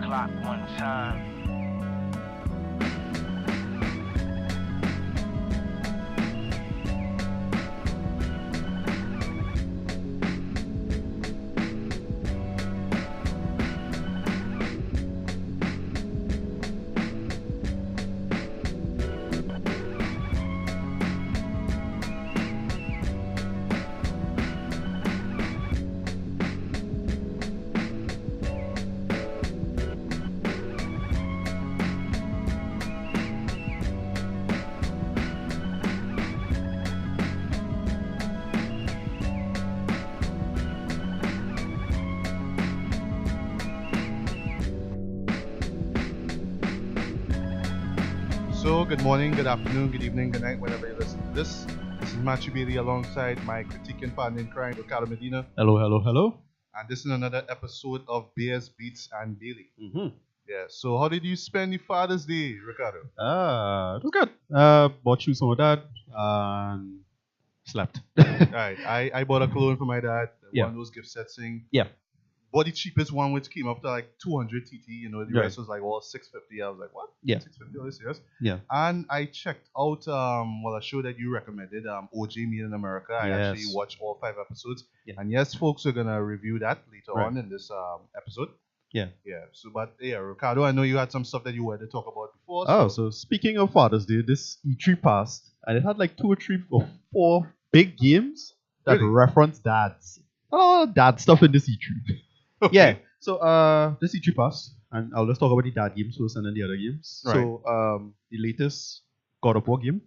clock one time. So, good morning, good afternoon, good evening, good night, whenever you listen to this. This is Matthew Bailey alongside my critique and partner in crime, Ricardo Medina. Hello, hello, hello. And this is another episode of Beers, Beats, and Deli. Mm-hmm. Yeah, so how did you spend your Father's Day, Ricardo? It was good. Bought you some of that and slept. Alright, I bought a cologne for my dad, one of those gift sets thing. Yeah. Bought the cheapest one, which came up to like 200 TT, the Right. rest was like, well, 650. I was like, what? Yeah. 650, are you serious? Yeah. And I checked out a show that you recommended, OJ Made in America. I Yes. actually watched all 5 episodes. Yeah. And yes, folks, we're gonna review that later Right. on in this episode. Yeah. Yeah. So, but yeah, Ricardo, I know you had some stuff that you wanted to talk about before. Oh, so speaking of Father's Day, this E3 passed and it had like 2 or 3 or 4 big games that Really? reference dads. Oh, dad stuff in this E3. Okay. Yeah. So this E3 passed and I'll just talk about the dad games first and then the other games. Right. So the latest God of War game.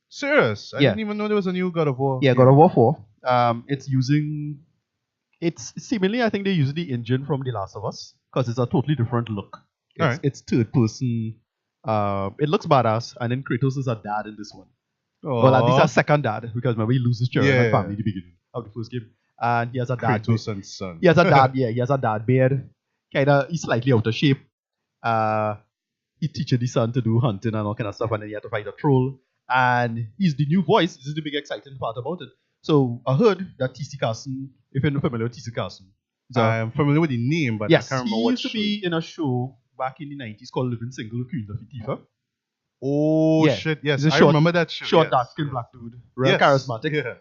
Serious? I Yeah. didn't even know there was a new God of War. Yeah, God of War 4. It's seemingly, I think they use the engine from The Last of Us because it's a totally different look. Alright. It's third person. It looks badass, and then Kratos is a dad in this one. Oh, Well, at least a second dad because remember he loses children Yeah. and family at the beginning of the first game, and he has a dad. Kratos and son. He has a dad. Yeah, he has a dad beard. He's slightly out of shape. He teaches the son to do hunting and all kind of stuff, and then he had to fight a troll. And he's the new voice. This is the big exciting part about it. So I heard that T.C. Carson, if you're not familiar with T.C. Carson, I'm familiar with the name, but yes, I can't remember he what used to show. be in a show back in the 90s called Living Single with Queen Latifah. Oh, Yeah. shit. Yes, He's a I short- remember that show. Short, yes. dark-skinned black dude. Real Yes. charismatic. Yeah.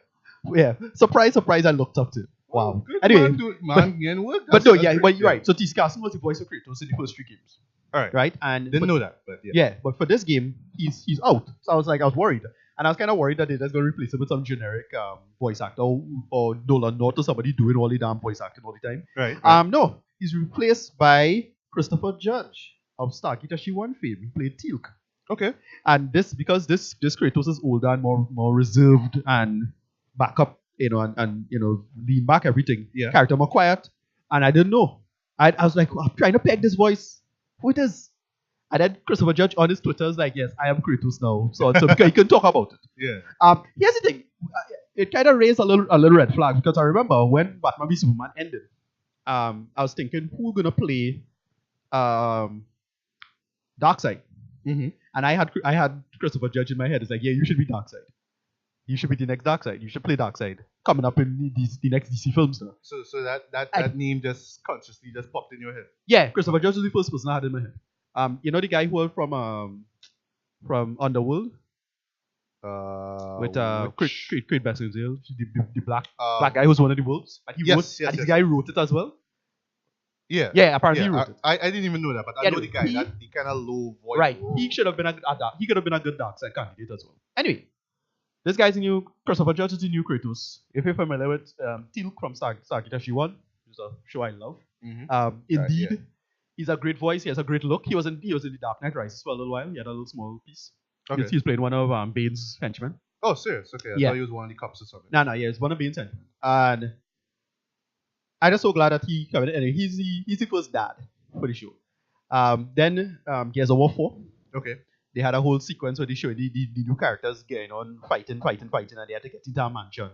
Yeah. Surprise, surprise, I looked up to it. Wow. Good Anyway, man, dude, man, getting work. but no, That's yeah, great. but you're right. So T.C. Carson was the voice of Kratos in the first 3 games. Alright. Right? And Didn't but- know that, but yeah. Yeah, but for this game, he's out. So I was worried. And I was kind of worried that they're just going to replace him with some generic voice actor or Nolan North or somebody doing all the damn voice acting all the time. Right. No, he's replaced by Christopher Judge of Stargate SG-1 fame. He played Teal'c. Okay. And this Kratos is older and more reserved and back up, and lean back everything. Yeah. Character more quiet. And I didn't know. I was like, I'm trying to peg this voice. Who it is? And then Christopher Judge on his Twitter is like, yes, I am Kratos now. So he can talk about it. Yeah. Here's the thing. It kind of raised a little red flag because I remember when Batman v Superman ended, I was thinking, who's going to play Darkseid? Mm-hmm. And I had Christopher Judge in my head. It's like, yeah, you should be Darkseid. You should be the next Darkseid. You should play Darkseid. Coming up in the next DC films now. So that name just consciously just popped in your head. Yeah, Christopher Judge was the first person I had in my head. The guy who was from Underworld with Creed Beckinsale, the black guy who was one of the wolves. And Yes, the guy wrote it as well. Yeah. Yeah, apparently he wrote it. I didn't even know that, but I Yeah, know the guy. he- That the kind of low voice. Right. He should have been he could have been a good Darkseid candidate as well. Anyway, this guy's the new Christopher Judge is the new Kratos. If you're familiar with Teal'c from Stargate SG-1, which is a show I love. Mm-hmm. Indeed, yeah. he's a great voice. He has a great look. He was in the Dark Knight Rises for a little while. He had a little small piece. Okay. He's playing one of Bane's henchmen. Oh, serious? Okay. I Yeah. thought he was one of the cops or something. No, yeah, he's one of Bane's henchmen. And I'm just so glad that he covered it. Anyway, he's the first dad for the show. Then Gears of War 4. Okay. They had a whole sequence where they showed the new characters getting on, fighting, and they had to get into a mansion.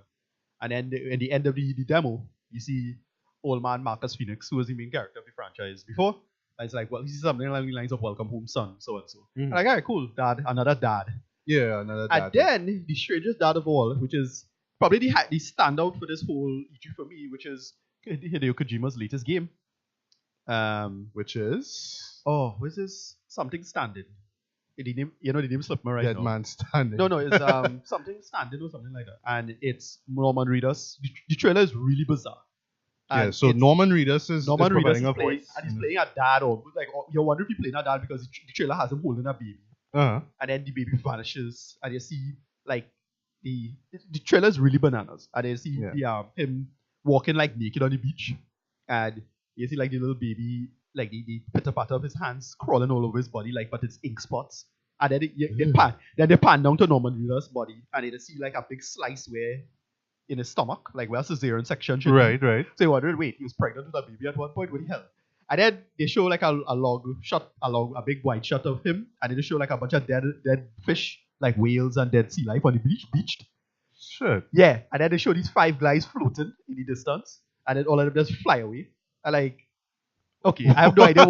And then at the end of the demo, you see old man Marcus Phoenix, who was the main character of the franchise before. And it's like, well, he's something along the lines of Welcome Home, Son, so and so. Mhm. Like, all right, cool, dad, another dad. Yeah, another And dad. then the strangest dad of all, which is probably the standout for this whole E3 for me, which is Hideo Kojima's latest game. Which is What's this? Something standing. The name, the name slipped me right Dead now. Man Standing. No, it's something standing or something like that. And it's Norman Reedus. The trailer is really bizarre. Yeah, And so it's- Norman Reedus is Norman Reedus providing is a playing, voice. and he's playing a dad, or like you're wondering if he's playing a dad because the trailer has him holding a baby, Uh-huh. and then the baby vanishes, and you see like the trailer is really bananas, and you see him walking like naked on the beach, and you see like the little baby, like the pitter patter of his hands crawling all over his body, like but it's ink spots, and then they pan down to Norman Reedus' body, and you see like a big slice where in his stomach, like where the cesarean section should be. Right. So you wondering, wait, he was pregnant with a baby at one point? What the hell? And then they show like a a big wide shot of him, and then they show like a bunch of dead fish, like whales and dead sea life on the beached. Shit. Yeah, and then they show these 5 guys floating in the distance, and then all of them just fly away. And like, okay, I have no idea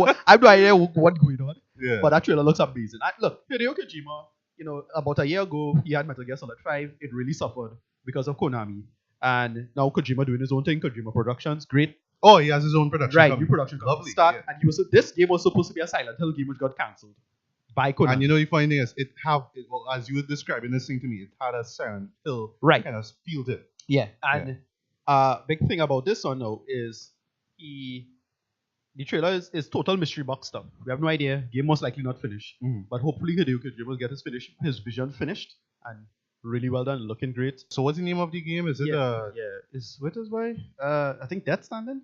what's going on. Yeah. But that trailer looks amazing. Look, Hideo Kojima, about a year ago, he had Metal Gear Solid 5. It really suffered because of Konami. And now Kojima doing his own thing, Kojima Productions, great. Oh, he has his own production. Right, company. new production company. Lovely. Start, Yeah. and this game was supposed to be a Silent Hill game which got cancelled by Konami. And the funny thing is, as you were describing this thing to me, it had a Silent Hill kind of feel to it. Yeah, and big thing about this one now is the trailer is total mystery box stuff. We have no idea. Game most likely not finished, but hopefully Hideo Kojima will get his vision finished and really well done, looking great. So what's the name of the game? Is it I think Death Standing.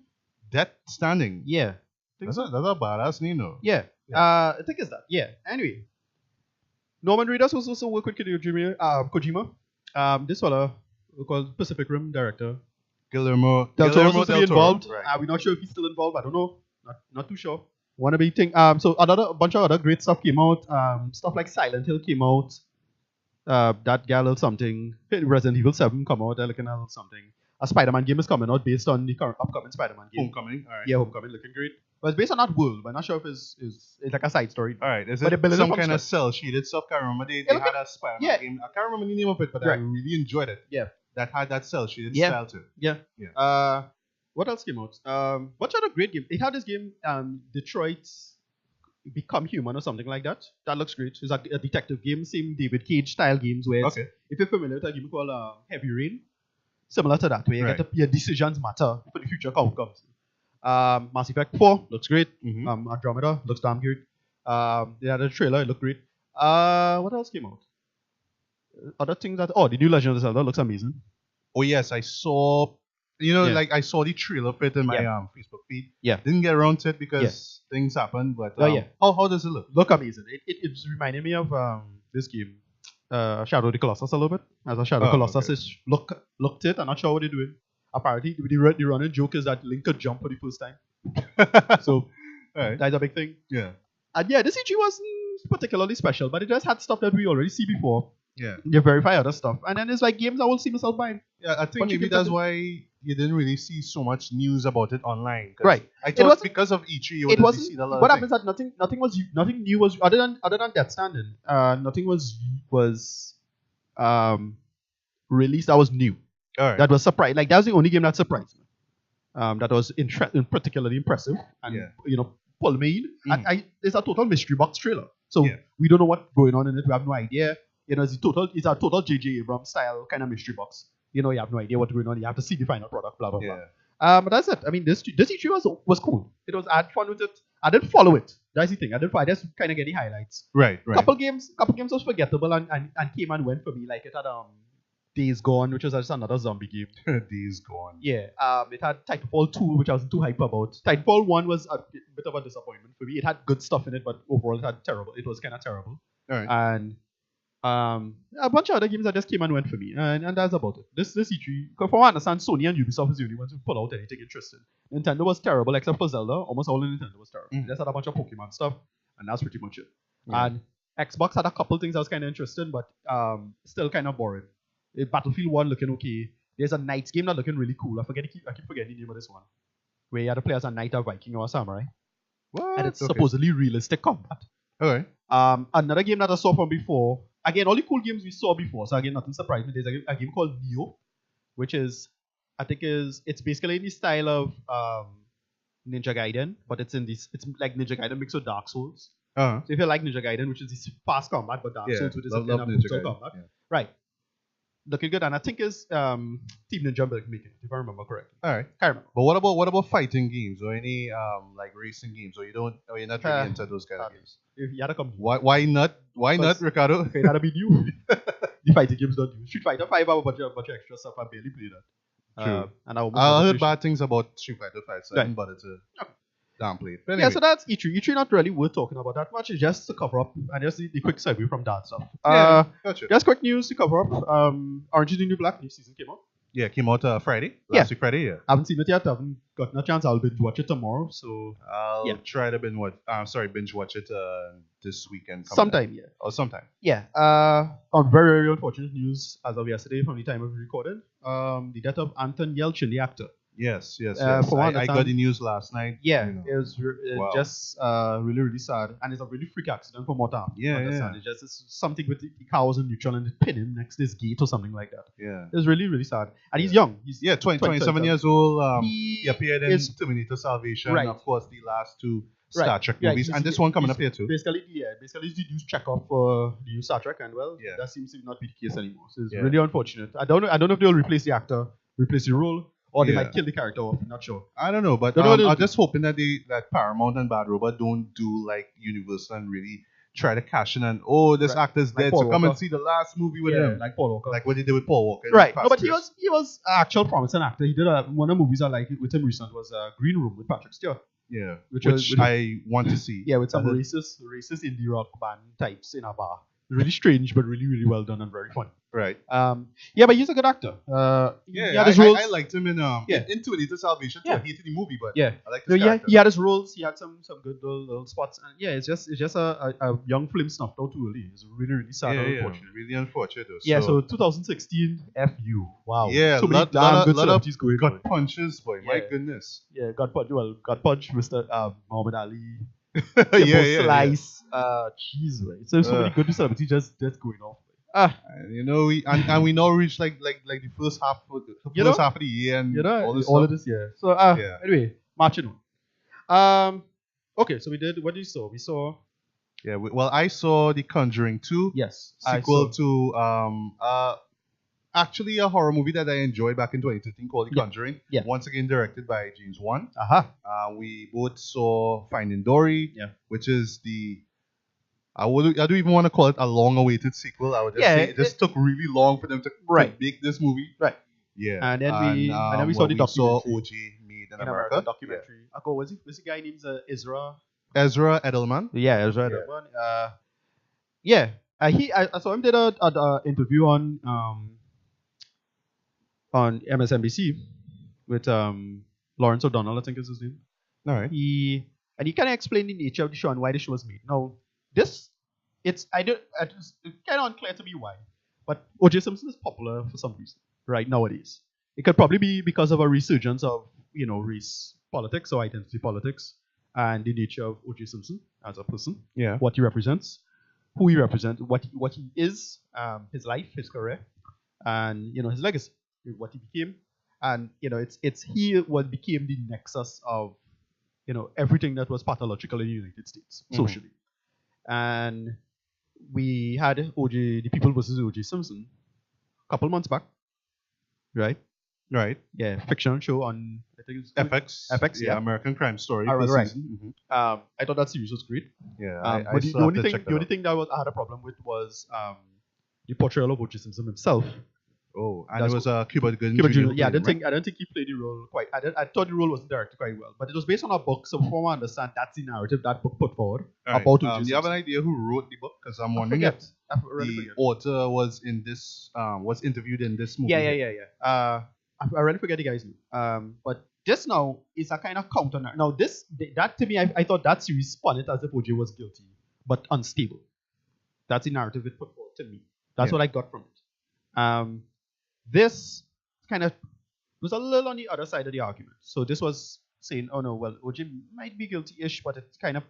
Death Standing? Yeah, That's a badass name, though. yeah. I think it's that. Yeah. Anyway, Norman Reedus was also work with Kojima. This fellow, we call Pacific Rim director. Guillermo Del Toro's supposed to be del Toro. involved. Right. We're not sure if he's still involved. I don't know. Not too sure. Wannabe thing. So a bunch of other great stuff came out. Stuff like Silent Hill came out. That gal or something. Resident Evil 7 come out. They're looking at something. A Spider-Man game is coming out based on the current upcoming Spider-Man game. Homecoming. All right. Yeah, Homecoming looking great. But it's based on that world. We're not sure if it's like a side story. All right. Is But it the some building kind of from cell shaded stuff? I remember they look had a Spider-Man game. I can't remember the name of it, but I Right. really enjoyed it. Yeah. That had that cell shaded Yeah. style to it. Yeah. What else came out? What other great game? It had this game, Detroit Become Human or something like that. That looks great. It's a detective game, same David Cage style games where it's, if you're familiar with a game called Heavy Rain, similar to that, where your decisions matter for the future outcomes. Mass Effect 4 looks great. Andromeda looks damn good. They had a trailer, it looked great. What else came out? Other things the new Legend of Zelda looks amazing. Oh yes, I saw. Like I saw the trailer fit in my Facebook feed. Yeah. Didn't get around to it because things happened. But how does it look? Look amazing. It's reminding me of this game, Shadow of the Colossus a little bit. As a Shadow of the Colossus is looked it. I'm not sure what they're doing. Apparently, the running joke is that Link could jump for the first time. So that's a big thing. Yeah. And yeah, this CG wasn't particularly special, but it just had stuff that we already see before. Yeah. They verify other stuff. And then it's like games I will see myself buying. Yeah, I think maybe that's why you didn't really see so much news about it online. Right. I thought because of E3 you would have seen a lot what of happens that nothing new was other than Death Standing. Nothing was released that was new. All right. That was surprised. Like that was the only game that surprised me. That was particularly impressive and pulled me in. And it's a total mystery box trailer. So we don't know what's going on in it. We have no idea. It's a total J.J. Abrams style kind of mystery box. You have no idea what's going on. You have to see the final product, blah blah blah. But that's it. I mean, this E3 was cool. It was I had fun with it. I didn't follow it. That's the thing. I just kind of get the highlights. Right. Couple games was forgettable and came and went for me. Like it had Days Gone, which was just another zombie game. Days Gone. Yeah. It had Titanfall 2, which I wasn't too hype about. Titanfall 1 was a bit of a disappointment for me. It had good stuff in it, but overall it was kind of terrible. All right. And a bunch of other games that just came and went for me, and that's about it. This E3, from what I understand, Sony and Ubisoft is the only ones who pull out anything interesting. Nintendo was terrible, except for Zelda. Almost all of Nintendo was terrible. They just had a bunch of Pokemon stuff, and that's pretty much it. And Xbox had a couple things that was kind of interesting, but still kind of boring. Battlefield 1 looking okay. There's a Knights game that looking really cool. I keep forgetting the name of this one, where you had to play as a knight, a Viking, or a samurai. What? And it's supposedly realistic combat. Okay. Another game that I saw from before. Again, all the cool games we saw before. So again, nothing surprised me. There's a game called Neo, which is, it's basically in the style of Ninja Gaiden, but it's like Ninja Gaiden mixed with Dark Souls. Uh-huh. So if you like Ninja Gaiden, which is this fast combat, but Dark Souls, which is a love kind of Ninja brutal Gaiden. combat. Yeah. Right. Looking good, and I think is Team Ninja making it, if I remember correctly. All right. Can't remember. But what about fighting games or any like racing games, or you're not really into those kind of games? If you had to come, Why not, Ricardo? okay, that'll be new. The fighting games don't do. Street Fighter 5 have a bunch of extra stuff. I barely played that. True. And I heard bad things about Street Fighter 5, so I Right. didn't bother to downplay it. But Yeah, anyway. so that's E3. E3 not really worth talking about that much. It's just to cover up and just the quick segue from that stuff. Gotcha. Just quick news to cover up. Orange is the New Black new season came out. Yeah, came out Friday. Yeah. Last week Friday, yeah. I haven't seen it yet. I haven't gotten a chance. I'll binge watch it tomorrow. So I'll Yeah. try to binge watch it this weekend. sometime, yeah. Or sometime. Yeah. On very, very unfortunate news as of yesterday from the time of recording. The death of Anton Yelchin, the actor. Yes. From what I I got understand- the news last night. Yeah, you know. it was Wow. just really, really sad. And it's a really freak accident from what I Yeah, understand. yeah. It's something with the car was in neutral and it pinned him next to his gate or something like that. Yeah. It was really, really sad. And he's young. He's 27 years old. He He appeared in is- Terminator Salvation, Right. of course, the last two Right. Star Trek Yeah, movies, he's- and this one coming he's up here too. Basically, he's the new checkoff for the new Star Trek, and well, Yeah. that seems to not be the case anymore. So it's Yeah. really unfortunate. I don't know if they'll replace the actor, replace the role, or they Yeah. might kill the character off. I'm not sure. I don't know, but Don't know what I'm it'll just hoping that that Paramount and Bad Robot don't do like Universal and really try to cash in and this Right. actor's Like dead, Paul so come and Walker. see the last movie with him, like Paul Walker. like what they did with Paul Walker. in Right. Fast No, but and Furious. he was an actual promising actor. He did one of the movies I like with him recent was Green Room with Patrick Stewart. Yeah, Which which, was- I want to see. Yeah, with some That racist indie rock band types in a bar. Really strange, but really, really well done and very funny. Right. Yeah, but he's a good actor. Yeah, he had his roles. I liked him in Yeah. in Terminator Salvation. Yeah. I hated the movie, but Yeah. I liked So his yeah, character. he had his roles. He had some good little spots. And yeah, it's just a young film snuffed out too early. It's really, really sad. and unfortunate. really unfortunate. Though. Yeah, so 2016 FU. Wow. Yeah, so many lot damn good of celebrities going gut on. punches, boy. My Yeah. goodness. Yeah, God punch, Mr. Muhammad Ali. yeah. Slice. Cheese, right? So many good celebrities just going off. And, you know, we now reached like the first half of the year and all this all stuff. of this, yeah. So Yeah. anyway, marching on. Okay, so we did. What did you saw? We saw Yeah, well, I saw the Conjuring 2 yes sequel to actually a horror movie that I enjoyed back in 2013 called The Yeah. Conjuring. Yeah. Once again directed by James Wan. Aha. We both saw Finding Dory, Yeah. which is I don't even want to call it a long-awaited sequel. I would just say it just took really long for them to make this movie. Right. Yeah. And then we saw the we saw documentary. OJ Made in In America. documentary. Was the guy named Ezra? Ezra Edelman. Yeah, Ezra Edelman. I saw him did a interview on MSNBC with Lawrence O'Donnell, I think is his name. All right. He kind of explained the nature of the show and why the show was made. Now, it's kind of unclear to me why, but O.J. Simpson is popular for some reason right nowadays. It could probably be because of a resurgence of race politics or identity politics and the nature of O.J. Simpson as a person, Yeah. what he represents, who he represents, what he is, his life, his career, and his legacy, what he became, and he became the nexus of everything that was pathological in the United States socially. And we had The People versus O.J. Simpson a couple months back, right? Right. Yeah, fictional show on I think it's FX. yeah. American Crime Story. Right, first right. season. I thought that series was great. Yeah. But the only thing that I had a problem with was the portrayal of O.J. Simpson himself. Oh, and That's it was Cuba Gooding Cuba Jr. Jr. Yeah, I played don't him, think he played the role quite. I thought the role wasn't directed quite well, but it was based on a book. So from what I understand, that's the narrative that book put forward right? about O.J. Do you have an Simpson. idea who wrote the book? Because I'm I wondering forget. if I really the forget. author was in this was interviewed in this movie. Yeah. I really forget the guy's name. But just now is a kind of counter. Now that to me, I thought that series spun it as if O.J. was guilty but unstable. That's the narrative it put forward to me. That's what I got from it. This kind of was a little on the other side of the argument. So this was saying, oh no, well, O.J. might be guilty-ish, but it kind of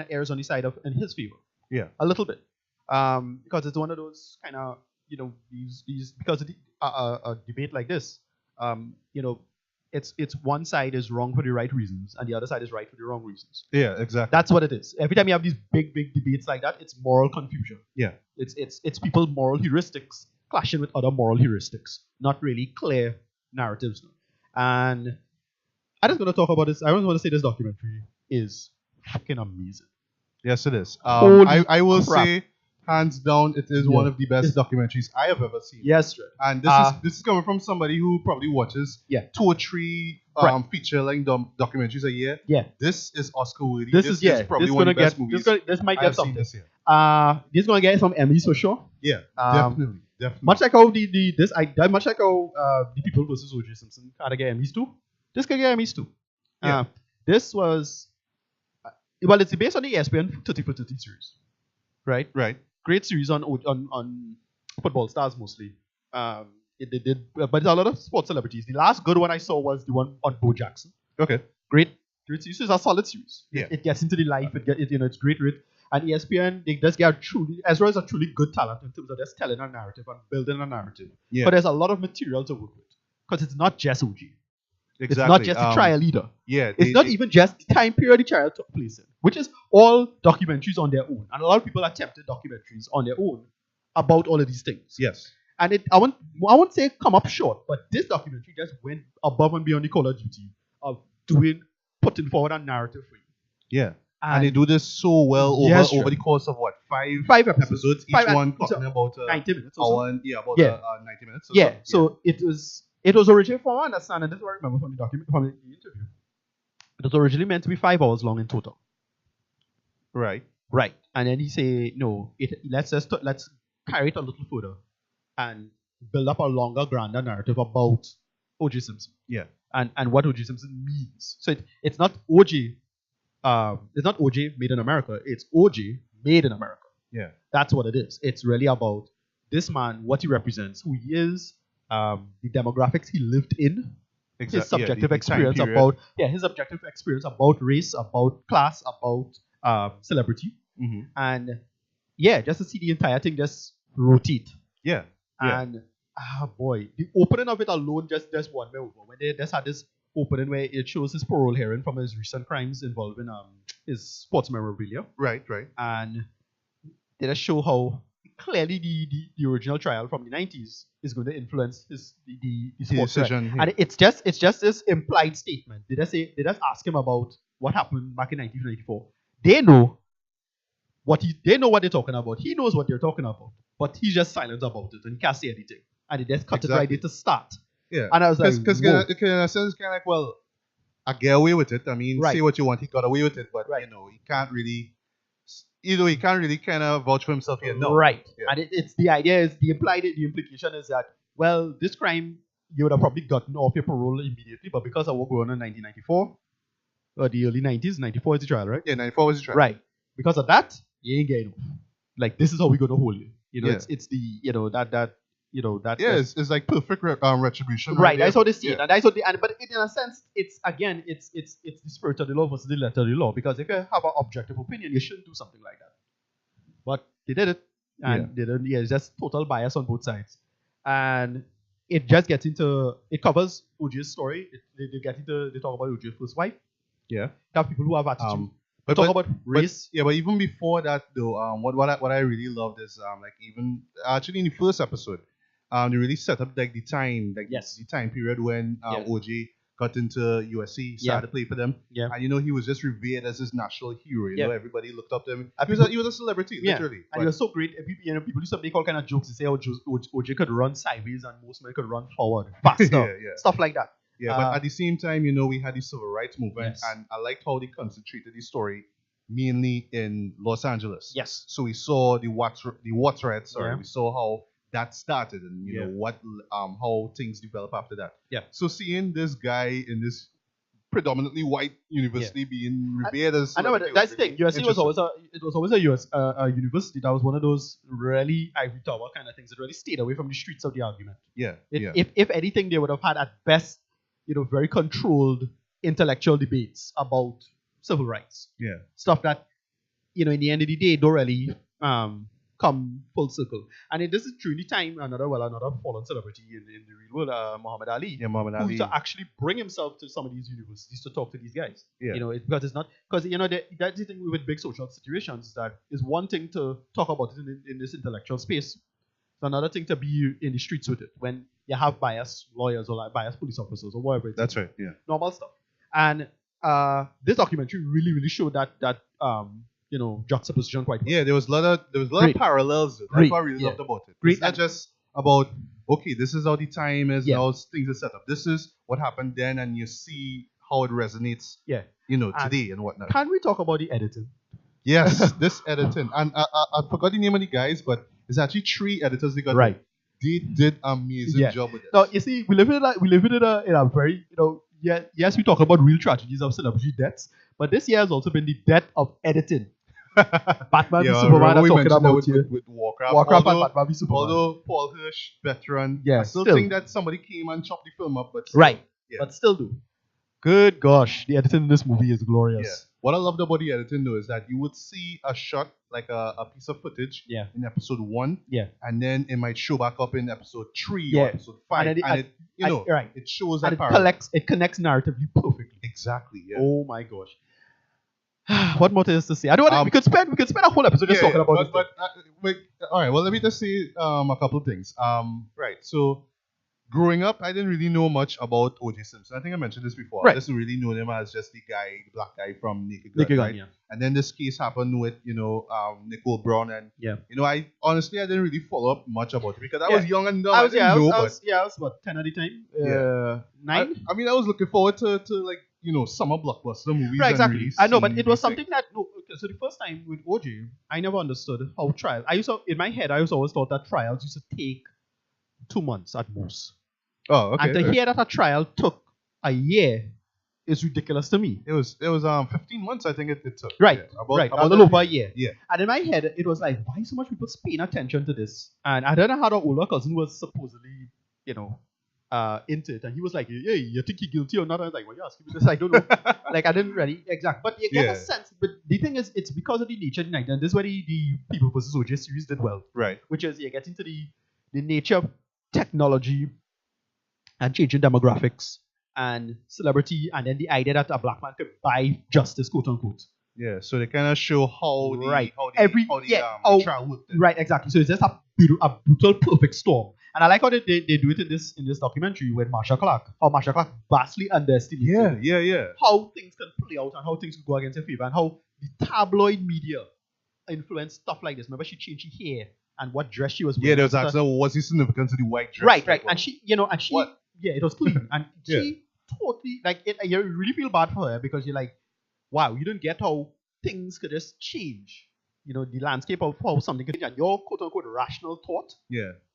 errs on the side of in his favor. Yeah. A little bit. Because it's one of those kind of these because of a debate like this, it's one side is wrong for the right reasons and the other side is right for the wrong reasons. Yeah, exactly. That's what it is. Every time you have these big debates like that, it's moral confusion. Yeah. It's people's moral heuristics clashing with other moral heuristics, not really clear narratives. And I just want to talk about this. I just want to say this documentary is fucking amazing. Yes, it is. Holy I will crap. say, hands down, it is one of the best documentaries I have ever seen. Yes, right. And this is coming from somebody who probably watches 2 or 3 Right. feature-length documentaries a year. Yeah. This is Oscar worthy. This is probably this one gonna of the best get movies this might I get have seen something. this year. This is gonna get some Emmys for sure. Yeah, Um, definitely. Much like how much like how the People versus O.J. Simpson kind of get Emmys too. This can get Emmys too. Yeah. This was well, it's based on the ESPN 30 for 30 series, right? Right. Great series on football stars mostly. They did, but there's a lot of sports celebrities. The last good one I saw was the one on Bo Jackson. Okay. Great series. It's a solid series. Yeah. It gets into the life. It's great. And ESPN, they just get Ezra is a truly good talent in terms of just telling a narrative and building a narrative. Yeah. But there's a lot of material to work with because it's not just OG. Exactly. It's not just the trial leader. Yeah. It's not even just the time period the trial took place in, which is all documentaries on their own. And a lot of people attempted documentaries on their own about all of these things. Yes. And I won't say come up short, but this documentary just went above and beyond the Call of Duty of putting forward a narrative for you. Yeah. And they do this so well over the course of what, five episodes, each one talking about 90 minutes. hour and, 90 minutes. So it was originally, from my understanding, this is what I remember from the document, from the interview. It was originally meant to be 5 hours long in total. Right. And then he say, no, let's carry it a little further and build up a longer, grander narrative about O.J. Simpson. Yeah. And what O.J. Simpson means. So it's not O.J. It's not O.J. made in America. It's O.J. made in America. Yeah. That's what it is. It's really about this man, what he represents, who he is, the demographics he lived in, his subjective experience his subjective experience about race, about class, about celebrity, and just to see the entire thing just rotate. Yeah. And boy, the opening of it alone just won me over. When they just had this opening where it shows his parole hearing from his recent crimes involving his sports memorabilia. Right. And they just show how clearly the original trial from the 90s is going to influence the sports decision. And it's just this implied statement. They just ask him about what happened back in 1994. They know what they're talking about. He knows what they're talking about, but he's just silent about it and he can't say anything. And they just cut it right there to start. Yeah. And I was like, because in a sense, kind of like, well, I get away with it. I mean, say what you want, he got away with it, but he can't really. He can't really kind of vouch for himself here. No. Right. Yeah. And it's the idea is the implication is that, well, this crime you would have probably gotten off your parole immediately, but because of what going on in 1994 or the early 90s, 94 is the trial, right? Yeah, 94 was the trial. Right. Because of that, you ain't getting off. Like, this is how we're going to hold you. It's the it's like perfect retribution. Right. That's how they see it. And that's how but in a sense, it's the spirit of the law versus the letter of the law. Because if you have an objective opinion, you shouldn't do something like that. But they did it. And they didn't, it's just total bias on both sides. And it just gets into, it covers OJ's story. They talk about OJ's first wife. Yeah. They have people who have attitude. But talk about race. But even before that though, what I really loved is like even actually in the first episode, they really set up like the time period when OJ got into USC, started to play for them. Yeah. And he was just revered as this national hero. You know, everybody looked up to him. He was a celebrity, literally. And he was so great. People used to make all kind of jokes. They say how OJ could run sideways and most men could run forward faster. Stuff like that. Yeah, but at the same time, we had the civil rights movement, and I liked how they concentrated the story mainly in Los Angeles. Yes. So we saw the Waterheads. We saw how that started, and how things develop after that. Yeah. So seeing this guy in this predominantly white university being revered as I know, but that's the thing. USC was always a university that was one of those really ivory tower kind of things. It really stayed away from the streets of the argument. If anything, they would have had at best, very controlled intellectual debates about civil rights. Yeah. Stuff that, in the end of the day, don't really come full circle. And this is truly time another fallen celebrity in the real world, Muhammad Ali. Yeah, Muhammad who Ali. to actually bring himself to some of these universities to talk to these guys. Yeah. Because it's not because that's the thing with big social situations, that is one thing to talk about it in this intellectual space. It's another thing to be in the streets with it when you have biased lawyers or like biased police officers or whatever. That's right. Yeah. Normal stuff. And this documentary really showed that juxtaposition quite well. Yeah, there was a lot of parallels. That's what I really loved about it. It's not just about, okay, this is how the time is, how things are set up. This is what happened then, and you see how it resonates, today and whatnot. Can we talk about the editing? Yes, this editing. And I forgot the name of the guys, but it's actually 3 editors they got. Right. They did an amazing job with it. Now, you see, we live in a very, yes, we talk about real tragedies of celebrity deaths, but this year has also been the death of editing. Batman v Superman are talking about with Warcraft and Batman v Superman. Although Paul Hirsch, veteran, I still think that somebody came and chopped the film up, but still, but still do. Good gosh, the editing in this movie is glorious. Yeah. What I loved about the editing though is that you would see a shot, like a piece of footage in episode 1, and then it might show back up in episode 3 or episode 5, and it shows that it connects narratively perfectly. Exactly. Yeah. Oh my gosh. What more is to say? I don't want we could spend a whole episode just talking about this. But all right. Well, let me just say a couple of things. Right. So, growing up, I didn't really know much about O.J. Simpson. I think I mentioned this before. Right. I just really knew him as just the black guy from Naked Gun, right? And then this case happened with Nicole Brown, and I honestly didn't really follow up much about it because I was young and dumb. I was what, 10 at the time. 9. I mean, I was looking forward to like summer blockbuster movies. Right, exactly. I know, but it was something that so the first time with OJ, I never understood how trial. In my head, I always thought that trials used to take 2 months at most. Oh, okay. And to hear that a trial took a year is ridiculous to me. It was 15 months, I think it took. Right, about a little over a year. Yeah. And in my head, it was like, why so much people paying attention to this? And I don't know how the older cousin was supposedly, into it, and he was like, "Hey, you think you're guilty or not?" I was like, "Well, you're asking me this. I don't know." Like, I didn't really exact, but you get a sense. But the thing is, it's because of the nature of the night, and this is where the People vs. OJ series did well, right? Which is you get into the nature of technology and changing demographics and celebrity, and then the idea that a black man could buy justice, quote unquote. Yeah, so they kind of show how the trial worked. Right, exactly. So it's just a brutal, perfect storm. And I like how they do it in this documentary with Marsha Clark. How Marsha Clark vastly underestimated how things can play out and how things can go against her favor, and how the tabloid media influence stuff like this. Remember, she changed her hair and what dress she was wearing. Yeah, there was actually what's the significance of the white dress? Right. Like, and she, it was clean, and she totally you really feel bad for her because you're like, wow, you don't get how things could just change. The landscape of how something could change, and your quote-unquote rational thought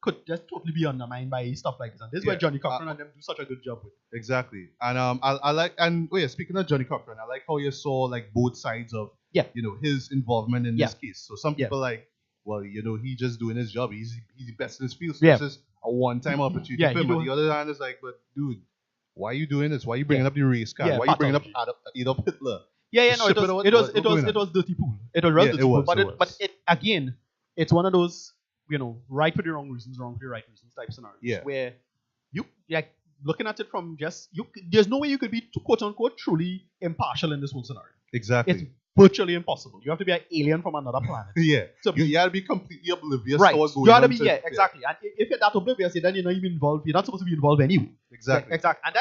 could just totally be undermined by stuff like this. And this is where Johnny Cochran and them do such a good job with. Exactly. And I like, and speaking of Johnny Cochran, I like how you saw like both sides of his involvement in this case. So some people like, well, he's just doing his job. He's the best in his field. So this is a one-time opportunity for him. On the other hand, it's like, but dude, why are you doing this? Why are you bringing up the race card? Why are you bringing up Adolf Hitler? It was dirty pool. It was real dirty pool. But it again, it's one of those, right for the wrong reasons, wrong for the right reasons type scenarios where you like looking at it from there's no way you could be quote unquote truly impartial in this whole scenario. Exactly. It's virtually impossible. You have to be an alien from another planet. So you have to be completely oblivious to what's going on. You have to be, exactly. And if you're that oblivious, then you're not even involved. You're not supposed to be involved anyway. Exactly. Exactly. And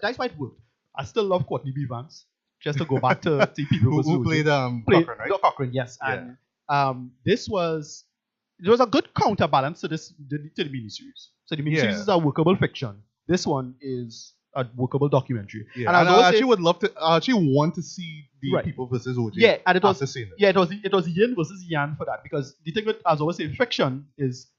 that's why it worked. I still love Courtney B. Vance. Just to go back to People who played Cochran, right? Cochran, yes. And there was a good counterbalance to the miniseries. So the miniseries is a workable fiction. This one is a workable documentary. Yeah. And I actually would love to. I actually want to see the People versus OJ. Yeah, and it was it was yin versus yang for that, because the thing with, as I always say, fiction is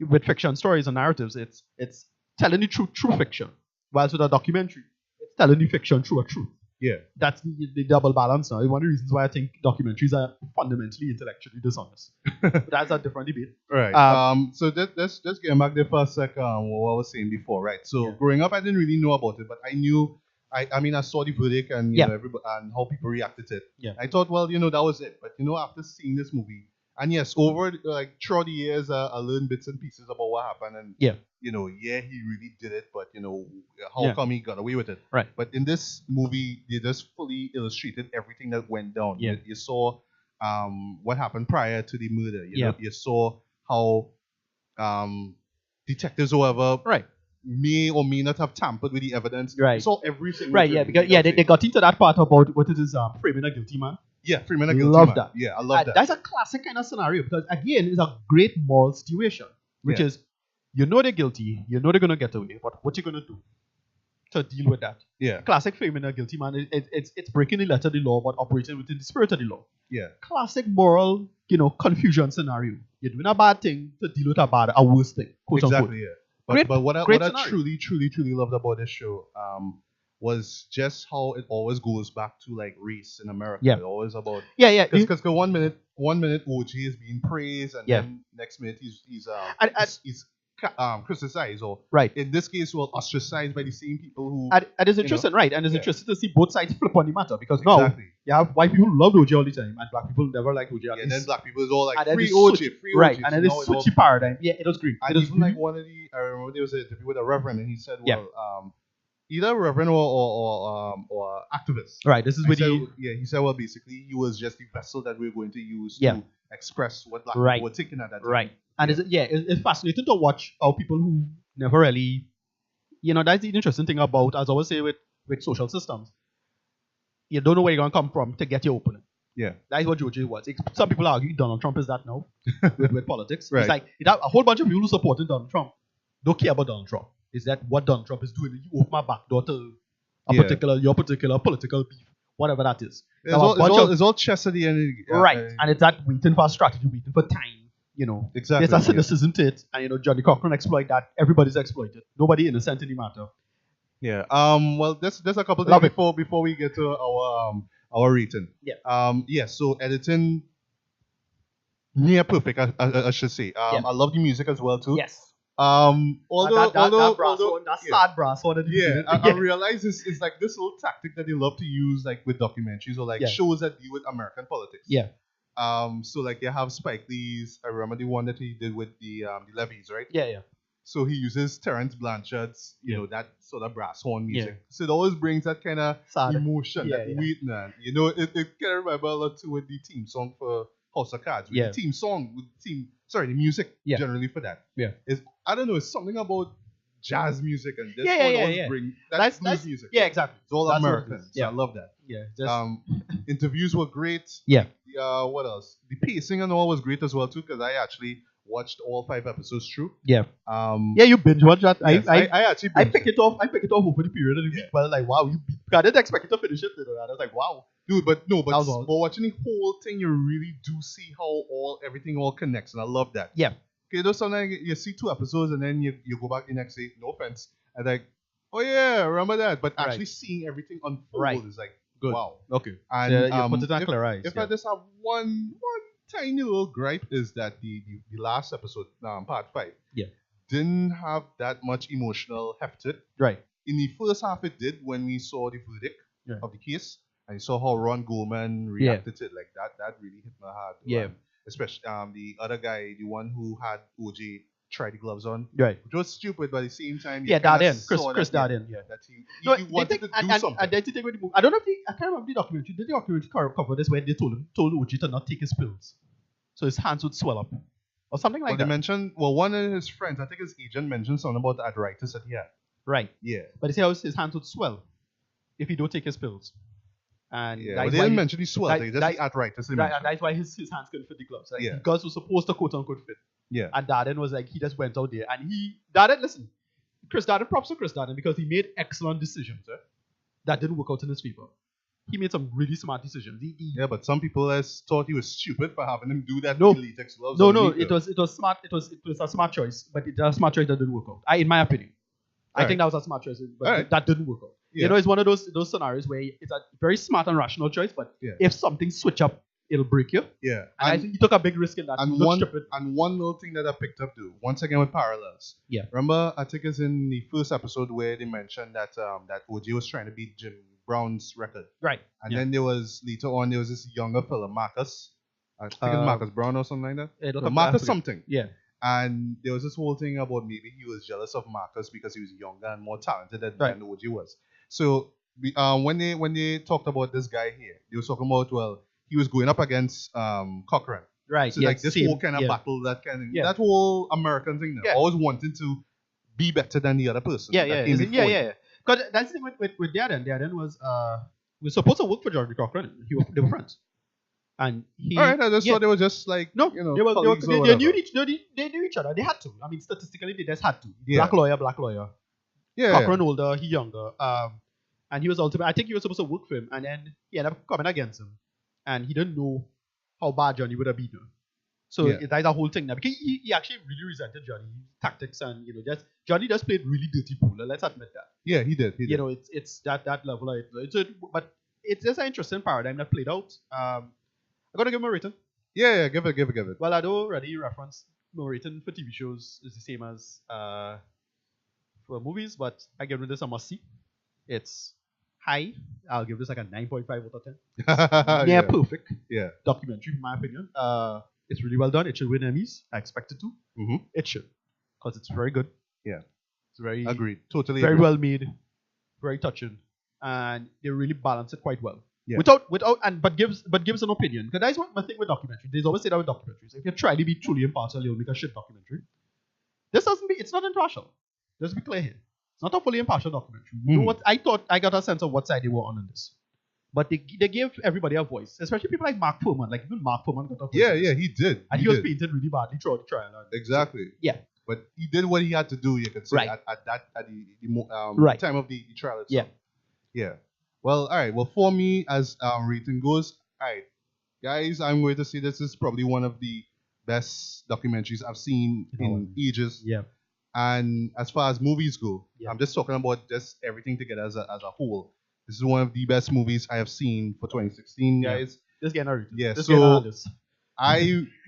with fiction stories and narratives, it's telling the true fiction, whilst with a documentary, it's telling the fiction through a truth. Yeah, that's the double balance now. One of the reasons why I think documentaries are fundamentally intellectually dishonest. But that's a different debate. Right. So let's get back there for a second. What I was saying before, right? So growing up, I didn't really know about it, but I knew. I mean, I saw the verdict and everybody and how people reacted to it. Yeah. I thought, well, that was it. But after seeing this movie, And yes, over like throughout the years, I learned bits and pieces about what happened, and Yeah. he really did it, but how Yeah. come he got away with it? Right. But in this movie, they just fully illustrated everything that went down. Yeah. You saw what happened prior to the murder. You saw how detectives or whatever Right. may or may not have tampered with the evidence. Right. You saw every single Right, thing. yeah, because they got into that part about what it is framing a guilty man. Yeah, framing a guilty Love man. that. Yeah, I love that. That's a classic kind of scenario because again, it's a great moral situation, which is they're guilty, they're gonna get away, but what you gonna do to deal with that? Yeah. Classic framing a guilty man. It's breaking the letter of the law, but operating within the spirit of the law. Yeah. Classic moral, confusion scenario. You're doing a bad thing to deal with a worse thing. Quote Exactly. unquote. Yeah. But what I scenario. truly loved about this show was just how it always goes back to like race in America. Yeah. It's always about Because one minute OG is being praised, and then next minute he's criticized, or right. in this case, ostracized by the same people who. And it's interesting, right? And it's interesting to see both sides flip on the matter because now you have white people who love OJ all the time, and black people never like OJ. And then black people is all like and free OJ, free OJ. Right, and then this switchy paradigm. Yeah, it was great. And it was even like one of the, I remember there was an interview with a reverend, and he said, either a reverend or activist. Right. This is what he said, well, basically, he was just the vessel that we are going to use to express what black people were thinking at that time. Right. And it's fascinating to watch how people who never really, that's the interesting thing about, as I always say with social systems, you don't know where you're going to come from to get your opponent. Yeah. That's what Georgia was. Some people argue Donald Trump is that now with politics. Right. It's like a whole bunch of people who supported Donald Trump don't care about Donald Trump. Is that what Donald Trump is doing? You open my back door to your particular political beef, whatever that is. It's all chess at the end. Right. And it's that waiting for a strategy, waiting for time. Exactly. There's a cynicism to it, and Johnny Cochran exploit that. Everybody's exploited. Nobody innocent in the matter. Yeah. Well, there's a couple things before we get to our rating. Yeah. So editing, near perfect, I should say. I love the music as well too. Yes. Although that sad brass one. I realize it's like this little tactic that they love to use like with documentaries or like shows that deal with American politics. Yeah. So like you have Spike Lee's. I remember the one that he did with the Levies, right? Yeah. So he uses Terrence Blanchard's, that sort of brass horn music. So it always brings that kind of emotion, that weight, man. It can remember a lot too with the theme song for House of Cards. With the theme song, the music generally for that. Yeah. I don't know, it's something about jazz music and this one always bring that's music. Yeah, exactly. It's all American. So I love that. Yeah. Interviews were great. Yeah. What else? The pacing and all was great as well too, because I actually watched all 5 episodes through. Yeah. You binge watch that. Yes, I actually I pick it off over the period of the week. But like, wow, I didn't expect it to finish it. I was like, wow. Dude, but watching the whole thing, you really do see how everything all connects, and I love that. Yeah. Okay, though sometimes you see 2 episodes and then you go back the next day, no offense, and like, oh yeah, remember that. But actually seeing everything unfold is like, good. Wow. Okay. And you put it on clear eyes. If I just have one tiny little gripe is that the last episode, part 5, didn't have that much emotional heft to it. Right. In the first half, it did when we saw the verdict of the case, and you saw how Ron Goldman reacted to it. Like that really hit my heart. Yeah. Especially the other guy, the one who had OJ try the gloves on. Right. Which was stupid, but at the same time, Chris Darden. Yeah. That he wanted to do something. And that's the thing with the movie. I don't know if I can't remember the documentary. Did the documentary cover this when they told OJ to not take his pills, so his hands would swell up, or something like that? They mentioned, one of his friends, I think his agent mentioned something about the arthritis that he had. Right. Yeah. But they say how his hands would swell if he don't take his pills. And they didn't mention the swell. Just the arthritis. Right, and that's why his hands couldn't fit the gloves. Like, the gloves were supposed to quote unquote fit. Yeah. And Darden was like, he just went out there and listen, props to Chris Darden because he made excellent decisions that didn't work out in his favor. He made some really smart decisions. But some people thought he was stupid for having him do that. No, latex gloves. No, it was smart. It was a smart choice, but it was a smart choice that didn't work out. In my opinion, I think that was a smart choice, but that didn't work out. Yeah. It's one of those scenarios where it's a very smart and rational choice, but if something switch up, it'll break you. Yeah. And I think he took a big risk in that. And one little thing that I picked up too, once again with parallels. Yeah. Remember, I think it's in the first episode where they mentioned that OJ was trying to beat Jim Brown's record. Right. And then later on there was this younger fella, Marcus. I think it's Marcus Brown or something like that. It'll No, come Marcus back. something. Yeah. And there was this whole thing about maybe he was jealous of Marcus because he was younger and more talented than OG was. So when they talked about this guy here, they were talking about, well, he was going up against Cochran. Right. So like this whole kind of battle, that kind of that whole American thing, always wanting to be better than the other person. Yeah. Because that's the thing with Darren. Darren was supposed to work for Jeremy Cochran. They were friends. And he. All right, I just thought they were just like, no, you know, they knew each other. They had to. I mean, statistically, they just had to. Black lawyer. Yeah. Cochran older, he younger. And he was ultimately, I think he was supposed to work for him, and then he ended up coming against him, and he didn't know how bad Johnny would have been. So that's a whole thing now, because he actually really resented Johnny's tactics, and just Johnny just played really dirty pool. Let's admit that. Yeah, he did. You know, it's that level. But it's just an interesting paradigm that played out. I'm gonna give him a rating. Yeah, give it. Well, I don't already reference no rating for TV shows is the same as for movies, but I give this a must see. It's high. I'll give this like a 9.5 out of 10. Near perfect. Yeah. Documentary, in my opinion. It's really well done. It should win Emmys. I expect it to. Mm-hmm. It should, because it's very good. Yeah. It's very agreed. Totally very agreed. well made, very touching, and they really balance it quite well. Yeah. But gives an opinion. Because that's what my thing with documentaries. They always say that with documentaries. If you try to be truly impartial, you'll make a shit documentary. It's not impartial. Let's be clear here. It's not a fully impartial documentary. You know what? I thought I got a sense of what side they were on in this. But they gave everybody a voice, especially people like Mark Fuhrman. Like even Mark Fuhrman got a voice. Yeah, he did. And he was painted really badly throughout the trial. Exactly. So, yeah. But he did what he had to do, you could say, right. at the time of the trial itself. Yeah. Well, all right. Well, for me, as rating goes, all right, guys, I'm going to say this is probably one of the best documentaries I've seen in ages. Yeah. And as far as movies go, I'm just talking about just everything together as a whole. This is one of the best movies I have seen for 2016, guys. Just getting a rating. Yeah. This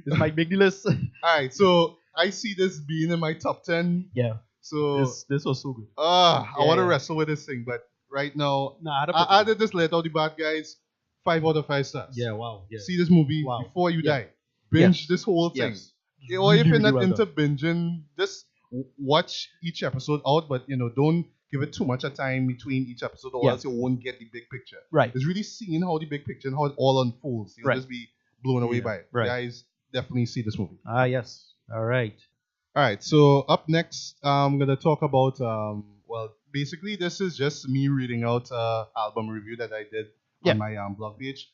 might make the list. All right. So I see this being in my top 10. Yeah. So this was so good. I want to wrestle with this thing, but right now, I did just let out the bad guys 5 out of 5 stars. Yeah, wow. Yeah. See this movie before you die. Binge this whole thing. Yes. Or if you're not into binging, just watch each episode out, but don't give it too much of time between each episode, or else you won't get the big picture. Right. It's really seeing how the big picture and how it all unfolds. You'll just be blown away by it. Right. Guys, definitely see this movie. Yes. All right. All right. So up next, I'm gonna talk about basically, this is just me reading out album review that I did on my blog page.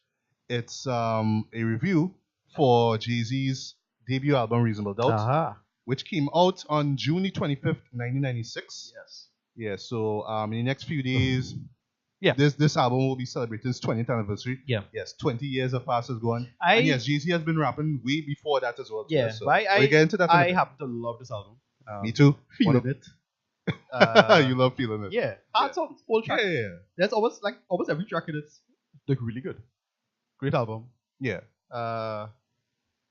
It's a review for Jay-Z's debut album, Reasonable Doubt, which came out on June 25th, 1996. Yes. Yeah, so in the next few days, this album will be celebrating its 20th anniversary. Yeah. Yes, 20 years have passed has gone. And yes, Jay-Z has been rapping way before that as well. Yeah, so we'll get into that. I happen to love this album. Me too. Feeling it. You love feeling it. Yeah. Hard songs, whole track. Yeah. That's almost every track in it's really good. Great album. Yeah.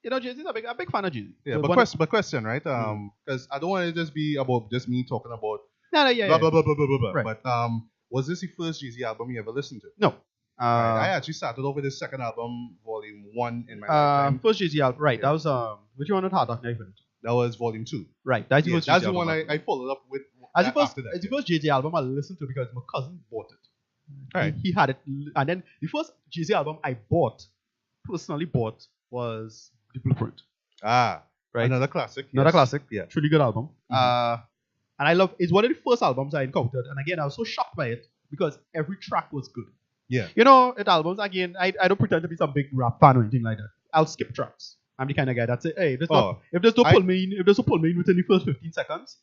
Jay-Z's a big fan of Jay-Z. Yeah, so but question, right? Because I don't want it to just be about just me talking about blah, blah, blah, blah, blah, blah. Right. But was this the first Jay-Z album you ever listened to? No. I actually started off with his second album, Volume 1 in my lifetime. First Jay-Z album, right. That was, which one had Hard Knock Knife in it? That was Volume 2. Right. That's the one I followed up with after that. It's the first Jay-Z album I listened to because my cousin bought it. Right. He had it. And then the first Jay-Z album I personally bought, was The Blueprint. Right. Another classic. Another classic. Yeah. Truly good album. Mm-hmm. And it's one of the first albums I encountered. And again, I was so shocked by it because every track was good. Yeah. At albums, again, I don't pretend to be some big rap fan or anything like that. I'll skip tracks. I'm the kind of guy that say, hey, if there's no pull me in within the first 15 seconds,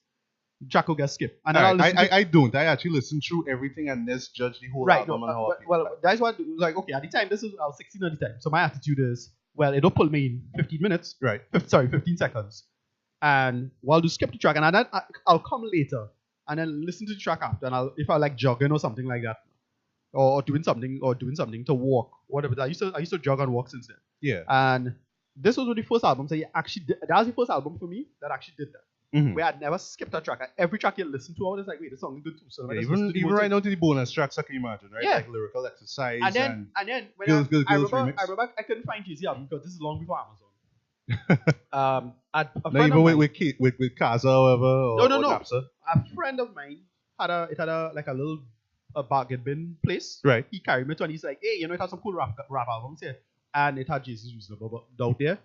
track will get skipped. And then I don't. I actually listen through everything and just judge the whole album and how I feel. Well, that's what, okay, at the time, I was 16 at the time. So my attitude is, well, it'll pull me in 15 minutes. Right. 15 seconds. And I'll do skip the track, and then I'll come later and then listen to the track after. And if I like jogging or something like that, or doing something to walk, whatever. I used to jog and walk since then. Yeah. And this was one of the first albums that actually did. That was the first album for me that actually did that. where I'd never skipped a track. Every track you listen to, I was like, wait, this song is good too. So even right now to the bonus tracks, I can imagine, right? Yeah. Like lyrical exercise and then when girls I remix. remember I couldn't find Jay-Z album because this is long before Amazon. No, even with Casa or whatever. Or Napster. A friend of mine had a bargain bin place. Right. He carried me to and he's like, hey, it has some cool rap albums here. And it had Jay-Z's Reasonable out there,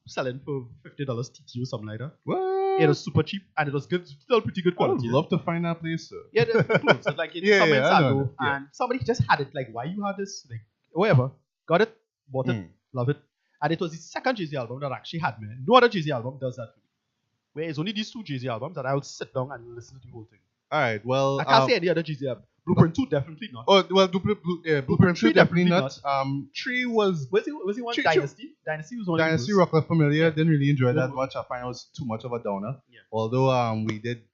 selling for $50 TT or something like that. What? It was super cheap and it was good, still pretty good quality. I would love to find that place, sir. Yeah, they're close. It's like and somebody just had it, like, why you had this? Like, whatever. Got it, bought it, love it. And it was the second Jay-Z album that actually had me. No other Jay-Z album does that for me. Where it's only these two Jay-Z albums that I would sit down and listen to the whole thing. Alright, well, I can't say any other Jay-Z album. Blueprint 2 definitely not. Oh well, Blueprint 2 definitely not. 3 was he one Dynasty? Dynasty was one. Dynasty Rockler Familiar. Didn't really enjoy that much. I find it was too much of a downer. Yeah. Although we did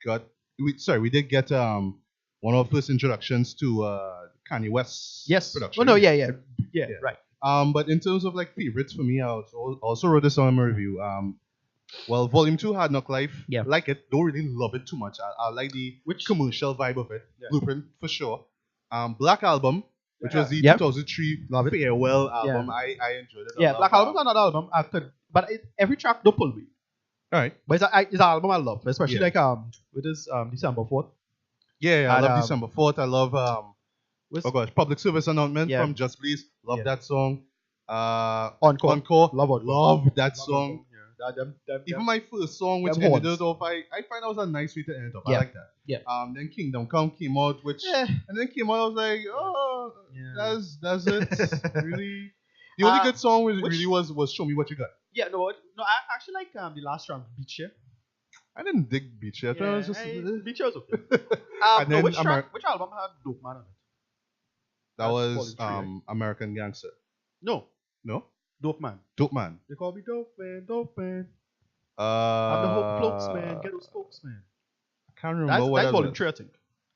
get one of our first introductions to Kanye West's production. Oh no, yeah, right. But in terms of like favorites for me, I also wrote this on my review. Well, Volume 2, Hard Knock Life. Yeah. Like it. Don't really love it too much. I like the commercial vibe of it. Yeah. Blueprint, for sure. Black Album, which was the 2003 farewell album. I enjoyed it. Yeah, Black Album is another album I could... But every track don't pull me. Alright. But it's an album I love. Especially like with this December 4th. Yeah, I love December 4th. I love... Public Service Announcement from Just Please. Love that song. Encore. Love that song. Even my first song, which ended it off, I find that was a nice way to end it off. I like that. Yeah. Then Kingdom Come came out, and then came out, I was like, that's it. Really, the only good song was Show Me What You Got. Yeah, no, I actually like the last song, Beach Year. I didn't dig Beach Year. Yeah, Beach Year was okay. And then which album had Dope Man on it? That was American Gangster. No. Dope Man. They call me Dope Man. I'm the Hope Cloaks Man. Get those folks, man. I can't remember what that's Volume 3, I think.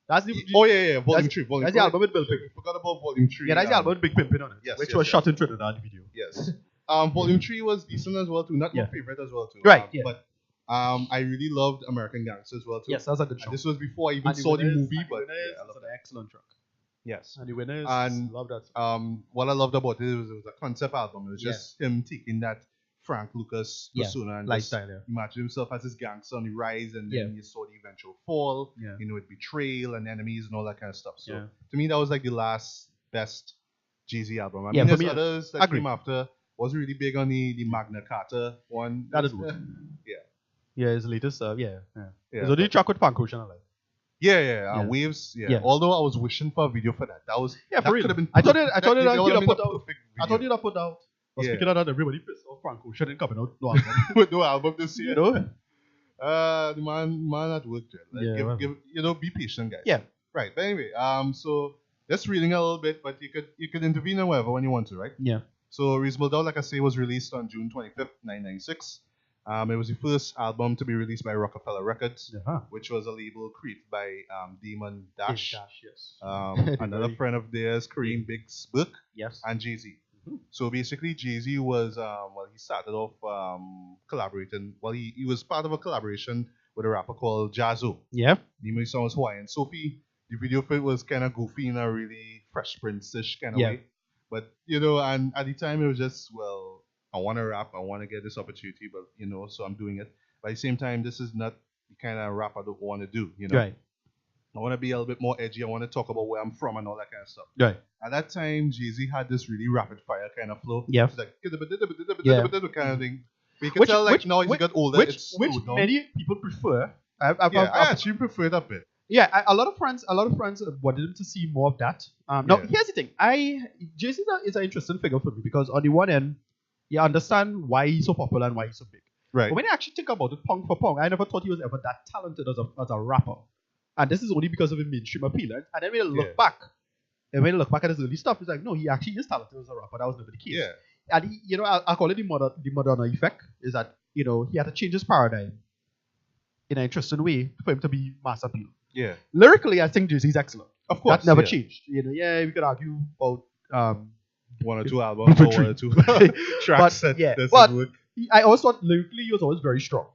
That's the Volume 3. That's the album with Bill Pimpin. Forgot about Volume 3. Yeah, that's the album with Big Pimpin on it. Yes, which was shot in Trinidad video. Yes. Volume 3 was decent as well too. Not my favorite as well too. Right. But I really loved American Gangster as well too. Yes, that's a good show. This was before I even saw the movie, but I love an excellent track. Yes. And the Winners, love that. What I loved about it was a concept album. It was just him taking that Frank Lucas persona and lifestyle, imagine himself as his gangster on the rise, and then you saw the eventual fall, with betrayal and enemies and all that kind of stuff. So to me, that was like the last best Jay-Z album. I mean, there's others that came after. Wasn't really big on the Magna Carta one. That is good. Yeah, his latest, There's only a track with Frank Ocean I like. Waves. Yeah. Although I was wishing for a video for that. That was for real. Could have been. I thought you'd have put out. Speaking of that, everybody pissed off Franco shouldn't coming out no album. With no album this year. The man at work, be patient, guys. Yeah. Right. But anyway, so just reading a little bit, but you could intervene or whatever when you want to, right? Yeah. So Reasonable Doubt, like I say, was released on June 25th, 1996. It was the first album to be released by Rockefeller Records, which was a label created by Damon Dash, another friend of theirs, Kareem Biggs Burke, and Jay-Z. Mm-hmm. So basically, Jay-Z was, he started off collaborating. Well, he was part of a collaboration with a rapper called Jazzo. Yeah. The name of the song was Hawaiian Sophie. The video for it was kind of goofy in a really Fresh Prince-ish kind of way. But, and at the time, it was just, I want to rap, I want to get this opportunity, but, so I'm doing it. But at the same time, this is not the kind of rap I don't want to do, Right. I want to be a little bit more edgy. I want to talk about where I'm from and all that kind of stuff. Right. At that time, Jay-Z had this really rapid fire kind of flow. Yeah. It's like, kind of thing. But you can tell, now as he got older, it's slowed down. Many people prefer. I actually prefer that bit. Yeah, a lot of friends wanted him to see more of that. Now, here's the thing. Jay-Z is an interesting figure for me because on the one end, you understand why he's so popular and why he's so big. Right. But when you actually think about it, pound for pound, I never thought he was ever that talented as a rapper. And this is only because of his mainstream appeal. And then when you look back, at his early stuff, it's like, no, he actually is talented as a rapper. That was never the case. Yeah. And he, I call it the Madonna effect, is that, he had to change his paradigm in an interesting way for him to be mass appeal. Yeah. Lyrically, I think Jay-Z's excellent. Of course. That never changed. We could argue about one or two albums or one or two tracks that doesn't work. I always thought lyrically he was always very strong.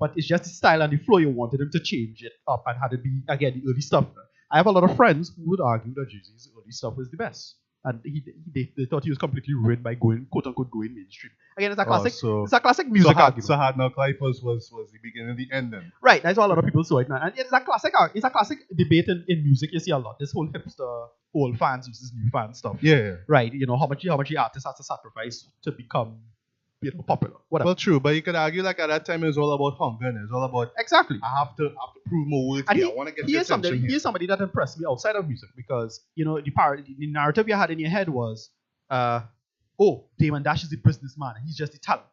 But it's just the style and the flow you wanted him to change it up and had it be again the early stuff. I have a lot of friends who would argue that Jay-Z's early stuff was the best. And they thought he was completely ruined by going quote unquote going mainstream. Again, it's a classic it's a classic music argument. So Hard Knock Life was the beginning and the end then. Right, that's why a lot of people saw it now. And it's a classic debate in music you see a lot. This whole hipster old fans versus new fan stuff. Yeah. Right. How much the artist has to sacrifice to become popular. Whatever. Well, true, but you could argue like at that time it was all about hunger and it was all about exactly. I have to prove my worth and here. I want to get the attention here. He's somebody that impressed me outside of music because the narrative you had in your head was Damon Dash is the businessman, he's just the talent.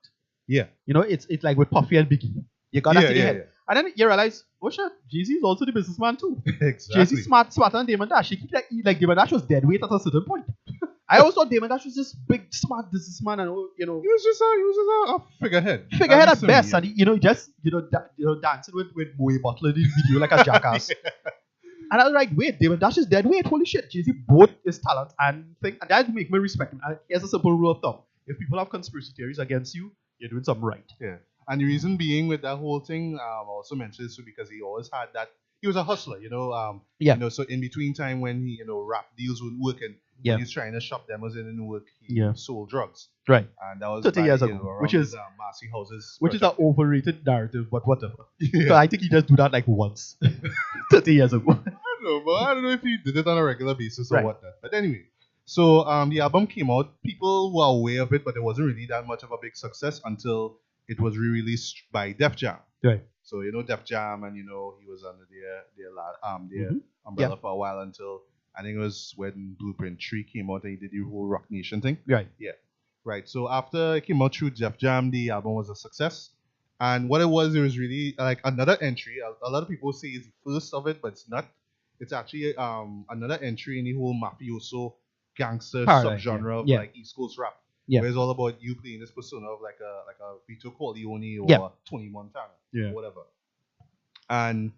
Yeah. It's like with Puffy and Biggie. You got that in your head. Yeah. And then you realize, oh shit, Jay-Z is also the businessman too. Exactly. Jay-Z smarter than Damon Dash. He keep like Damon Dash was dead weight at a certain point. I also thought Damon Dash was this big smart businessman and he was just a figurehead. Figurehead at best, and he dancing with Moe Butler in the video like a jackass. And I was like, wait, Damon Dash is dead weight. Holy shit, Jay-Z both his talent and thing, and that make me respect him. And here's a simple rule of thumb: if people have conspiracy theories against you, you're doing something right. Yeah. And the reason being with that whole thing, I also mentioned this because he always had that. He was a hustler, so in between time when he, rap deals would work and when he was trying to shop demos in and work, he sold drugs. Right. And that was 30 years ago, which is Marcy Houses. Which is an overrated narrative, but whatever. Yeah. So I think he just do that like once, 30 years ago. I don't know if he did it on a regular basis or whatnot. But anyway, so the album came out. People were aware of it, but it wasn't really that much of a big success until it was re-released by Def Jam. Right. So Def Jam, and he was under their umbrella for a while until I think it was when Blueprint 3 came out and he did the whole Rock Nation thing. Right. Yeah. Right. So after it came out through Def Jam, the album was a success. And what it was really like another entry. A lot of people say it's the first of it, but it's not. It's actually another entry in the whole mafioso gangster subgenre of like East Coast rap. Yeah. Where it's all about you playing this persona of like a Vito Corleone or Tony Montana or whatever. And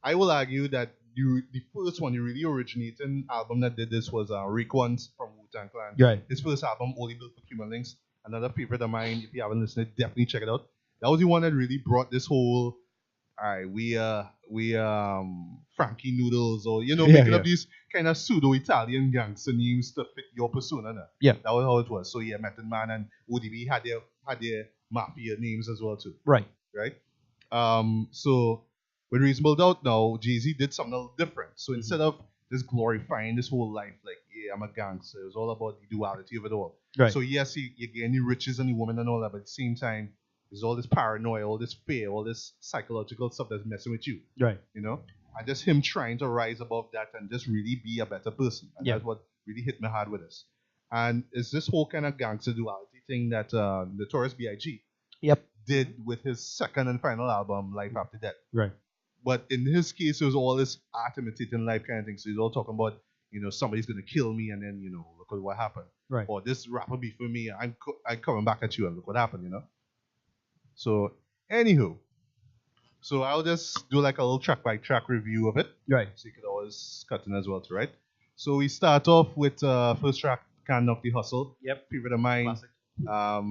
I will argue that the first one, the really originating album that did this was Raekwon's from Wu-Tang Clan. Right. His first album, Only Built for Human Links. Another favorite of mine. If you haven't listened, definitely check it out. That was the one that really brought this whole, we Frankie Noodles or making up these kind of pseudo-Italian gangster names to fit your persona. Yeah. That was how it was. So Method Man and ODB had their mafia names as well too. Right. Right. So with Reasonable Doubt now, Jay-Z did something a little different. So instead of just glorifying this whole life, like, I'm a gangster, it was all about the duality of it all. Right. So yes, you gain the riches and the woman and all that, but at the same time, there's all this paranoia, all this fear, all this psychological stuff that's messing with you. Right. And just him trying to rise above that and just really be a better person. And that's what really hit me hard with this. And it's this whole kind of gangster duality thing that Notorious B.I.G. did with his second and final album, Life After Death. Right. But in his case, it was all this art imitating life kind of thing. So he's all talking about, somebody's going to kill me and then, look at what happened. Right. Or this rapper be for me, I'm coming back at you and look what happened, So, anywho. So I'll just do like a little track by track review of it. Right. So you could always cut in as well, too, right? So we start off with first track, Can't Knock the Hustle. Yep. Favorite of mine. Classic.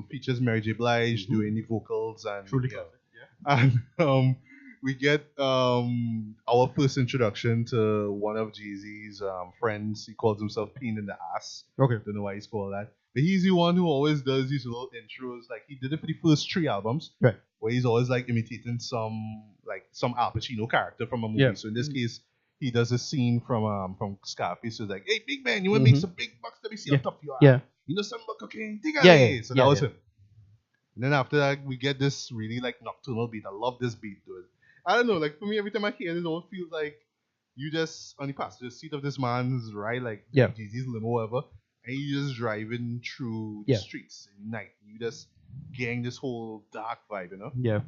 Features Mary J. Blige doing the vocals. And truly classic, yeah. And we get our first introduction to one of Jay-Z's friends. He calls himself Pain in the Ass. Okay. Don't know why he's called that. But he's the one who always does these little intros. Like he did it for the first 3 albums. Right. Where he's always like imitating some Al Pacino character from a movie. Yeah. So in this case, he does a scene from Scarface. So it's like, hey, big man, you want to make some big bucks? Let me see how tough you are. Yeah. Some cocaine? So that was him. And then after that, we get this really like nocturnal beat. I love this beat, dude. I don't know, like for me, every time I hear it, it all feels like you just on the passenger seat of this man's ride, like Jay-Z's limo, whatever, and you just driving through the streets at night. You just getting this whole dark vibe, Yeah.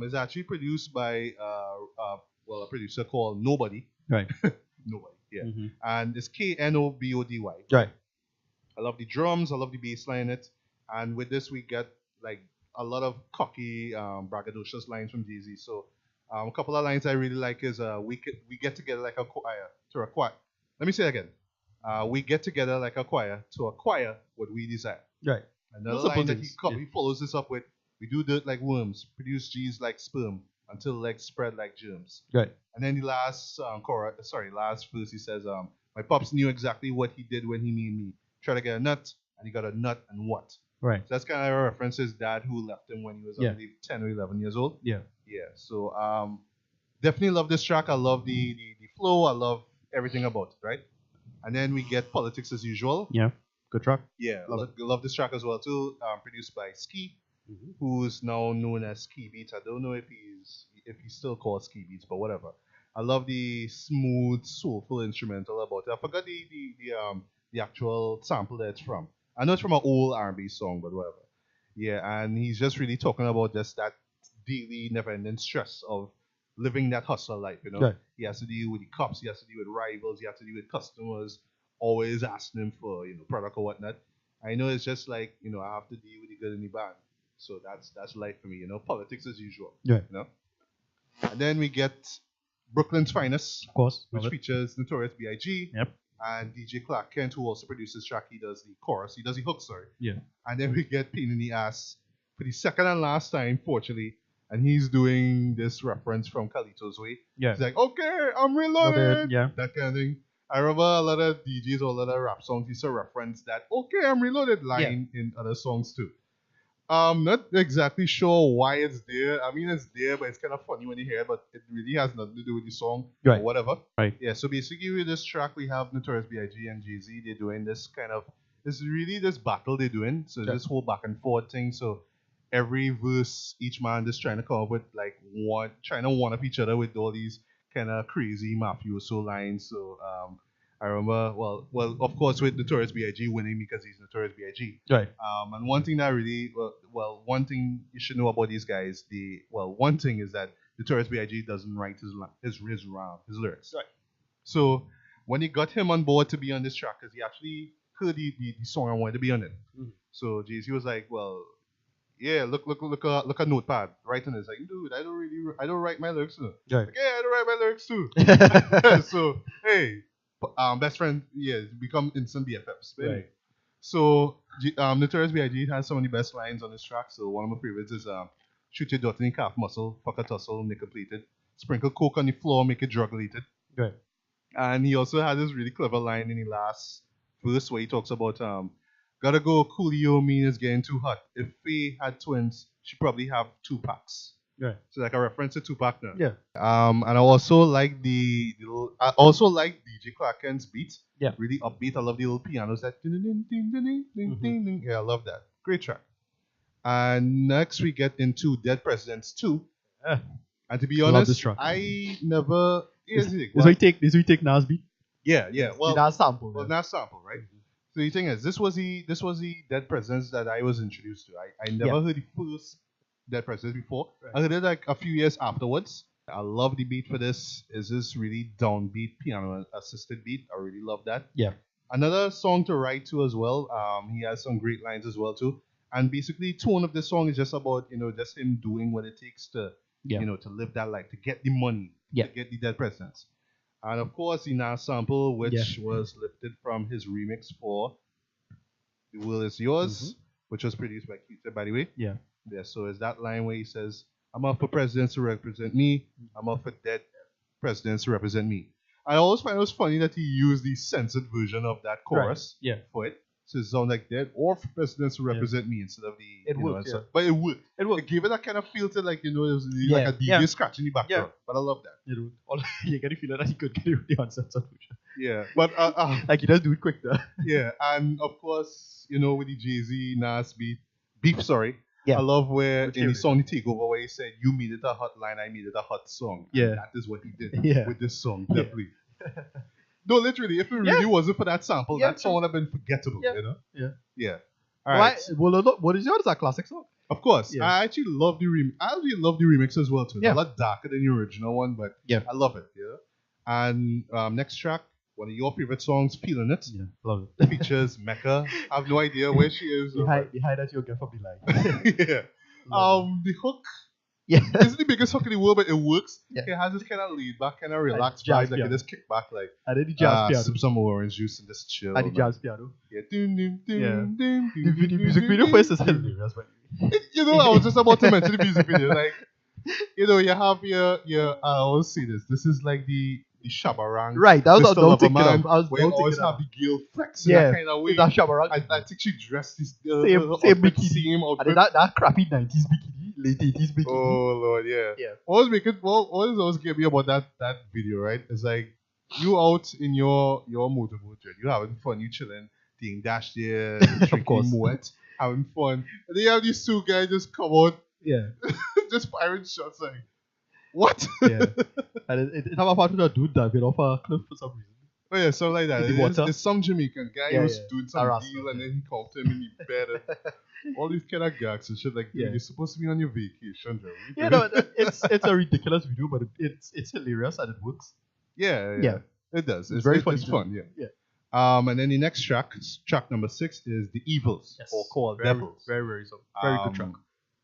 It's actually produced by a producer called Nobody. Right. Nobody. Yeah. Mm-hmm. And it's Knobody. Right. I love the drums. I love the bass line in it. And with this, we get like a lot of cocky, braggadocious lines from Jay-Z. So a couple of lines I really like is we get together like a choir to acquire. Let me say it again. We get together like a choir to acquire what we desire. Right. Another line that he follows this up with, We do dirt like worms, produce G's like sperm, until legs spread like germs. Right. And then the last last verse he says, my pops knew exactly what he did when he made me. Try to get a nut, and he got a nut and what? Right. So that's kind of a reference to his dad who left him when he was, I believe, 10 or 11 years old. Yeah. Yeah. So definitely love this track. I love the flow. I love everything about it, right? And then we get Politics as Usual. Yeah. Good track. Yeah, love this track as well too. Produced by Ski, who's now known as Ski Beats. I don't know if he's still called Ski Beats, but whatever. I love the smooth, soulful instrumental about it. I forgot the actual sample that it's from. I know it's from an old R&B song, but whatever. Yeah, and he's just really talking about just that daily, never-ending stress of living that hustle life. You know, Right. He has to deal with the cops, he has to deal with rivals, he has to deal with customers, always asking him for product or whatnot. I know it's just like I have to deal with the good and the bad. So that's life for me. Politics as usual. Yeah. And then we get Brooklyn's Finest, Of course. which features Notorious B.I.G. Yep. and DJ Clark Kent, who also produces track. He does the chorus. He does the hook, sorry. Yeah. And then we get Pain in the Ass for the second and last time, fortunately. And he's doing this reference from Carlito's Way. Yeah. He's like, okay, I'm reloaded. Yeah. That kind of thing. I remember a lot of DJs or a lot of rap songs used to reference that, okay, I'm reloaded line in other songs too. Not exactly sure why it's there. I mean, it's there, but it's kind of funny when you hear it, but it really has nothing to do with the song or whatever. Right. Yeah, so basically with this track, we have Notorious B.I.G. and Jay-Z. They're doing this it's really this battle they're doing. So this whole back and forth thing. So every verse, each man just trying to come up with trying to one up each other with all these kind of crazy mafioso lines. So I remember, well, of course, with Notorious B.I.G. winning because he's Notorious B.I.G. Right. And one thing that really, one thing you should know about these guys, one thing is that Notorious B.I.G. doesn't write his lyrics. Right. So when he got him on board to be on this track, because he actually heard the song and wanted to be on it. Mm-hmm. So Jay-Z was like, well, yeah, look a notepad. Writing is like, dude, I don't write my lyrics too. Right. Like, yeah, I don't write my lyrics too. So hey, best friend, become instant BFFs. Right. So Notorious B.I.G. has some of the best lines on this track. So one of my favorites is shoot your daughter in calf muscle, fuck a tussle, nickel plated, sprinkle coke on the floor, make it drug related. Right. And he also has this really clever line in the last verse where he talks about gotta go, Coolio mean it's getting too hot. If Faye had twins, she'd probably have 2 packs. Yeah. So like a reference to Tupac now. Yeah. And I also like I also like DJ Clark Kent's beat. Yeah. Really upbeat. I love the little pianos that yeah, I love that. Great track. And next we get into Dead Presidents 2. And to be honest, I never This we take Nas beat? Yeah. Well, Nas sample. Well, Nas sample, right? So the thing is, this was the Dead Presidents that I was introduced to. I never heard the first Dead Presidents before. Right. I heard it like a few years afterwards. I love the beat for this. Is this really downbeat piano assisted beat? I really love that. Yeah. Another song to write to as well. He has some great lines as well too. And basically, tone of this song is just about just him doing what it takes to to live that life, to get the money, to get the Dead Presidents. And of course, the Nas sample, which was lifted from his remix for The World Is Yours, which was produced by Q-Tip, by the way. Yeah. Yeah, so it's that line where he says, I'm up for presidents to represent me. I'm up for dead presidents to represent me. I always find it was funny that he used the censored version of that chorus for it. So it sounds like dead or for presidents to represent me instead of the... It worked, But it worked. It gave it that kind of feel to it was like a DJ scratch in the background. But I love that. You get the feeling that he could get the uncensored version. Yeah, but... like he does do it quick though. Yeah, and of course, with the Jay-Z, Nas beef, sorry. Yeah. I love where in the song The Takeover where he said, you made it a hot line, I made it a hot song. Yeah. And that is what he did with this song, definitely. No, literally, if it really wasn't for that sample, that song would have been forgettable, Yeah. All right. What is yours? Is that a classic song? Of course. Yeah. I actually love the remix as well, too. Yeah. It's a lot darker than the original one, but I love it, And next track, one of your favorite songs, Feeling It. Yeah, love it. Features Mecca. I have no idea where she is. The high that you'll get from the line. Yeah. The hook. Yeah. It's the biggest hook in the world, but it works. Yeah. It has this kind of laid back, kind of relaxed vibe. Like it just kick back, like and then the jazz piano. Sip some orange juice and just chill. And the jazz piano. Yeah. The music video first is hilarious. You know, I was just about to mention the music video. Like, you know, you have your I always see this. This is like the Shabarang. Right, that was the what I Still was Love a thinking Man, of. I was where you thinking always of have that. the girl flexing Yeah, that kind of way. that Shabarang. I think she dressed this Same outfit, bikini. same And outfit. then that crappy 90s bikini, late 80s bikini. Oh Lord, yeah. Yeah. What was always get me about that video, right? It's like you out in your motorboat, right? You having fun, you chilling, being dashed there, drinking course. moet, having fun. And then you have these two guys just come out, Yeah. just firing shots like, what? Yeah. And it have a part with a dude diving off a cliff for some reason. Oh yeah, something like that. In the water? It's some Jamaican guy Yeah, who was yeah. doing some Harassment, deal and then he called him in the bed and all these kind of gags and shit like, dude, Yeah. you're supposed to be on your vacation, bro. Yeah, no, it's a ridiculous video, but it's hilarious and it works. Yeah. It does. It's very funny It's too. fun, yeah. Yeah. And then the next track number 6 is The Evils, Yes. or called Very, Devils. very, very, so very good track.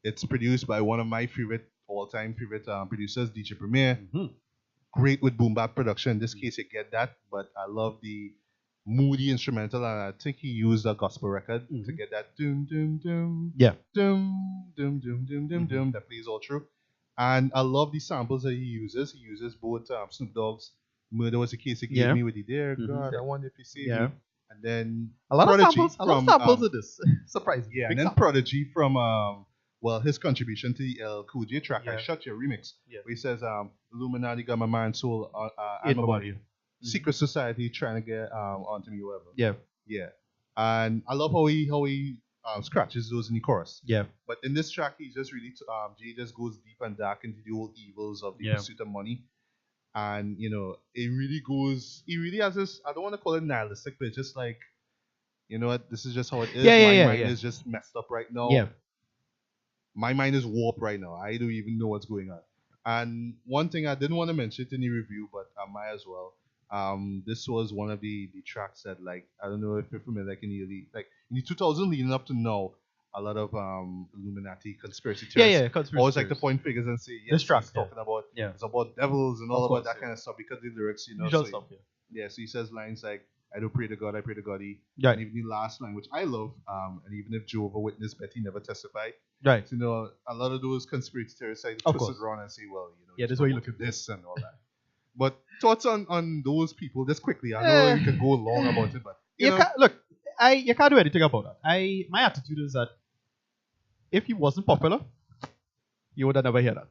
It's produced by one of my all-time favorite producers, DJ Premier. Mm-hmm. Great with boom bap production. In this case, you get that, but I love the moody instrumental, and I think he used a gospel record to get that doom doom doom Yeah. doom doom doom doom doom doom that plays all through. And I love the samples that he uses. He uses both Snoop Dogg's "Murder Was the Case He Gave Yeah. Me" with the "Dear Mhm. God, I wonder if you see Yeah. me," and then A lot of Prodigy samples. A lot of from, samples of this. Surprising. yeah, Big and then sample. Prodigy from his contribution to the El Cool J track, I Yeah. Shut Your remix, Yeah. where he says Illuminati got my mind, soul, In and my my body. body. Secret society trying to get onto me, whatever. Yeah. Yeah. And I love how he scratches those in the chorus. Yeah. But in this track, he just really Jay just goes deep and dark into the old evils of the Yeah. pursuit of money. And you know, he really has this, I don't want to call it nihilistic, but it's just like, you know what, this is just how it is. My mind is just messed up right now. Yeah. My mind is warped right now. I don't even know what's going on. And one thing I didn't want to mention it in the review, but I might as well. This was one of the tracks that, like, I don't know if you're familiar, like in the 2000 leading up to now, a lot of Illuminati conspiracy theorists Conspiracy always like to theories. point figures and say, yes, This track, he's talking about, Yeah. it's about devils and all Of about course, that yeah. kind of stuff, because the lyrics, you know. Usual So, stuff, yeah. yeah, so he says lines like, I don't pray to God, I pray to God. Right. And even the last line, which I love, and even if Jehovah Witness, bet he never testified. Right. So, you know, a lot of those conspiracy theorists like to Of twist it course. around and say, well, you know, Yeah, he's this is what you promoting look at. this and all that. But thoughts on those people, just quickly. I know you could go long about it, but you know, Can't, look, you can't do anything about that. My attitude is that if he wasn't popular, you would have never hear that.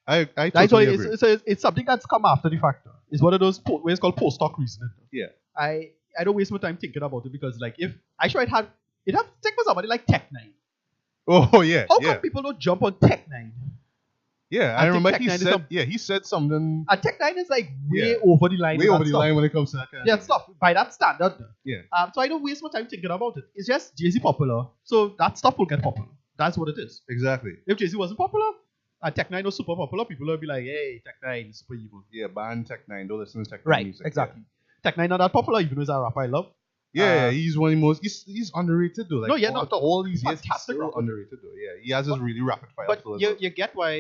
I That's why totally agree. it's something that's come after the fact. It's one of those where it's called post hoc reasoning. Yeah. I don't waste my time thinking about it, because like if I sure it had to take for somebody like Tech9. Oh yeah, How yeah, come people don't jump on Tech9? yeah. I I think remember he Tech9 is said, he said something And Tech9 is like way Yeah. over the line. way with over that the stuff. line when it comes to that kind of Yeah, thing. stuff by that standard. Yeah. So I don't waste my time thinking about it. It's just Jay-Z popular, so that stuff will get popular. That's what it is. Exactly. If Jay-Z wasn't popular and Tech9 was super popular, people would be like, "Hey, Tech9 is super evil." Yeah, ban Tech9. Don't listen to Tech9 Right, music. exactly. Tech9 not that popular, even though he's a rapper I love. Yeah, he's one of the most. He's underrated though. Like, No, yeah, no, after all these years, he's fantastic still rapper. underrated though. Yeah, he has his really rapid fire But flow. as you, well. you get why.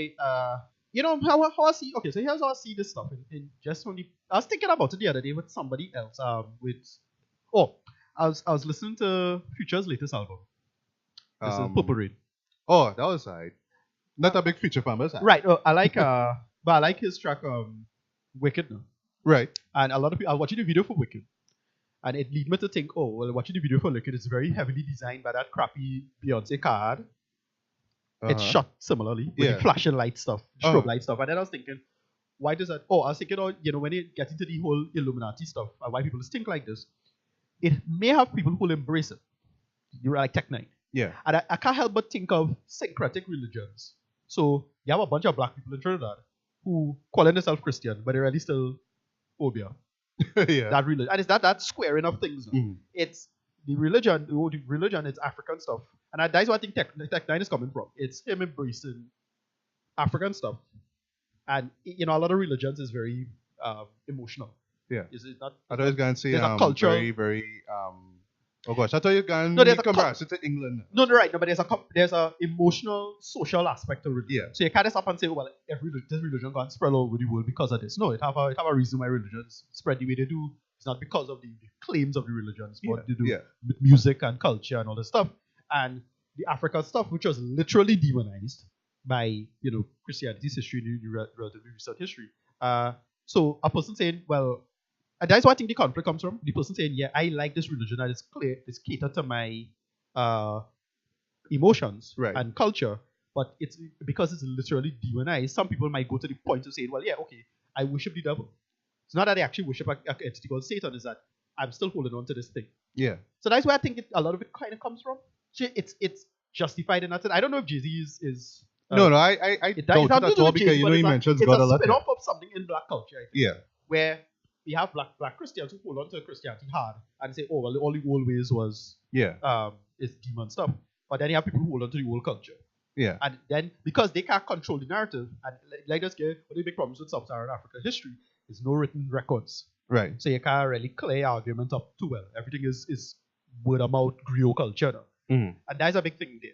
You know how I see. Okay, so here's how I see this stuff. In just only, I was thinking about it the other day with somebody else. I was listening to Future's latest album. This is Purple Rain. Oh, that was right. Not a big feature fan, but Right. I like but I like his track Wicked now. right. And a lot of people, I was watching the video for Wicked, and it lead me to think, oh well, watching the video for Wicked is very heavily designed by that crappy Beyonce card. It's shot similarly with Yeah. the flashing light stuff, strobe Uh-huh. light stuff. And then I was thinking, why does that? Oh, I was thinking, when you get into the whole Illuminati stuff, why people think like this, it may have people who will embrace it. You're like Tech9. Yeah. And I can't help but think of syncretic religions. So you have a bunch of black people in Trinidad who calling themselves Christian, but they're really still phobia. Yeah. That religion, and it's that squaring of things. Now. Mhm. It's the religion is African stuff, and that's what I think Tech9 is coming from. It's him embracing African stuff, and a lot of religions is very emotional. Yeah. Is it not? I thought you were going to say there's a culture. very, very oh gosh, I thought you were going No, to there's a comparison to England. No, right. No, but there's a emotional, social aspect to religion. Yeah. So you can't just up and say, well, this religion got spread all over the world because of this. No, it have a reason why religions spread the way they do. It's not because of the claims of the religions, but they do Yeah. with music and culture and all this stuff. And the Africa stuff, which was literally demonized by, you know, Christianity's history in relatively recent history. So a person saying, well, and that's where I think the conflict comes from. The person saying, yeah, I like this religion that is clear, it's catered to my emotions and culture, but it's because it's literally demonized. Some people might go to the point of saying, well, yeah, okay, I worship the devil. It's not that I actually worship an entity called Satan, is that I'm still holding on to this thing. Yeah. So that's where I think a lot of it kind of comes from. It's justified in that sense. I don't know if Jay-Z is no, I don't that at all because you know he mentions God a lot. It's a spin-off of something in black culture, I think. Yeah. Where we have black Christians who hold on to Christianity hard and say, oh, well, all the old ways was is demon stuff. But then you have people who hold on to the old culture. Yeah. And then because they can't control the narrative, and like us get one of the big problems with sub-Saharan Africa history is no written records. Right. So you can't really clear argument up too well. Everything is word of mouth griot culture now. Mm. And that's a big thing there.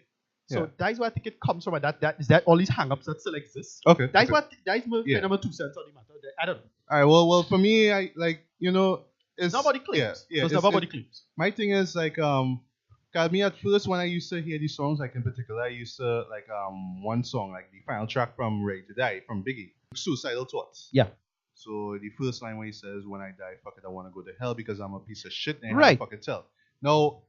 So that's where I think it comes from, and that all these hang-ups that still exist. Okay. That's my kind of 2 cents on the matter. I don't know. All right. Well, for me, I like, you know, it's nobody claims. Yeah. Nobody claims. My thing is like cause me at first when I used to hear these songs, like in particular, I used to like one song, like the final track from Ready to Die from Biggie, Suicidal Thoughts. Yeah. So the first line where he says, "When I die, fuck it, I want to go to hell because I'm a piece of shit and I right. fucking tell." Now,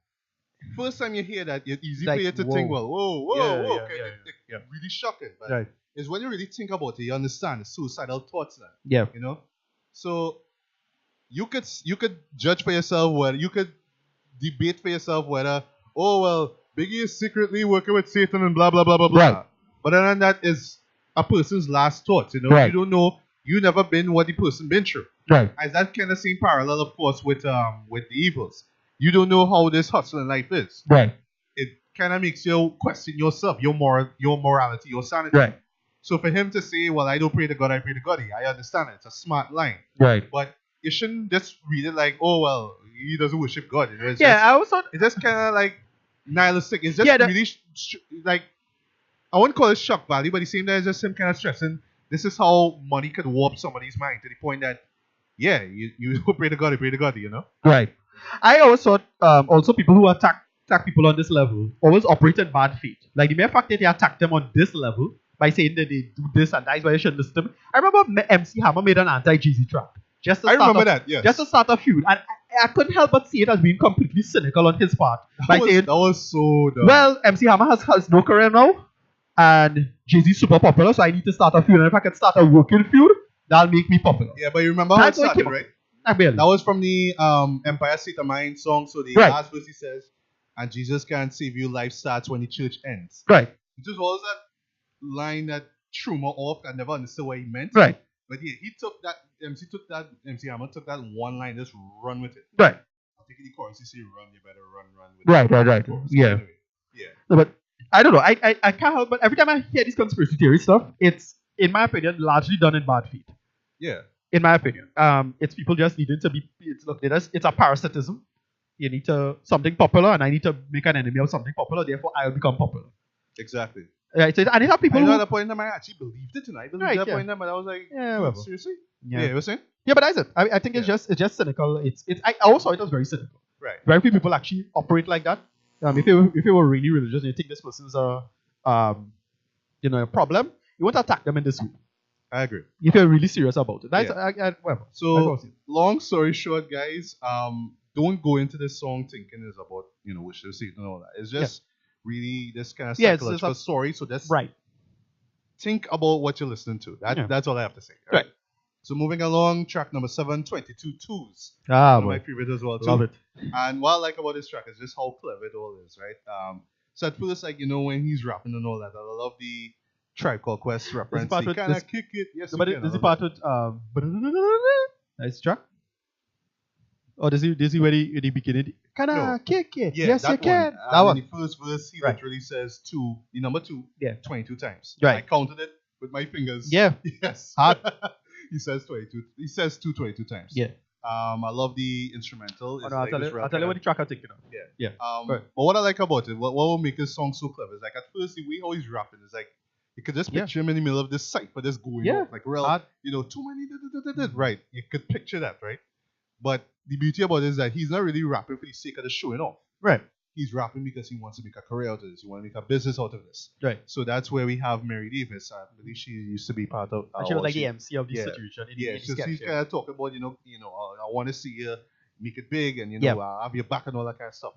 first time you hear that, it's easy like, for you to think, well, whoa, okay, really shocking. But it's when you really think about it, you understand the suicidal thoughts then. Yeah. You know? So you could judge for yourself whether you could debate for yourself whether, oh well, Biggie is secretly working with Satan and blah blah blah blah blah. Right. But then that is a person's last thoughts, you know. Right. You don't know, you never been what the person been through. Right. As that kind of same parallel, of course, with the evils. You don't know how this hustling life is. Right. It kind of makes you question yourself, your morality, your sanity. Right. So for him to say, well, I don't pray to God, I pray to God, I understand it. It's a smart line. Right. But you shouldn't just read it like, oh, well, he doesn't worship God. It's I also... It's just kind of like nihilistic. It's just really, like, I wouldn't call it shock value, but at the same time, it's just him kind of stressing, this is how money could warp somebody's mind to the point that, yeah, you pray to God, you know? Right. I always thought also people who attack people on this level always operate in bad faith. Like the mere fact that they attack them on this level by saying that they do this and that's why you shouldn't listen to them. I remember MC Hammer made an anti-Jeezy track. Just to start a feud. And I couldn't help but see it as being completely cynical on his part. That was so dumb. Well, MC Hammer has no career now and Jay-Z's super popular, so I need to start a feud. And if I can start a working feud, that'll make me popular. Yeah, but you remember how it started, right? That was from the Empire State of Mind song. So the last verse he says, and Jesus can't save you, life starts when the church ends. Right. It just was that line that threw me off. I never understood what he meant. Right. But yeah, MC Hammer took that one line, just run with it. Right. I think the chorus, you say run, you better run with it. Right. Yeah. Anyway, yeah. No, but I don't know. I can't help but every time I hear this conspiracy theory stuff, it's, in my opinion, largely done in bad faith. Yeah. In my opinion, it's people just needing to be. It's a parasitism. You need something popular, and I need to make an enemy of something popular. Therefore, I'll become popular. Exactly. Right. So, and it have people. At that point in time, I actually believed it, and I believed that point in time, but I was like, seriously? Yeah, you were saying? Yeah, but that's it. I think it's just cynical. I also thought it was very cynical. Right. Very few people actually operate like that. If you were really religious and you think this person's a problem, you won't attack them in this way. I agree. If you're really serious about it. That's so long story short, guys, don't go into this song thinking it's about, worship Satan and all that. It's just really this kind of psychological story. So just think about what you're listening to. That's all I have to say. Right. So moving along, track number 7, 22 Twos. One of my favorite as well too. Love it. And what I like about this track is just how clever it all is, right? So at first, like, when he's rapping and all that, I love the Tribe Called Quest reference. He kind of kick it. Yes, but there's the part with nice track. Or does he where he begin? Can I kick it? Yeah, yes, you can. That one. In the first verse, he literally says the number 2, 22 times. Right. I counted it with my fingers. Yeah. Yes. Hard. He says 22. He says 22 times. Yeah. I love the instrumental. I'll tell you what the track I'm thinking of. Yeah. But what I like about it, what will make this song so clever is like at first the way how he's rapping is like you could just picture him in the middle of this cipher just going off, like real, too many, right? You could picture that, right? But the beauty about it is that he's not really rapping for the sake of the showing off. Right. he's rapping because he wants to make a career out of this. He wants to make a business out of this. Right. So that's where we have Mary Davis. I believe she used to be part of. And she was like the MC of the situation. So she's kind of talking about I want to see you make it big and have your back and all that kind of stuff.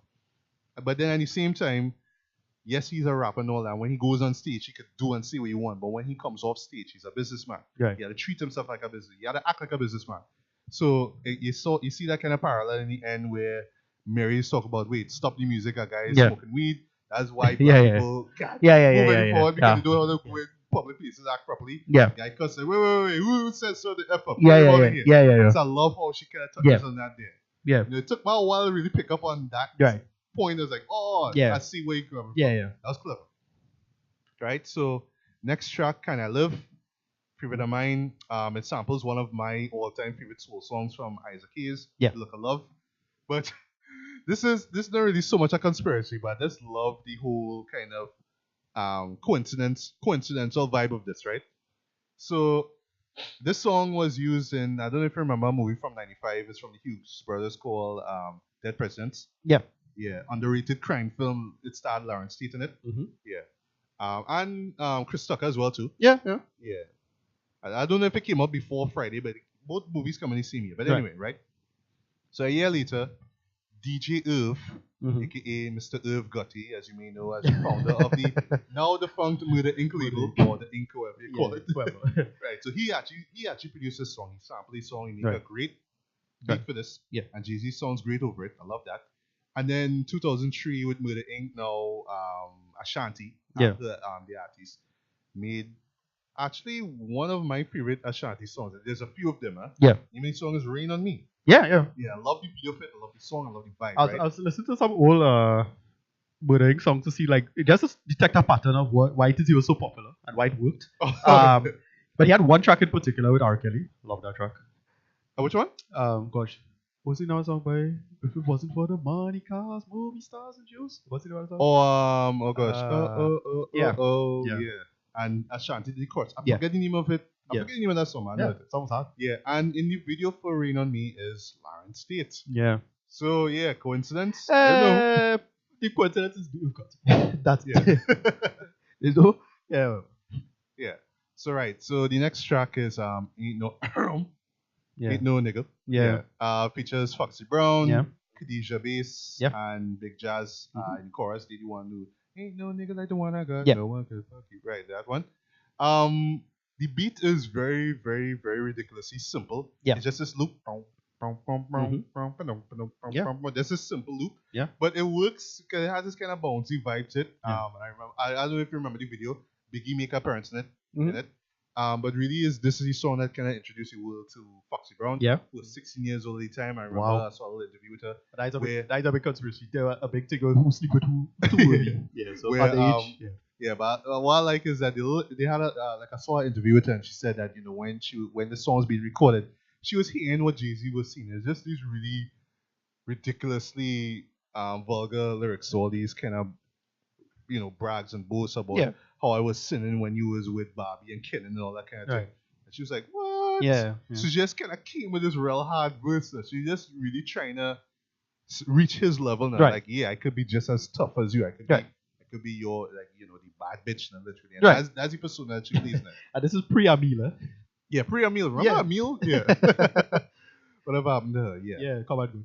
But then at the same time, yes, he's a rapper and all that. When he goes on stage, he could do and say what he wants. But when he comes off stage, he's a businessman. Right. He had to treat himself like a business. He had to act like a businessman. So you see that kind of parallel in the end where Mary's talk about, wait, stop the music, a guy is smoking weed. That's why people can't move forward because they don't know how to go in public places act properly. Yeah. The guy cuss like, wait, who says so the F up? Yeah. So I love how she kind of touches on that there. Yeah. It took me a while to really pick up on that. Right. Point. I was like, I see where you're coming from. Yeah. That was clever. Right? So, next track, Can I Live? Favorite of mine. It samples one of my all-time favorite soul songs from Isaac Hayes, Look of Love. But this is not really so much a conspiracy, but I just love the whole kind of coincidental vibe of this, right? So, this song was used in, I don't know if you remember a movie from 95. It's from the Hughes brothers called Dead Presidents. Yeah. Yeah, underrated crime film. It starred Lawrence Tate in it. Mm-hmm. Yeah. And Chris Tucker as well, too. Yeah. I don't know if it came out before Friday, but both movies come in the same year. But anyway, right? So a year later, DJ Irv, a.k.a. Mr. Irv Gotti, as you may know, as the founder of the now defunct Murder Inc. label, or the Inc. whatever you call it. Right. So he actually produced a song. He sampled the song. He made a great beat for this. Yeah. And Jay-Z sounds great over it. I love that. And then 2003 with Murder Inc. Now Ashanti, the artist, made actually one of my favorite Ashanti songs. There's a few of them. The main song is Rain on Me. Yeah, I love the video of it. I love the song. I love the vibe. I was listening to some old Murder Inc. songs to see, like, just to detect a pattern of why it is he was so popular and why it worked. But he had one track in particular with R. Kelly. Love that track. Which one? Gosh. What's the name song by? If it wasn't for the money, cars, movie stars, and Jews. What's the name of the song? Oh gosh. Yeah. And Ashanti did the chorus. I forget the name of it. I forget the name of that song, man. Yeah, it sounds hard. Yeah, and in the video for Rain on Me is Lawrence Tate. Yeah. So yeah, coincidence? I don't know. The coincidence is difficult. That's it. You know? Yeah. Yeah. So right. So the next track is Ain't No Ain't No Nigga. Yeah. Features Foxy Brown, Yeah. Khadijah Bass, and Big Jazz in chorus. Did you want to Ain't no nigga like the one I got. No one can fuck you. Right, that one. The beat is very, very, very ridiculously simple. Yeah. It's just this loop. Just a simple loop. Yeah. But it works because it has this kind of bouncy vibe to it. And I don't know if you remember the video. Biggie make appearance in it. But really this is the song that kind of introduced the world to Foxy Brown. Yeah. Who was 16 years old at the time. I remember I saw a little interview with her. That is a big conspiracy. There were a big thing on who sleep with who too early. Yeah, so at the age. Yeah, but what I like is that they had I saw an interview with her and she said that, when the song was being recorded, she was hearing what Jay-Z was singing. It's just these really ridiculously vulgar lyrics, all these kind of, brags and boasts about how I was sinning when you was with Bobby and Kenan and all that kind of thing. And she was like, what? Yeah. So she just kind of came with this real hard verse. She just really trying to reach his level now. Like, I could be just as tough as you. I could be your, the bad bitch now, literally. And that's the persona that she plays now. And this is pre-Amila. Yeah, pre-Amil. Remember Amil? Yeah. Whatever happened to her, Yeah, come on, good.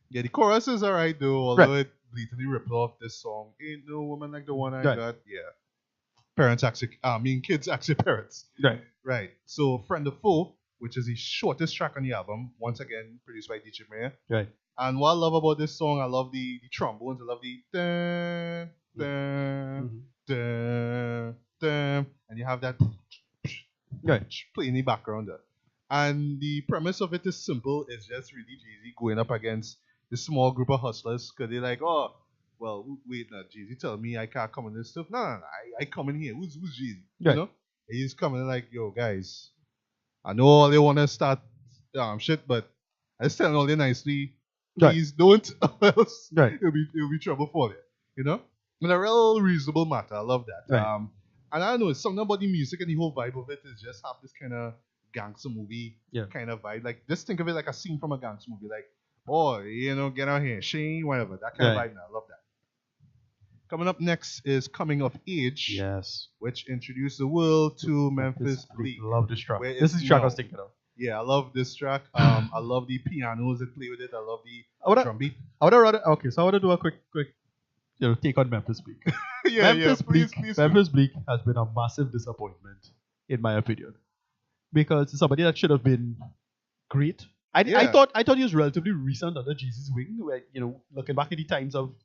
Yeah, the chorus is alright though, although it blatantly ripped off this song. Ain't no woman like the one I got. Yeah. Kids actually parents. Right. So Friend of Foe, which is the shortest track on the album, once again produced by DJ Mayer. Right. And what I love about this song, I love the trombones, I love the dun, dun, dun, dun, and you have that play in the background there. And the premise of it is simple. It's just really Jay-Z going up against this small group of hustlers because they're like, oh, well, wait, now Jay-Z tell me I can't come in this stuff. No, I come in here. Who's Jay-Z? You know? And he's coming like, yo, guys, I know all they want to start shit, but I just tell all they nicely, please don't, or else it'll be trouble for you. You know? In a real reasonable matter. I love that. And I don't know, it's something about the music and the whole vibe of it is just have this kind of gangster movie kind of vibe. Like, just think of it like a scene from a gangster movie. Like, oh, get out here, Shane, whatever. That kind of vibe now. I love that. Coming up next is Coming of Age. Yes. Which introduced the world to Memphis Bleak. Love this track. Where This is the track I was thinking of. Yeah, I love this track. I love the pianos that play with it. I love the drum beat. I would rather okay, so I want to do a quick take on Memphis Bleak. Memphis Bleak has been a massive disappointment, in my opinion. Because it's somebody that should have been great. I thought he was relatively recent under Jesus' wing, where, looking back at the times of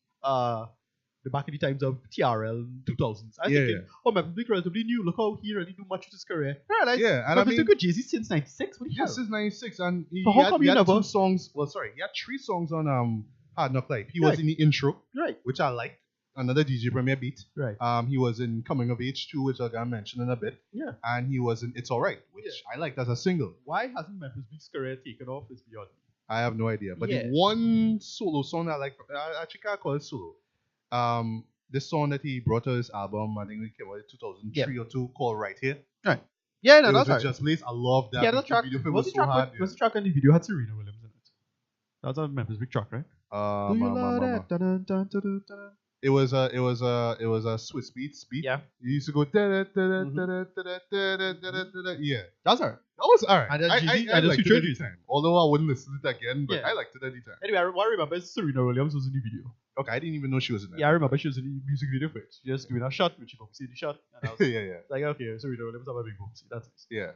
TRL 2000s. I was thinking, Memphis Bleak relatively new. Look how he really do much of his career. And Memphis Bleak with Jay-Z since '96. Since '96, and he so had 2 songs. Well, sorry, he had 3 songs on Hard Knock Life. He was in the intro, which I liked. Another DJ Premier beat. He was in Coming of Age 2, which I'm gonna mention in a bit. And he was in It's Alright, which I liked as a single. Why hasn't Memphis Bleak's career taken off is beyond me. I have no idea. But the one solo song I like, I actually can't call it solo. This song that he brought to his album, I think it came out in 2003 or 2, called Right Here. Right. Yeah, no, that's right. Just Blaze. I love that. Yeah, the track. Was the track on the video had Serena Williams in it? That was a Memphis Bleak track, right? Do you love that? It was a Swiss Beats beat. Yeah. You used to go yeah. That's her. That was alright. I liked it any time. Although I wouldn't listen to it again, but I liked it any time. Anyway, what I remember is Serena Williams was in the video. Okay, I didn't even know she was in that. Yeah, I remember she was in the music video for it. She just giving a shot, which she obviously the shot. And I was like, okay, Serena Williams have a big boob. That's it. Yeah.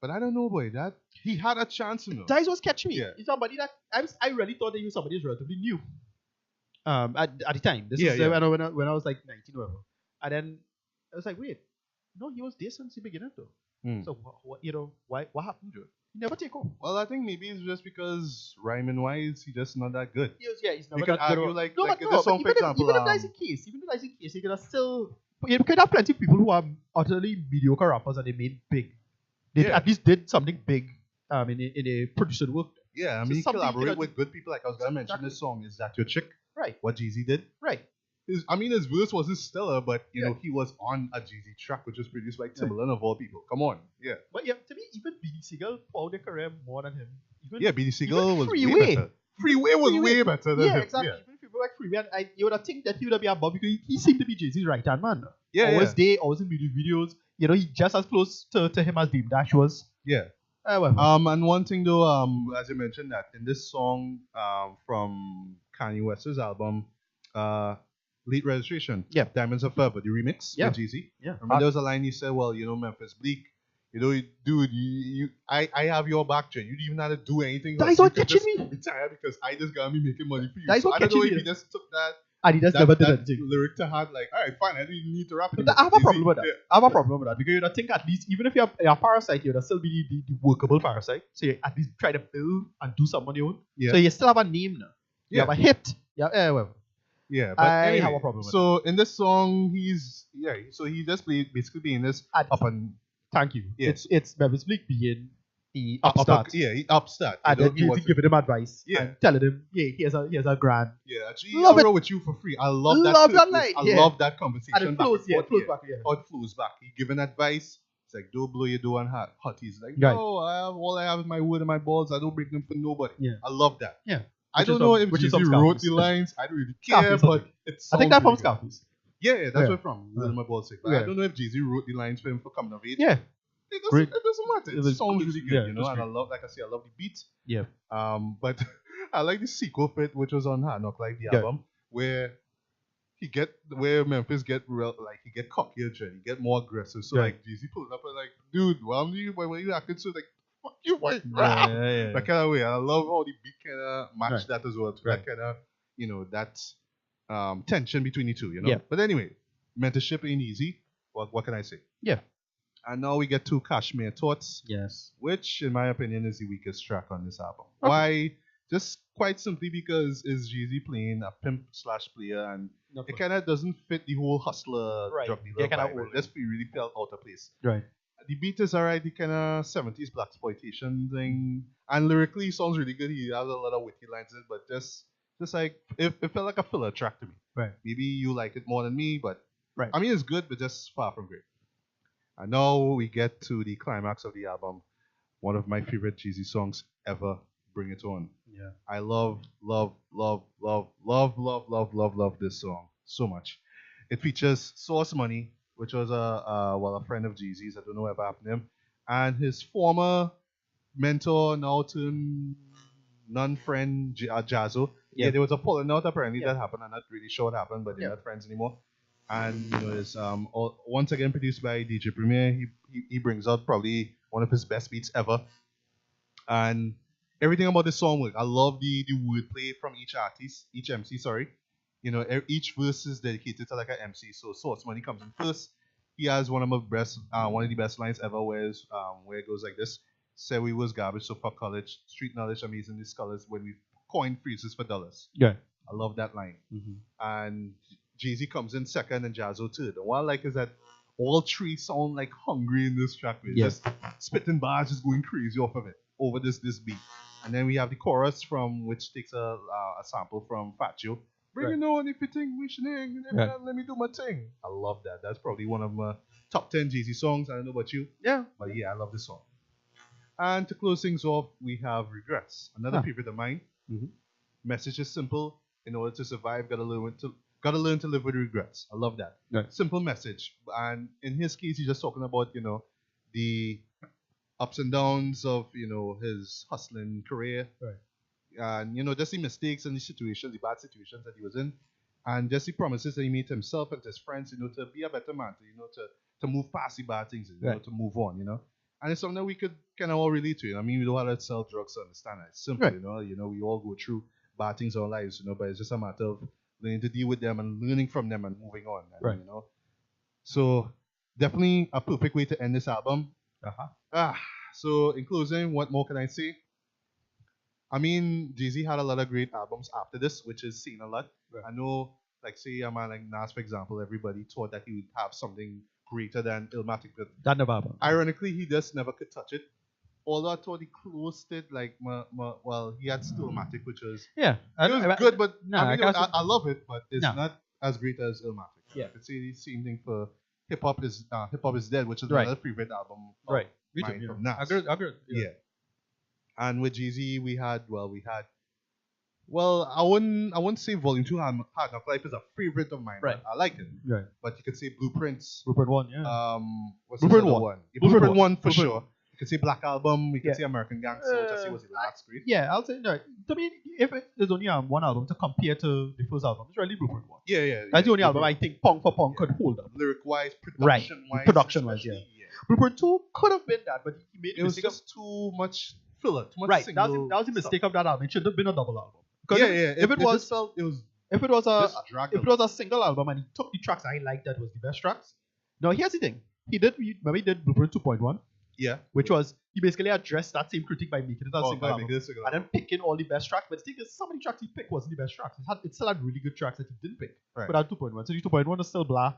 But I don't know, boy. That he had a chance, That was catching me. He's somebody that I really thought that he was somebody who's relatively new. At the time. This is when I was like 19 or whatever. And then I was like, wait, no, he was there since the beginning though. So what happened to him? He never take off. Well, I think maybe it's just because rhyming wise, he's just not that good. He's not you could argue like this song, for example. Even if that's the case, you could have still. You could have plenty of people who are utterly mediocre rappers and they made big. They at least did something big in a produced work. Yeah, I mean, he collaborated with good people. Like I was going to mention this song, Is That Your Chick? Right. What Jeezy did. Right. His verse wasn't stellar, but, he was on a Jeezy track, which was produced by Timbaland of all people. Come on. Yeah. But to me, even Beanie Siegel followed their career more than him. Beanie Siegel was way better. Freeway was way better than him. Exactly. Yeah. Even people like Freeway, and you would have think that he would have been above because he seemed to be Jay-Z's right-hand man. Always in music videos. He's just as close to him as Dame Dash was. Yeah. And one thing though, as you mentioned that in this song from Kanye West's album, Late Registration, Diamonds Are Forever, the remix with Jeezy. Yeah. Remember there was a line he said, well, Memphis Bleak, dude, I have your back, Jen. You didn't even have to do anything. That is what catching me. Retired because I just gotta be making money for you. That is what I don't know if me. he just took that. And he just never did anything. Lyric to heart, like, all right, fine, I don't even need to rap it. I have a problem with that. I have a problem with that because you'd think at least, even if you're a parasite, you'd still be the workable parasite. So you at least try to build and do something on your own. Yeah. So you still have a name now. You have a hit. But I have a problem with so in this song, he just basically being this up and... Thank you. Yeah. It's Memphis Bleak being the upstart. He upstart. And then you giving him advice. And telling him, here's a grand. Yeah, actually, I'll roll with you for free. I love that line. I love that conversation. And it flows, it flows back. Oh, it flows back. He giving advice. It's like, don't blow your door on hot. He's like, no, all I have is my wood and my balls. I don't break them for nobody. Yeah. I love that. Yeah. I don't know if Jeezy wrote the lines. I don't really care, but it's. I think that's from Scarface. Yeah, that's where from. Wood and my balls. But I don't know if Jeezy wrote the lines for him for Coming of Age. Yeah. It doesn't matter. It sounds really good, and I love, like I say, I love the beat. Yeah. But I like the sequel fit, which was on Hard Knock Life, the album, where Memphis get real, like he get cockier, he get more aggressive. So like Jeezy pulling up and like, dude, why are you acting so like, fuck you, boy? That kind of way. I love how the beat kind of match that as well. To that kind of, that tension between the two, Yeah. But anyway, mentorship ain't easy. What can I say? Yeah. And now we get to Kashmir Thoughts. Yes. Which, in my opinion, is the weakest track on this album. Okay. Why? Just quite simply because is Jeezy playing a pimp/player, and it kind of doesn't fit the whole hustler drug dealer vibe. It just really felt out of place. Right. The beat is alright, the kind of 70s blaxploitation thing, and lyrically sounds really good. He has a lot of witty lines in it, but just like it felt like a filler track to me. Right. Maybe you like it more than me, but I mean it's good, but just far from great. And now we get to the climax of the album. One of my favorite Jeezy songs ever, Bring It On. Yeah. I love this song so much. It features Source Money, which was a friend of Jeezy's. I don't know whatever happened to him, and his former mentor, now turned non-friend, Jazzo. Yeah, there was a falling out apparently that happened. I'm not really sure what happened, but they're not friends anymore. And it's once again produced by DJ Premier. He brings out probably one of his best beats ever, and everything about the song work. I love the wordplay from each artist, each MC. Sorry, each verse is dedicated to like an MC. So Source Money comes in first. He has one of the best lines ever, where it goes like this: "Say we was garbage, so fuck college. Street knowledge amazing these scholars when we coin freezes for dollars." Yeah. I love that line. And Jay-Z comes in second and Jazzo third. And what I like is that all three sound like hungry in this track. Just spitting bars, just going crazy off of it, over this beat. And then we have the chorus which takes a sample from Fat Joe. Bring it on if you think we should let me do my thing. I love that. That's probably one of my top 10 Jay-Z songs. I don't know about you. Yeah. But yeah, I love this song. And to close things off, we have Regrets. Another favorite of mine. Message is simple. In order to survive, gotta learn to live with regrets. I love that. Right. Simple message. And in his case, he's just talking about, the ups and downs of, his hustling career. Right. And, just the mistakes and the situations, the bad situations that he was in. And just the promises that he made to himself and to his friends, to be a better man, to move past the bad things, to move on, And it's something that we could kind of all relate to. I mean, we don't have to sell drugs to understand that. It's simple, we all go through bad things in our lives, but it's just a matter of learning to deal with them and learning from them and moving on. And, So definitely a perfect way to end this album. So in closing, what more can I say? I mean, Jay-Z had a lot of great albums after this, which is seen a lot. Right. I know, like say a man like Nas, for example, everybody thought that he would have something greater than Illmatic, but that never happened. Ironically, he just never could touch it. Although I thought he closed it like he had Stillmatic, which was good, but I love it, but it's not as great as Illmatic. Yeah, I could say the same thing for Hip Hop is Dead, which is another favorite album. Right, mine from Nas. I agree. Yeah. And with Jay-Z, I wouldn't say Volume 2 Hard Knock Life is a favorite of mine. Right. I like it. Right. But you could say Blueprints. Blueprint 1, yeah. What's Blueprint the other 1. one? Yeah, Blueprint 1 for sure. You could say Black Album. We could say American Gangster, which I say was the last great. Yeah, I'll say no. To me, if there's only one album to compare to the first album, it's really Blueprint 1. Yeah. That's the only album I think punk for punk could hold up. Lyric-wise, production-wise. Production-wise, yeah. Blueprint 2 could have been that, but he made it was just too much filler, too much right. single That was the mistake of that album. It should have been a double album. If it was a single album and he took the tracks I liked that was the best tracks. Now here's the thing. He did Blueprint 2.1. Yeah. Which was he basically addressed that same critique by making it a single album. And then picking all the best tracks. But the thing is, some of the tracks he picked wasn't the best tracks. It still had really good tracks that he didn't pick. Right. But that 2.1. So the 2.1 is still blah.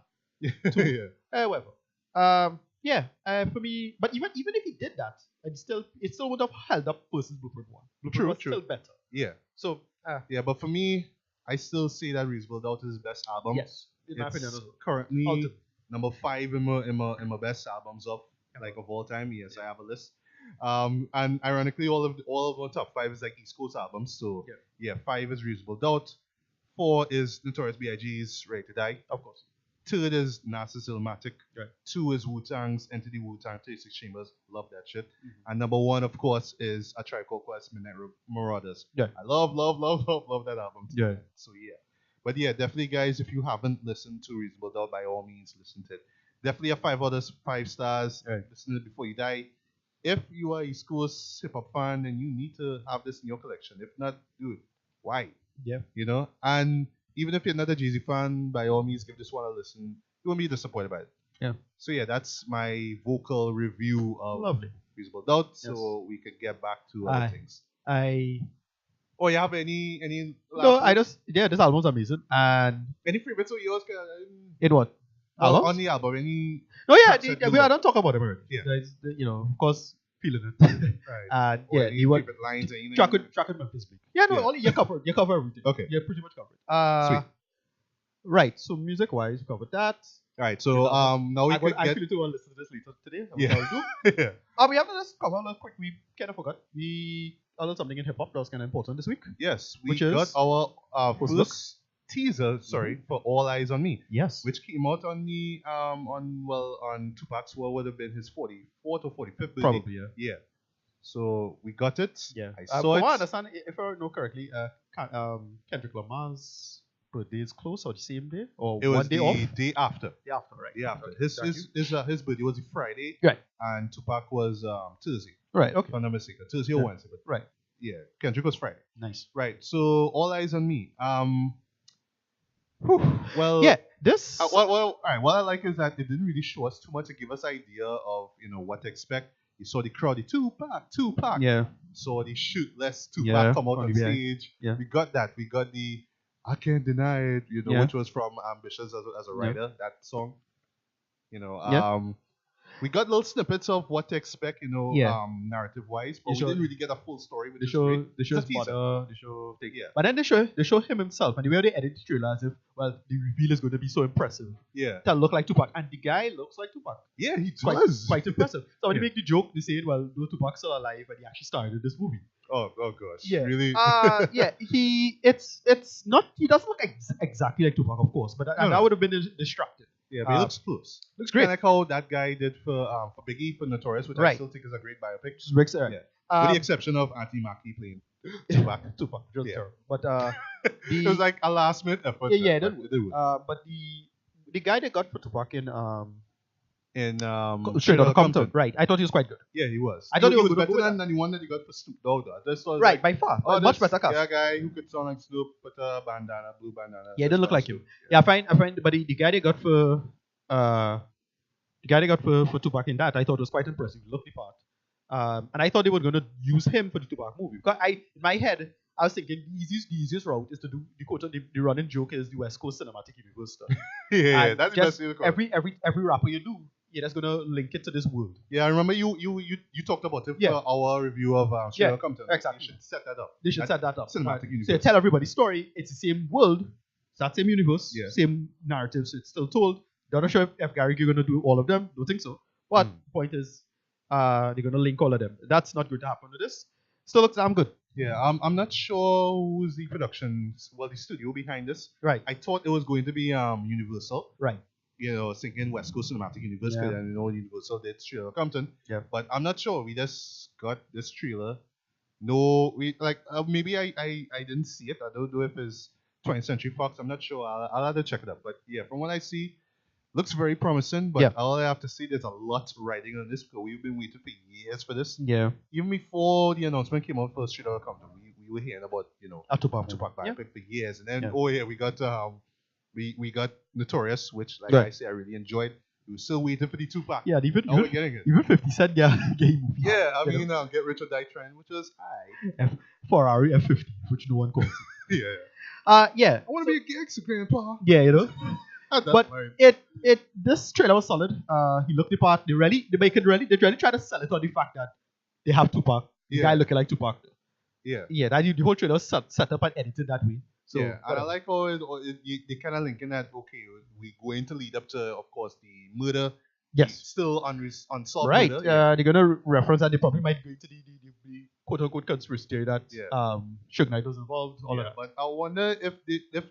Whatever. For me, but even if he did that, it still would have held up versus Blueprint 1. Blueprint was still better. Yeah. So but for me, I still say that Reasonable Doubt is his best album. Yes. In my opinion, currently number 5 in my best albums of all time. Yes, I have a list. And ironically, all of my top 5 is like East Coast albums. So 5 is Reasonable Doubt. 4 is Notorious B.I.G.'s Ready to Die. Of course. 3rd is Nas's Illmatic. Right. 2 is Wu-Tang's Enter the Wu-Tang 36 Chambers. Love that shit. Mm-hmm. And number 1, of course, is A Tribe Called Quest Midnight Marauders. Yeah. I love that album. Yeah. So yeah. But definitely guys, if you haven't listened to Reasonable Doubt, by all means listen to it. Definitely a 5 out of 5 stars. Right. Listen to it before you die. If you are a East Coast hip hop fan, then you need to have this in your collection. If not, do it. Why? Yeah. And even if you're not a Jay-Z fan, by all means, give this one a listen. You won't be disappointed by it. Yeah. So that's my vocal review of Reasonable Doubt. Yes. So we could get back to other things. Oh, you have any? No, this album's amazing. And any favorites of yours? In what? On the album, any? No, I don't talk about them already. Yeah. Of course, feeling it. Right. And favorite lines. Track with Memphis Bleak. You cover everything. Okay. You're pretty much covered. Sweet. Right. So music wise, you covered that. Right. So now we could get. I feel to listen to this later today. Yeah. We have to just cover a quick. We kind of forgot. We did something in hip hop that was kind of important this week. Yes, we which got is our first teaser, for All Eyez on Me. Yes. Which came out on the on Tupac's would have been his 44th or 45th birthday. Probably, yeah. Yeah. So we got it. Yeah. I saw from it. what I understand, if I know correctly, Kendrick Lamar's birthday is close or the same day? Or It was one day the off? day after. Day after, right. Day after. Okay, His birthday was a Friday. Right. And Tupac was Thursday. Right, okay. If I'm not mistaken. Thursday or Wednesday. But Right. yeah. Kendrick was Friday. Nice. Right. So All Eyez on Me. Well, yeah, this. All right. What I like is that it didn't really show us too much to give us idea of what to expect. You saw the crowd, the Tupac. Yeah. Saw the shootless Tupac come out on stage. Yeah. We got that. We got the I Can't Deny It, which was from Ambitious as a writer. That song. We got little snippets of what to expect, narrative wise, but we didn't really get a full story. With they show his mother, they show things. Yeah. But then they show him himself, and the way they edit the trailer as if, well, the reveal is going to be so impressive. Yeah. That look like Tupac, and the guy looks like Tupac. Yeah, he does. Quite impressive. So when they make the joke, they say, well, no, Tupac's still alive, and he actually started this movie. Oh gosh. Yeah. Really? Yeah. It's not. He doesn't look exactly like Tupac, of course, but that would have been distracted. Yeah, but he looks close. Looks great. Like how that guy did for Biggie, for Notorious, which I still think is a great biopic. Just Rick's there. Yeah. With the exception of Anthony Mackie playing Tupac. Just terrible. But it was like a last minute effort. Yeah, it did. But the guy they got for Tupac in Straight Outta Compton, right? I thought he was quite good. Yeah, he was. I thought he was better than the one that he got for Snoop Dogg. Right, by far. Much better cast. Yeah, guy who could sound like Snoop, put a bandana, blue bandana. Yeah, it didn't look like him. Yeah, I find. But the guy they got for for Tupac in that, I thought was quite impressive. He looked the part. And I thought they were going to use him for the Tupac movie. Because in my head, I was thinking the easiest route is to do the running joke is the West Coast Cinematic Universe stuff. Yeah, that's the best way to call it. Every rapper you do, that's gonna link it to this world. Yeah, I remember you talked about it for our review of Straight Outta Compton. Exactly. They should set that up. They should set that up. Cinematic universe. So you tell everybody story. It's the same world, it's that same universe, same narrative. So it's still told. They're not sure if Gary you're gonna do all of them. Don't think so. But the point is, they're gonna link all of them. That's not going to happen with this. Still looks damn good. Yeah, I'm not sure who's the the studio behind this. Right. I thought it was going to be Universal. Right. Thinking West Coast Cinematic Universe, and Universal did Straight Outta Compton. Yeah. But I'm not sure. We just got this trailer. No, maybe I didn't see it. I don't know if it's 20th Century Fox. I'm not sure. I'll have to check it out. But yeah, from what I see, looks very promising. But all I have to say, there's a lot riding on this because we've been waiting for years for this. Yeah. Even before the announcement came out for Straight Outta Compton, we were hearing about a Tupac biopic for years, and then we got we got Notorious, which I say I really enjoyed. We were still waiting for the Tupac. Yeah, we're getting it. Even 50 Cent game movie. Yeah, I mean, Get Rich or Die Trying, which was Ferrari F50, which no one calls. Yeah. Yeah. I want to be a gangster, Grandpa. Yeah, but this trailer was solid. He looked the part. They really try to sell it on the fact that they have Tupac. The guy looking like Tupac. Yeah. That the whole trailer was set up and edited that way. So, and I like how they kind of linking that. Okay, we're going to lead up to, of course, the murder. Yes. Still unsolved. Right. Murder. They're gonna reference that. They probably might go into the quote unquote conspiracy theory that Suge Knight was involved. All of that. But I wonder if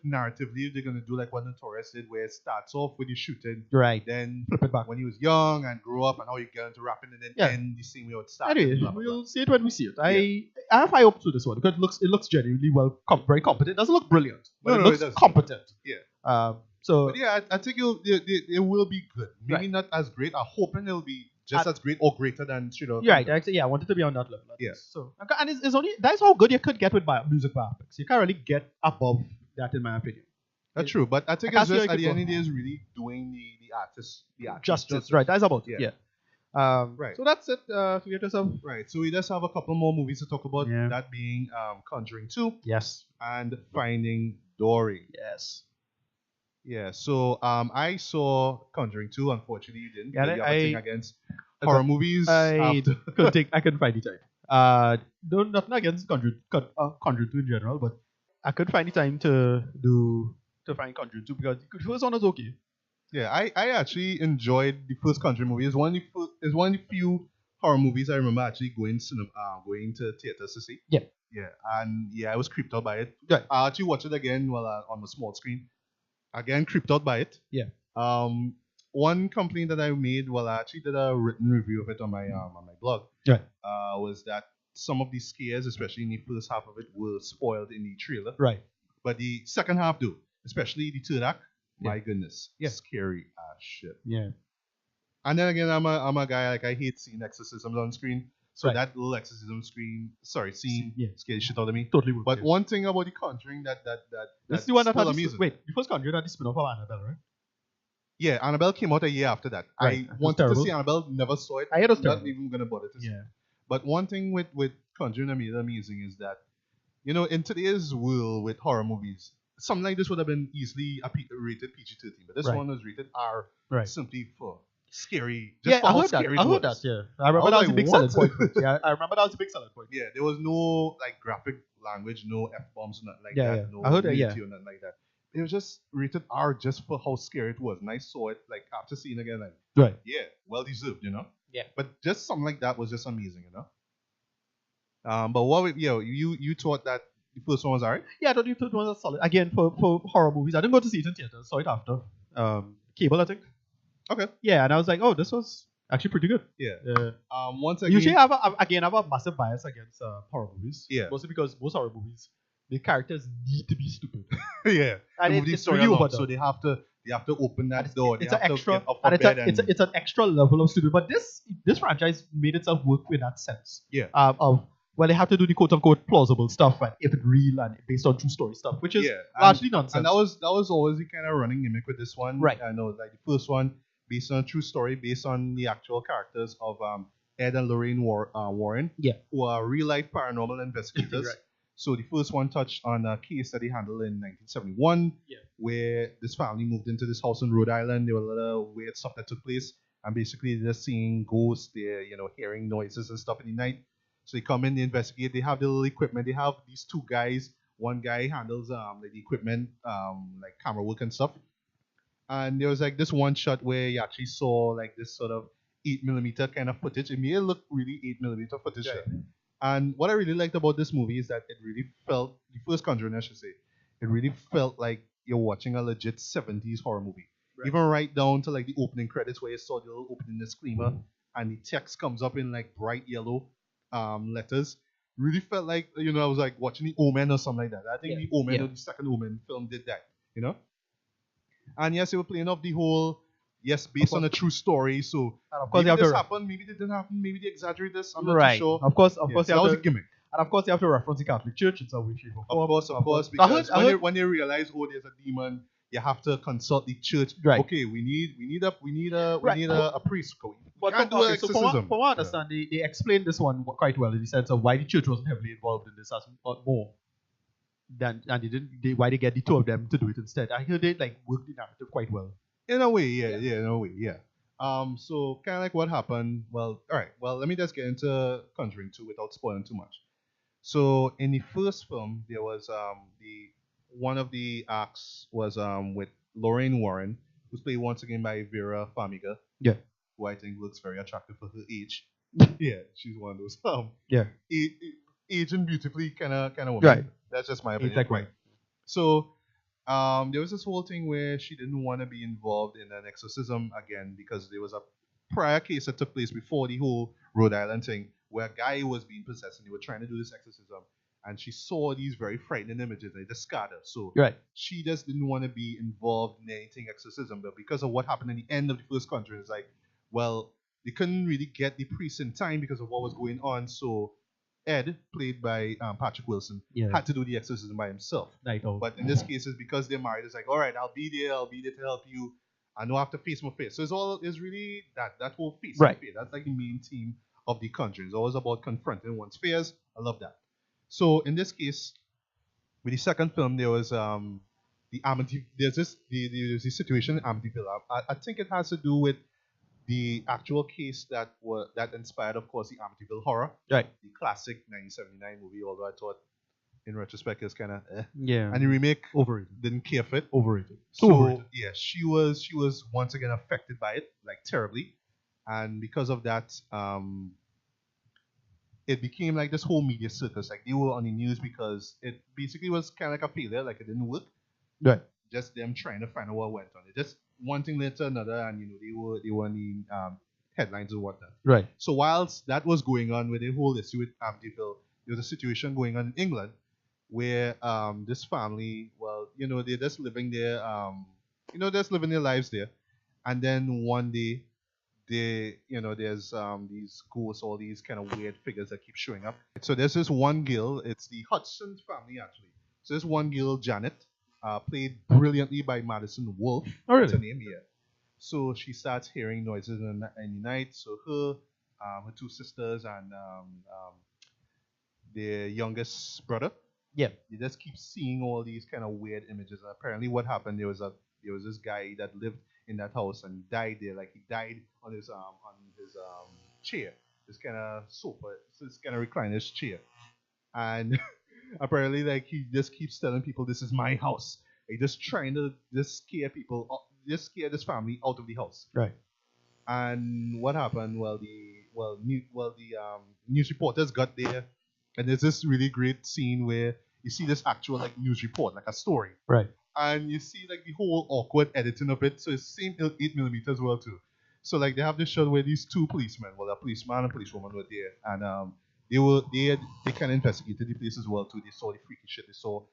narratively they're gonna do like what Notorious did, where it starts off with the shooting, right? Then flip it back when he was young and grew up, and how you get into rapping, and then end the same way it started. Anyway, we'll see it when we see it. I have high hopes with this one because it looks genuinely very competent. It doesn't look brilliant, but it looks competent. Yeah. But yeah, I think it will be good. Maybe not as great. I'm hoping it'll be just as great or greater than Straight Outta Compton. Right, actually, I wanted to be on that level. Yes. So, and it's only that's how good you could get with music biopics. You can't really get above that, in my opinion. That's true, but I think it's just at the end of the day is really doing the artist justice. Right, that's about it. Yeah. Right. So that's it. To get yourself. Right. So we just have a couple more movies to talk about. Yeah. That being Conjuring 2. Yes. And Finding Dory. Yes. Yeah, so I saw Conjuring 2. Unfortunately, you didn't. Yeah, you have a thing against horror movies. I couldn't find the time. Nothing against Conjuring 2 in general, but I couldn't find the time to find Conjuring 2 because the first one was okay. Yeah, I actually enjoyed the first Conjuring movie. It's one of the few horror movies I remember actually going to theaters to see. Yeah. Yeah, and yeah, I was creeped out by it. Right. I actually watched it again while on the small screen. Again, creeped out by it. Yeah. One complaint that I made, well, I actually did a written review of it on my blog. Right. Was that some of these scares, especially in the first half of it, were spoiled in the trailer. Right. But the second half, do, especially the third act. Yeah. My goodness, Yeah. scary as shit. Yeah. And then again, I'm a guy, like, I hate seeing exorcisms on screen. So Right. that little exorcism scene scared the shit out of me. Totally. But one thing about the Conjuring that this is the one that had amazing. wait, the first Conjuring had the spin-off of Annabelle, right? Yeah, Annabelle came out a year after that. Right. I wanted to see Annabelle, never saw it. I heard it was Not terrible. even gonna bother to see. Yeah. But one thing with Conjuring that made it amazing is that, in today's world with horror movies, something like this would have been easily rated PG-13, but this Right. one was rated R, Right. simply for scary. Yeah, for I how heard that. scary I it heard was. that. Yeah, I remember I that was was a like, big selling what? point. Yeah, I remember that was a big selling point. Yeah, there was no like graphic language, no F-bombs, nothing like Yeah, that. yeah. No I heard that, yeah. nudity or nothing like that. It was just rated R just for how scary it was. And I saw it like after seeing it again, like, Right. yeah, well deserved, Yeah. But just something like that was just amazing, But you thought that the first one was alright? Yeah, I thought it was a solid. Again, for horror movies, I didn't go to see it in theaters. Saw it after. Cable, I think. Okay. Yeah, and I was like, oh, this was actually pretty good. Yeah. Yeah. Once again, Usually, I have a massive bias against horror movies. Yeah. Mostly because most horror movies, the characters need to be stupid. yeah. And Move the it's story really along, overdone. so they have to open that door. It's they an have extra, to get off and of bed it's an extra level of stupid. But this franchise made itself work in that sense. Yeah. Well, they have to do the quote unquote plausible stuff, and if it's real and based on true story stuff, which is largely nonsense. And that was always the kind of running gimmick with this one. Right. I know, like the first one, based on a true story, based on the actual characters of Ed and Lorraine Warren, who are real life paranormal investigators. Right. So the first one touched on a case that they handled in 1971, where this family moved into this house in Rhode Island. There were a lot of weird stuff that took place, and basically they're seeing ghosts, they're hearing noises and stuff in the night. So they come in, they investigate. They have the little equipment. They have these two guys. One guy handles like the equipment, like camera work and stuff. And there was like this one shot where you actually saw like this sort of 8mm kind of footage. It made it look really 8mm footage. Yeah. And what I really liked about this movie is that it really felt, the first Conjuring I should say, it really felt like you're watching a legit 70s horror movie. Right. Even right down to like the opening credits where you saw the little opening disclaimer and the text comes up in like bright yellow letters. Really felt like, I was like watching The Omen or something like that. I think The Omen or the second Omen film did that, And yes, they were playing off the whole, based on a true story. So and of course maybe this to happened, maybe it didn't happen, maybe they exaggerate this. I'm not right. too sure. Of course, So you that have was to, a gimmick. and of course you have to reference the Catholic Church in some way, shape, or form. Of course, because when they realize, there's a demon, you have to consult the church. Right. Okay, we need a priest. But Can't do an exorcism. from what I understand, they explained this one quite well in the sense of why the church wasn't heavily involved in this as more than and why they get the two of them to do it instead. I heard they like worked the narrative quite well. In a way, in a way, yeah. So kind of like what happened. Well, all right. Well, let me just get into Conjuring 2 without spoiling too much. So in the first film, there was one of the acts was with Lorraine Warren, who's played once again by Vera Farmiga. Yeah. Who I think looks very attractive for her age. Yeah, she's one of those aging beautifully kind of woman. Right. That's just my opinion. Exactly. Right. So there was this whole thing where she didn't want to be involved in an exorcism again because there was a prior case that took place before the whole Rhode Island thing where a guy was being possessed and they were trying to do this exorcism. And she saw these very frightening images and it just scarred her. So she just didn't want to be involved in anything exorcism. But because of what happened at the end of the first Conjuring, it's like, well, they couldn't really get the priest in time because of what was going on. So Ed, played by Patrick Wilson, had to do the exorcism by himself. But in this case, it's because they're married. It's like, all right, I'll be there to help you. I know I have to face my fear. So it's really that whole face. Fear. That's like the main theme of the Conjuring. It's always about confronting one's fears. I love that. So in this case, with the second film, there was the Amityville. There's the situation in Amityville. I think it has to do with the actual case that inspired, of course, the Amityville Horror. Right. The classic 1979 movie, although I thought, in retrospect, it's kind of Yeah. And the remake, overrated. Didn't care for it. Overrated. So, overrated. Yeah, she was once again affected by it, like terribly. And because of that, it became like this whole media circus. Like they were on the news because it basically was kind of like a failure, like it didn't work. Right. Just them trying to find out what went on. It just one thing led to another, and they were on the headlines or whatnot. Right. So whilst that was going on with the whole issue with Amityville, there was a situation going on in England where this family, well, they're just living there, just living their lives there, and then one day there's these ghosts, all these kind of weird figures that keep showing up. So there's this one girl, it's the Hudson family actually. So this one girl, Janet, played brilliantly by Madison Wolfe. Oh, really? That's her name, yeah. So she starts hearing noises in the night. So her two sisters, and their youngest brother, Yeah. they just keep seeing all these kind of weird images. And apparently, what happened, there was this guy that lived in that house and died there. Like he died on his chair, this kind of sofa, this kind of recliner's chair, and apparently, like he just keeps telling people, "This is my house." He just trying to just scare people, just scare this family out of the house. Right. And what happened? Well, the news reporters got there, and there's this really great scene where you see this actual like news report, like a story, Right. and you see like the whole awkward editing of it. So it's same 8mm as well too. So like they have this shot where these two policemen, well, a policeman and a policewoman were there, and they kind of investigated the place as well too. They saw the freaky shit. They saw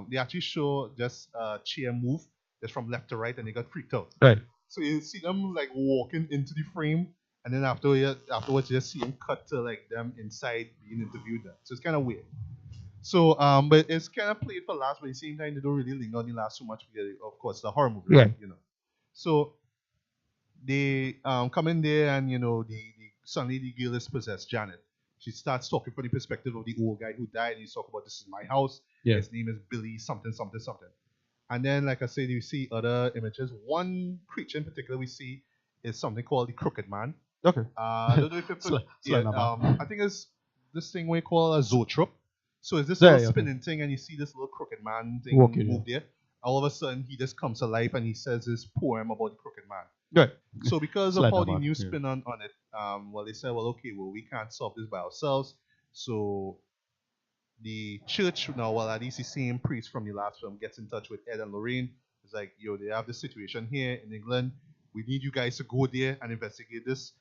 they actually show just a chair move just from left to right, and they got freaked out. Right. So you see them like walking into the frame, and then afterwards you just see them cut to like them inside being interviewed. There. So it's kind of weird. So but it's kind of played for laughs, but at the same time they don't really linger on the laughs so much because of course the horror movie, right? So they come in there, and the suddenly the girl is possessed, Janet. She starts talking from the perspective of the old guy who died, and he's talking about, "This is my house. Yeah. His name is Billy something something something." And then, like I said, you see other images. One creature in particular we see is something called the Crooked Man. Okay. I don't know if it's I think it's this thing we call a zoetrope. So it's this little spinning thing, and you see this little Crooked Man thing move there. All of a sudden, he just comes alive, and he says this poem about the Crooked Man. Right. So because of how the news spin on it, they said, well, okay, well, we can't solve this by ourselves. So the church now, well, at least the same priest from the last film gets in touch with Ed and Lorraine. It's like, they have this situation here in England. We need you guys to go there and investigate this.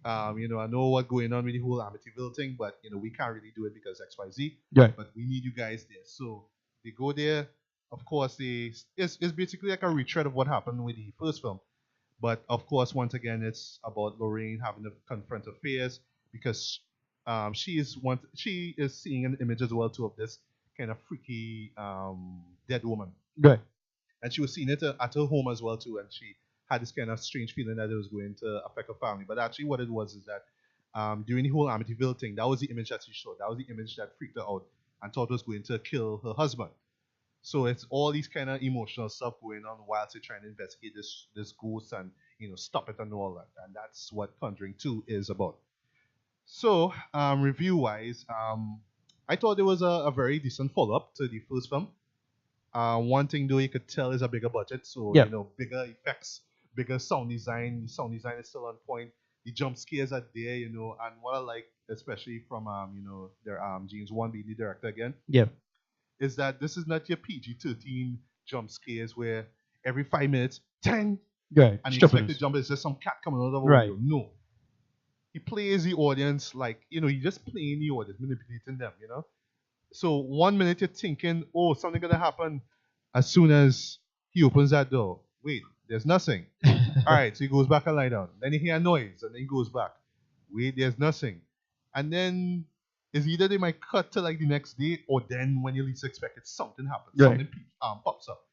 I know what's going on with the whole Amityville thing, but we can't really do it because XYZ. Right. But we need you guys there. So they go there. Of course, it's basically like a retread of what happened with the first film. But of course, once again, it's about Lorraine having to confront her fears because she is seeing an image as well too of this kind of freaky dead woman. Right. And she was seeing it at her home as well too, and she had this kind of strange feeling that it was going to affect her family. But actually, what it was is that during the whole Amityville thing, that was the image that she showed. That was the image that freaked her out and thought was going to kill her husband. So it's all these kind of emotional stuff going on whilst they're trying to investigate this ghost and stop it and all that. And that's what Conjuring 2 is about. So review wise, I thought it was a very decent follow up to the first film. One thing though you could tell is a bigger budget, so bigger effects, bigger sound design. The sound design is still on point. The jump scares are there, and what I like especially from their James Wan being the director again. Yeah. Is that this is not your PG-13 jump scares where every 5 minutes, 10, right, and you expect the jump is just some cat coming out of a window. No. He plays the audience like, he's just playing the audience, manipulating them, So 1 minute you're thinking, oh, something gonna happen. As soon as he opens that door, wait, there's nothing. All right, so he goes back and lie down. Then you hear a noise, and then he goes back. Wait, there's nothing. And then is either they might cut to like the next day, or then when you least expect it, something happens. Right. Something pops up.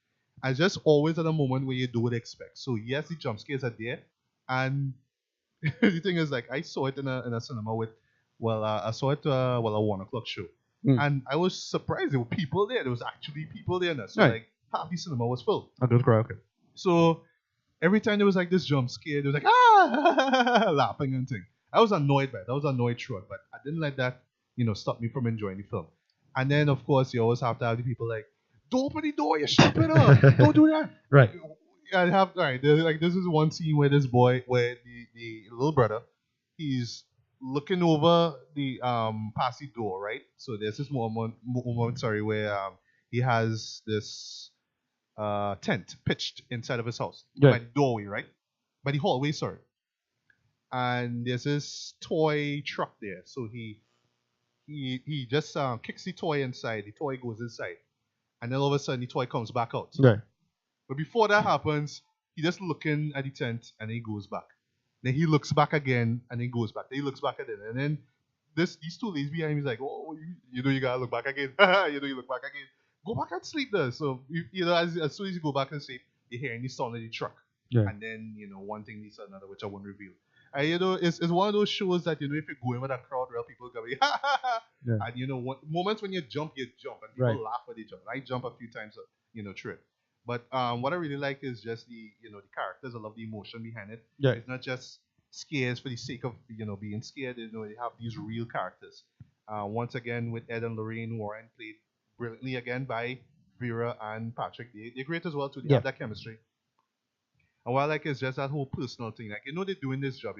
And just always at a moment where you don't expect. So yes, the jump scares are there. And the thing is, like, I saw it in a cinema with, I saw it a 1 o'clock show. And I was surprised there were people there. There was actually people there now. So like half the cinema was full. I don't cry, okay. So every time there was like this jump scare, there was like laughing and thing. I was annoyed by it. I was annoyed through it, but I didn't let that stop me from enjoying the film. And then of course you always have to have the people like, don't open the door, you're stupid up. Don't do that. Right. This is one scene where this boy, where the little brother, he's looking over the past the door, right? So there's this moment, sorry, where he has this tent pitched inside of his house by the doorway, right? By the hallway, sorry. And there's this toy truck there. So he just kicks the toy inside. The toy goes inside, and then all of a sudden the toy comes back out. Right. But before that happens, he just looking at the tent and then he goes back. Then he looks back again and then he goes back. Then he looks back again, and then these two ladies behind him is like, oh, you know you gotta look back again. You know you look back again. Go back and sleep there. So you know as soon as you go back and sleep, you're hearing the sound of the truck. Yeah. And then one thing leads to another, which I won't reveal. It's one of those shows that if you go in with a crowd, real people gonna be ha ha ha. Yeah. And moments when you jump, and people laugh when they jump. I jump a few times, through it. But what I really like is just the characters. I love the emotion behind it. Yeah. It's not just scares for the sake of being scared. They have these real characters. Once again with Ed and Lorraine Warren, played brilliantly again by Vera and Patrick. They're great as well too. They have that chemistry. And what I like is just that whole personal thing. Like, they're doing this job.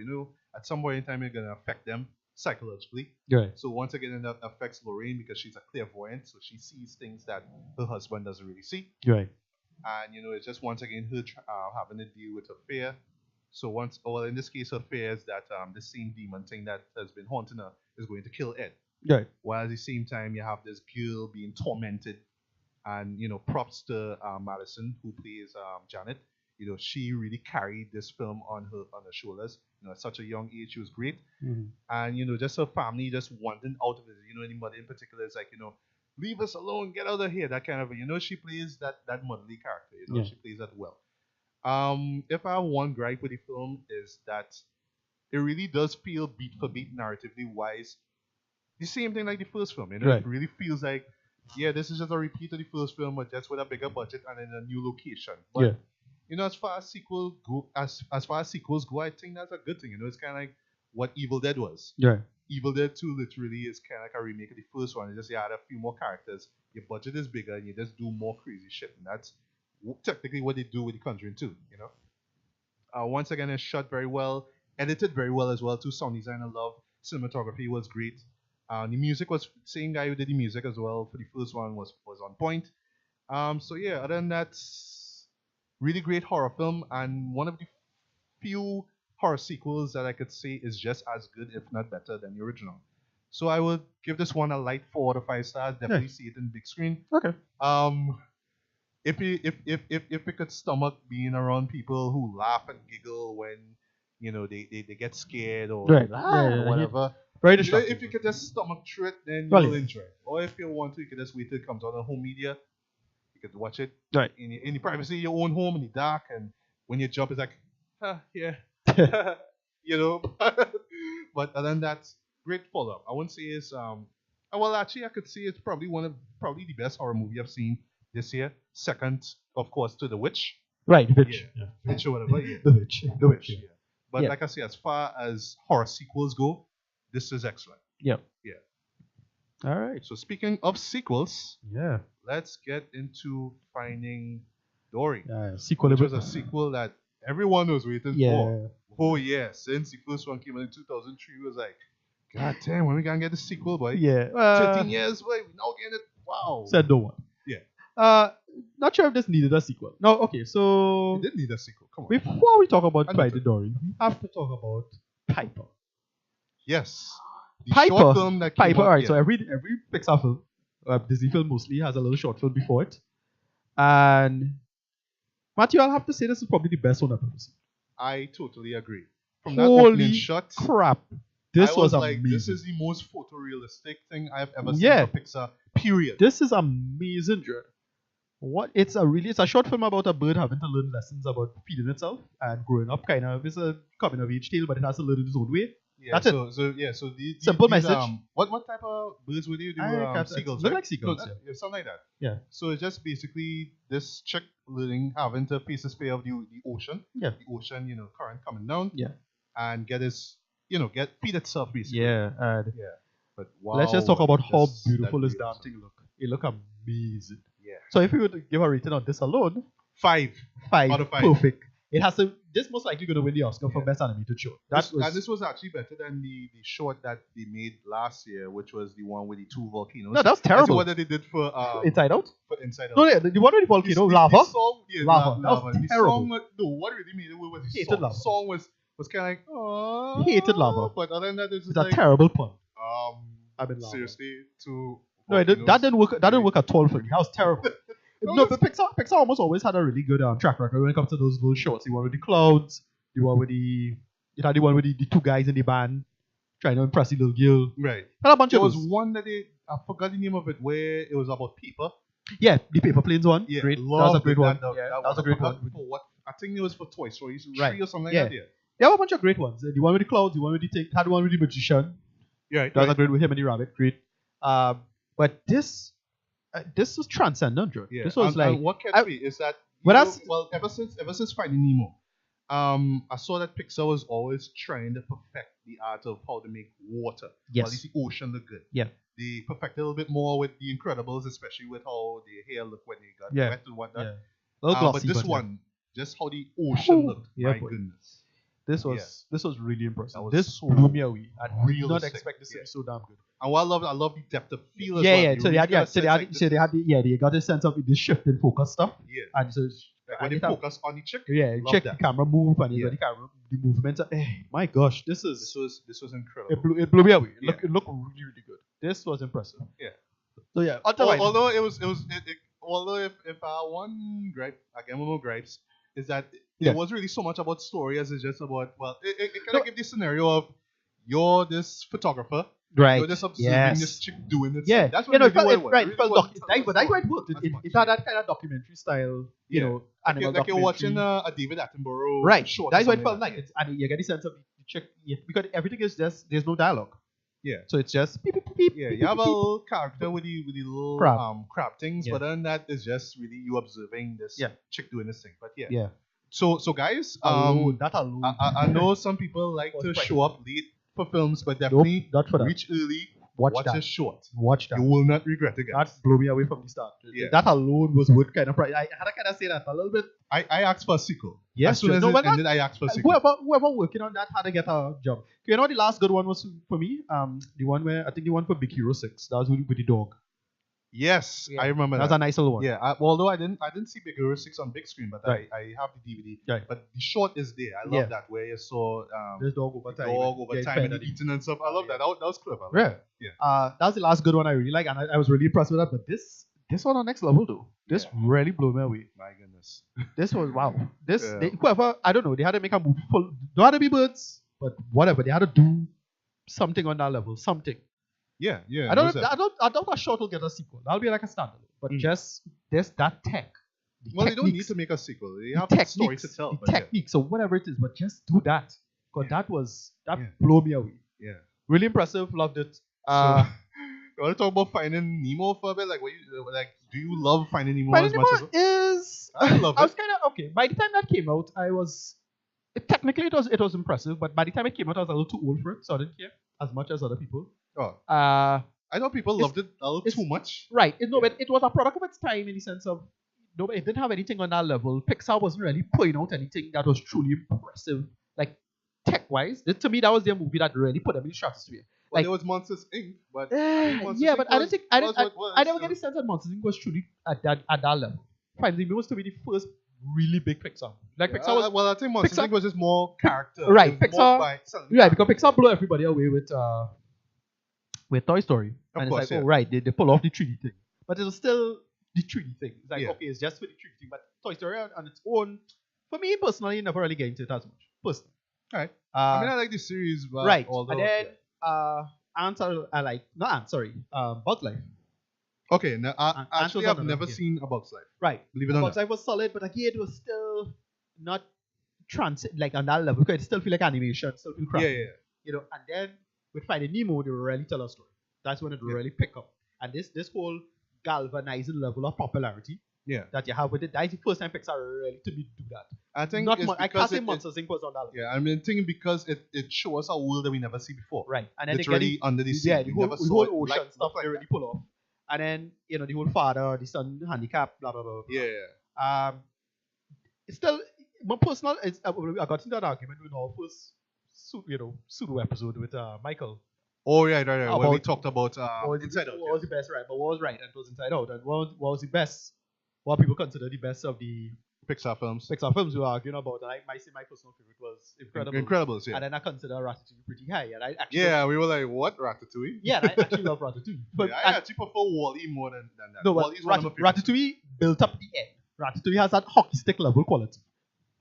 At some point in time, you're going to affect them psychologically. Right. So once again, that affects Lorraine because she's a clairvoyant. So she sees things that her husband doesn't really see. Right. And, it's just once again her having to deal with her fear. So in this case, her fear is that the same demon thing that has been haunting her is going to kill Ed. Right. While at the same time, you have this girl being tormented. And, props to Madison, who plays Janet. She really carried this film on her shoulders. At such a young age, she was great. Mm-hmm. And just her family just wanting out of it. Any mother in particular is like, leave us alone, get out of here. That kind of, she plays that motherly character. She plays that well. If I have one gripe with the film is that it really does feel beat for beat narratively wise. The same thing like the first film. Right. It really feels like, this is just a repeat of the first film, but just with a bigger budget and in a new location. But, as far as sequels go, I think that's a good thing. It's kind of like what Evil Dead was. Yeah. Evil Dead 2 literally is kind of like a remake of the first one. You just add a few more characters. Your budget is bigger, and you just do more crazy shit. And that's technically what they do with the Conjuring 2. Once again, it's shot very well, edited very well as well too. Sound design I love. Cinematography was great. The music was same guy who did the music as well for the first one was on point. Other than that. Really great horror film, and one of the few horror sequels that I could say is just as good, if not better, than the original. So I would give this one a light 4 out of 5 stars. Definitely see it in big screen. Okay. If you could stomach being around people who laugh and giggle when they get scared or whatever. Right. If you could just stomach through it, then you'll enjoy it. Or if you want to, you could just wait till it comes out on home media. You could watch it in the privacy of your own home in the dark, and when you jump, it's like, yeah, But other than that, great follow-up. I wouldn't say it's actually I could say it's probably probably the best horror movie I've seen this year. Second, of course, to The Witch. Right, The Witch. Yeah. Witch or whatever. Yeah. The Witch. The Witch. Yeah. But like I say, as far as horror sequels go, this is excellent. Yep. Yeah. All right. So speaking of sequels, yeah, let's get into Finding Dory. Sequel. Which was a sequel that everyone was waiting for. Oh yeah, since the first one came out in 2003, it was like, God damn, when we gonna get the sequel, boy? Yeah. 13 years, boy, we now getting it. Wow. Said no one. Yeah. Not sure if this needed a sequel. No, okay, so it did need a sequel. Come on. Before we talk about Finding Dory, we have to talk about Piper. Yes. Piper. Short film that came out, Alright, so every Pixar film, Disney film mostly, has a little short film before it. And Matthew, I'll have to say this is probably the best one I've ever seen. I totally agree. From that Holy opening shot, crap. This was like, amazing. this is the most photorealistic thing I've ever seen for Pixar, period. This is amazing, Jared. It's a short film about a bird having to learn lessons about feeding itself and growing up. Kind of, it's a coming of age tale, but it has to learn in its own way. Yeah, That's it. So these simple message. What type of birds would you do? Seagulls, look right? like seagulls. Yeah, something like that. Yeah. So it's just basically this chick having to face this fear of the ocean. Yeah. The ocean, current coming down. Yeah. And get feed itself basically. Yeah. And But wow. let's just talk about how beautiful this damn thing look. It look amazing. Yeah. So if you were to give a rating on this alone, 5 out of 5. Perfect. it has to. This most likely going to win the Oscar for best animated short. This was actually better than the short that they made last year, which was the one with the 2 volcanoes. No, that was terrible. That's the one that they did for Inside Out. For Inside Out. No, yeah, the one with the volcano, lava. The song, lava. Lava. That was the terrible. song, no, what really made it was the Hated song. lava. The song was kind of like, oh, hated lava. But other than that, it's a terrible pun. I've been seriously too. No, that didn't work. That didn't work at all for me. That was terrible. No, but Pixar almost always had a really good track record when it comes to those little shorts. The one with the clouds, the one with the one with the 2 guys in the band trying to impress the little girl. Right. Had a bunch there of was those. one that I forgot the name of it, where it was about paper. Yeah, the paper planes one. Yeah, great. That was a great one. That was a great one. For what? I think it was for Toy Story 3 or something like that. Yeah. There were a bunch of great ones. The one with the clouds, the one with the thing, had one with the magician. Yeah, that was a great with him and the rabbit. Great. But this was transcendent, Joe. Yeah. This was and what kept me is that ever since Finding Nemo, I saw that Pixar was always trying to perfect the art of how to make water. Yes. Or at least the ocean look good. Yeah. They perfected a little bit more with The Incredibles, especially with how the hair looked when they got wet and whatnot. Yeah. Glossy, but this one, just how the ocean looked. My goodness. This was really impressive. This so blew me away. I did not realistic. expect this to be so damn good. And what I love the depth of field as Yeah, well. yeah. So they got this sense of the shift in focus stuff. Yeah. And so like when they focus on the chick. Yeah, check the camera move and the camera, the movements. My gosh, this was incredible. It blew me away. It looked really, really good. This was impressive. Yeah. So yeah. Although although if one gripe, again one more gripes, is that it was really so much about story as it's just about it kind of give the scenario of you're this photographer. Right. You're just observing this chick doing it. Yeah. That's what it was. Right. But that's why it worked. It had that kind of documentary style, you know, like you're watching a David Attenborough short. That's what it felt like. And you get the sense of the chick, because everything is just, there's no dialogue. Yeah. So it's just beep, beep, beep, yeah, beep, you have beep, a little character with the little crab things, but then that is just really you observing this chick doing this thing. But yeah. So guys, that alone. I know some people like to show up late for films, but definitely not for that. Reach early. Watch a short. Watch that. You will not regret it, guys. That blew me away from the start. Yeah. That alone was worth kind of price. I had to kind of say that a little bit. I asked for a sequel. Yes, as soon as it ended, I asked for a sequel. Whoever working on that had to get a job. You know, the last good one was for me. The one where I think the one for Big Hero 6. That was with the dog. Yes, I remember that. That's a nice little one. Yeah, although I didn't see Big Hero 6 on big screen, but I have the DVD. Right. But the short is there. I love that where you saw this dog over time and eating and stuff. I love that. That was clever. Yeah. That was the last good one I really like, and I was really impressed with that. But this one on next level though. This really blew me away. My goodness. This was wow. Whoever, I don't know, they had to make a movie full. Don't have to be birds, but whatever. They had to do something on that level. Something. Yeah. I don't a short will get a sequel. That'll be like a standalone. But just that tech. They don't need to make a sequel. They have a story to tell. The techniques or whatever it is, but just do that. Because that blew me away. Yeah. Really impressive. Loved it. You want to talk about Finding Nemo for a bit? Do you love Finding Nemo as much as I love it. I was kind of okay. By the time that came out, technically it was impressive, but by the time it came out, I was a little too old for it, so I didn't care as much as other people. Oh. I thought people loved it a little too much. Right. But it was a product of its time in the sense of it didn't have anything on that level. Pixar wasn't really putting out anything that was truly impressive, like tech-wise. To me, that was their movie that really put them in the stratosphere. Well, there was Monsters Inc., but I never get the sense that Monsters Inc. was truly at that level. Finding Nemo was to be the first really big Pixar. Pixar was. I think Monsters Inc. was just more character. Right, Pixar. Because Pixar blew everybody away with Toy Story. And it's like, they pull off the 3D thing. But it was still the 3D thing. It's like, okay, it's just for the 3D thing. But Toy Story on its own, for me personally, never really get into it as much. Personally. Alright. I like the series. Right. And then, Bug's Life. Okay, now I've never seen A Bug's Life. Right. Believe it or not. Bug's Life was solid, but again, it was still not on that level because it still feel like animation, still feel crappy. Yeah. You know, and then with Finding Nemo, they really tell a story. That's when it really pick up. And this whole galvanizing level of popularity that you have with it, that's the first time Pixar really to me do that. I think I can't say Monsters Inc. was on that level. Yeah, I mean, thinking because it shows a world that we never see before. Right. And then literally under the sea. Yeah, the whole ocean stuff they really pull off. And then, the whole father, the son handicap, blah, blah, blah. Yeah. It's still, my personal, I got into that argument with our first, pseudo episode with Michael. Oh, right. When we talked about Inside Out. What was the best, right? But what was right and it was Inside Out. And what was the best, what people consider the best of the Pixar films we were arguing about. And my personal favorite was Incredibles, yeah. And then I consider Ratatouille pretty high. And I actually we were like, what, Ratatouille? Yeah, and I actually love Ratatouille. But I actually prefer Wall-E more than that. No, Wall-E's Ratatouille built up the end. Ratatouille has that hockey stick level quality.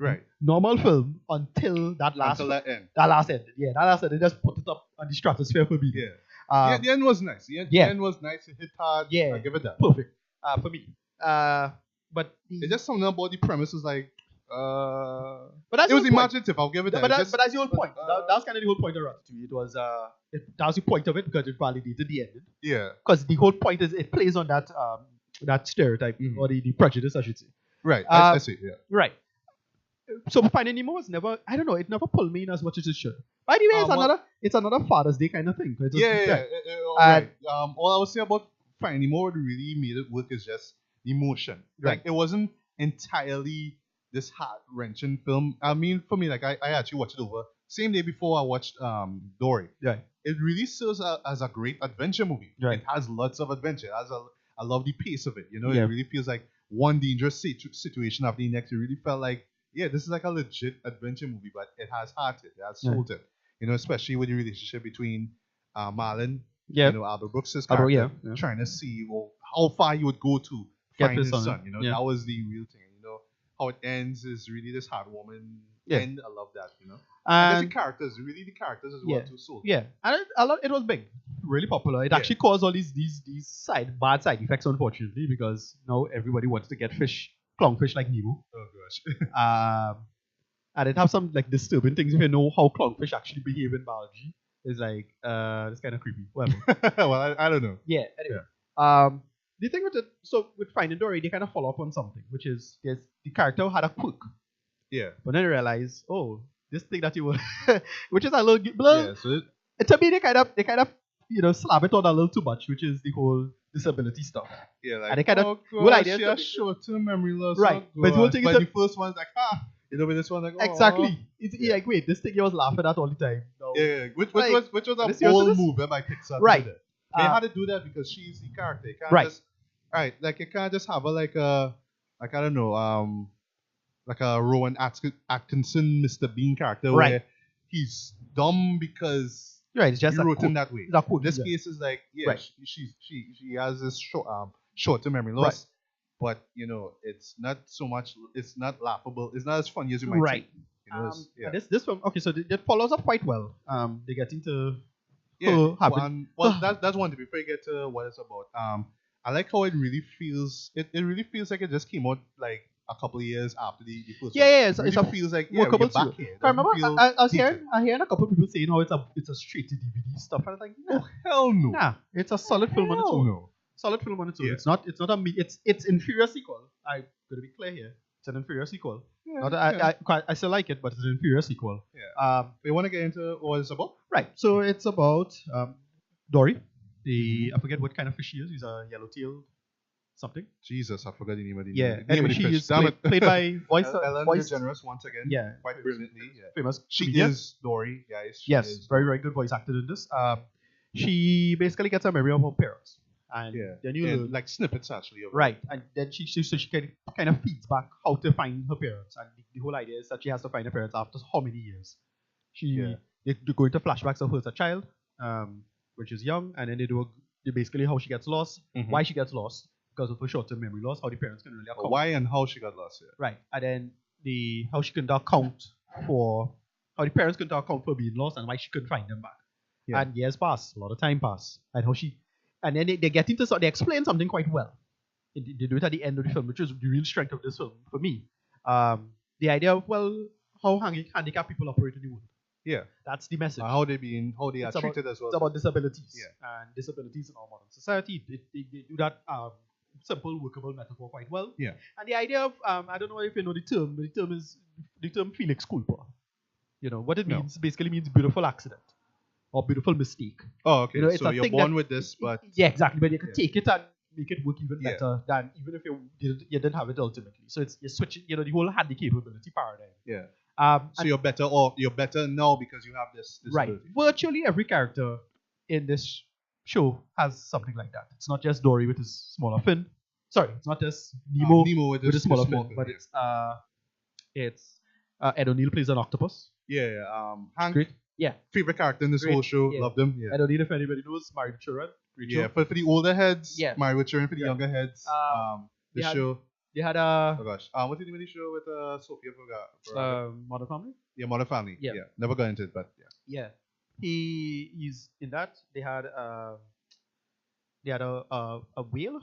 Right. Normal film until that last end. That last end. Yeah, that last end. They just put it up on the stratosphere for me. Yeah. The end was nice. The end was nice. It hit hard. Yeah. I give it that. Perfect. For me. But it's just something about the premise was like, but it was imaginative. I'll give it that. But that's the whole point. That was kind of the whole point of Ratatouille. It was that was the point of it because it validated the ending. Yeah. Because the whole point is it plays on that that stereotype or the prejudice, I should say. Right. I see. Yeah. Right. So Finding Nemo was never, I don't know, it never pulled me in as much as it should. By the way, it's another Father's Day kind of thing. Right. All I would say about Finding Nemo, what really made it work is just the emotion. Right. Like it wasn't entirely this heart-wrenching film. I mean, for me, like I actually watched it over same day before I watched Dory. Right. It really serves as a great adventure movie. Right. It has lots of adventure. I love the pace of it. It Yeah. really feels like one dangerous situation after the next. It really felt like, this is like a legit adventure movie, but it has heart to it. It has soul to it. Especially with the relationship between Marlon, Albert Brooks' character, trying to see how far he would go to find his son. That was the real thing. How it ends is really this heartwarming end. I love that. And the characters as well too. So and it was big, really popular. It actually caused all these bad side effects, unfortunately, because now everybody wants to get clownfish like Nemo. Oh gosh. And it has some like disturbing things if you know how clownfish actually behave in biology. It's like it's kind of creepy. Whatever. Well, I don't know. Yeah. Anyway. The thing with it, so with Finding Dory, they kind of follow up on something, which is the character had a quirk. Yeah. But then you realize, this thing that you were, which is a little. Yeah. So to me, they kind of slap it on a little too much, which is the whole disability stuff. Yeah, like, and they kind of she has short-term memory loss. Right. But the whole thing is the first one's like, with this one like, exactly. It's like, wait, this thing you was laughing at all the time. No. Yeah. Which was a bold move by Pixar. Right. They had to do that because she's the character. You can't just, right. Like you can't just have her like a, like I don't know, like a Rowan Atkinson, Mr. Bean character where he's dumb because it's just you wrote him that way. This yeah. case is like, she has this short-term memory loss, but it's not so much. It's not laughable. It's not as funny as you might think. This film, okay, so it follows up quite well. They get into that's one thing before you get to what it's about. I like how it really feels. It really feels like it just came out like a couple of years after the first one. It really feels like we're back here. I remember I was hearing a couple of people saying, it's a straight to DVD stuff, and I was like, oh hell no. Nah, it's a solid film on its own. No. Solid film on its own. Yeah. It's inferior sequel. I'm gonna be clear here. It's an inferior sequel. I still like it, but it's an inferior sequel. Yeah. We want to get into what it's about? Right. So it's about Dory. I forget what kind of fish she is. He's a yellow-tailed something. Jesus, I forgot the name of the Anyway, she is played by Ellen DeGeneres once again. Yeah. Quite brilliantly. Yeah. Famous. She is Dory, guys. Yes, very, very good voice actor in this. She basically gets a memory of her parents. And then you learn, like snippets actually. Right. And then she kind of feeds back how to find her parents. And the whole idea is that she has to find her parents after how many years. They go into flashbacks of her as a child, when she's young, and then they basically how she gets lost, why she gets lost, because of her short-term memory loss, how the parents can really account. Why and how she got lost, Right. And then how she can account for, how the parents couldn't account for being lost and why she couldn't find them back. Yeah. And years pass, a lot of time pass. And then they get into they explain something quite well. They do it at the end of the film, which is the real strength of this film for me. The idea of, how handicapped people operate in the world. Yeah. That's the message. How they are treated as well. It's about disabilities. Yeah. And disabilities in our modern society. They do that simple, workable metaphor quite well. Yeah. And the idea of, I don't know if you know the term, but the term Felix culpa. What it means, basically means beautiful accident. Or beautiful mistake. Oh, okay. So you're born with this, but... Yeah, exactly. But you can take it and make it work even better than even if you didn't have it ultimately. So you're switching, the whole handy capability paradigm. Yeah. So And you're better off. You're better now because you have this right. ability. Virtually every character in this show has something like that. It's not just Dory with his smaller fin. Sorry, it's not just Nemo, with his smaller fin, but it's Ed O'Neill plays an octopus. Yeah. Hank. Great. Yeah. Favorite character in this whole show. Loved him. Yeah. Ed O'Neill, if anybody knows, married with children. Yeah, for the older heads, married with children. For the younger heads, the show. They had oh gosh, what's the name of the show with Sophia? Forgot. Modern Family. Yeah, Modern Family. Yeah. Never got into it, but yeah. He's in that. They had a whale.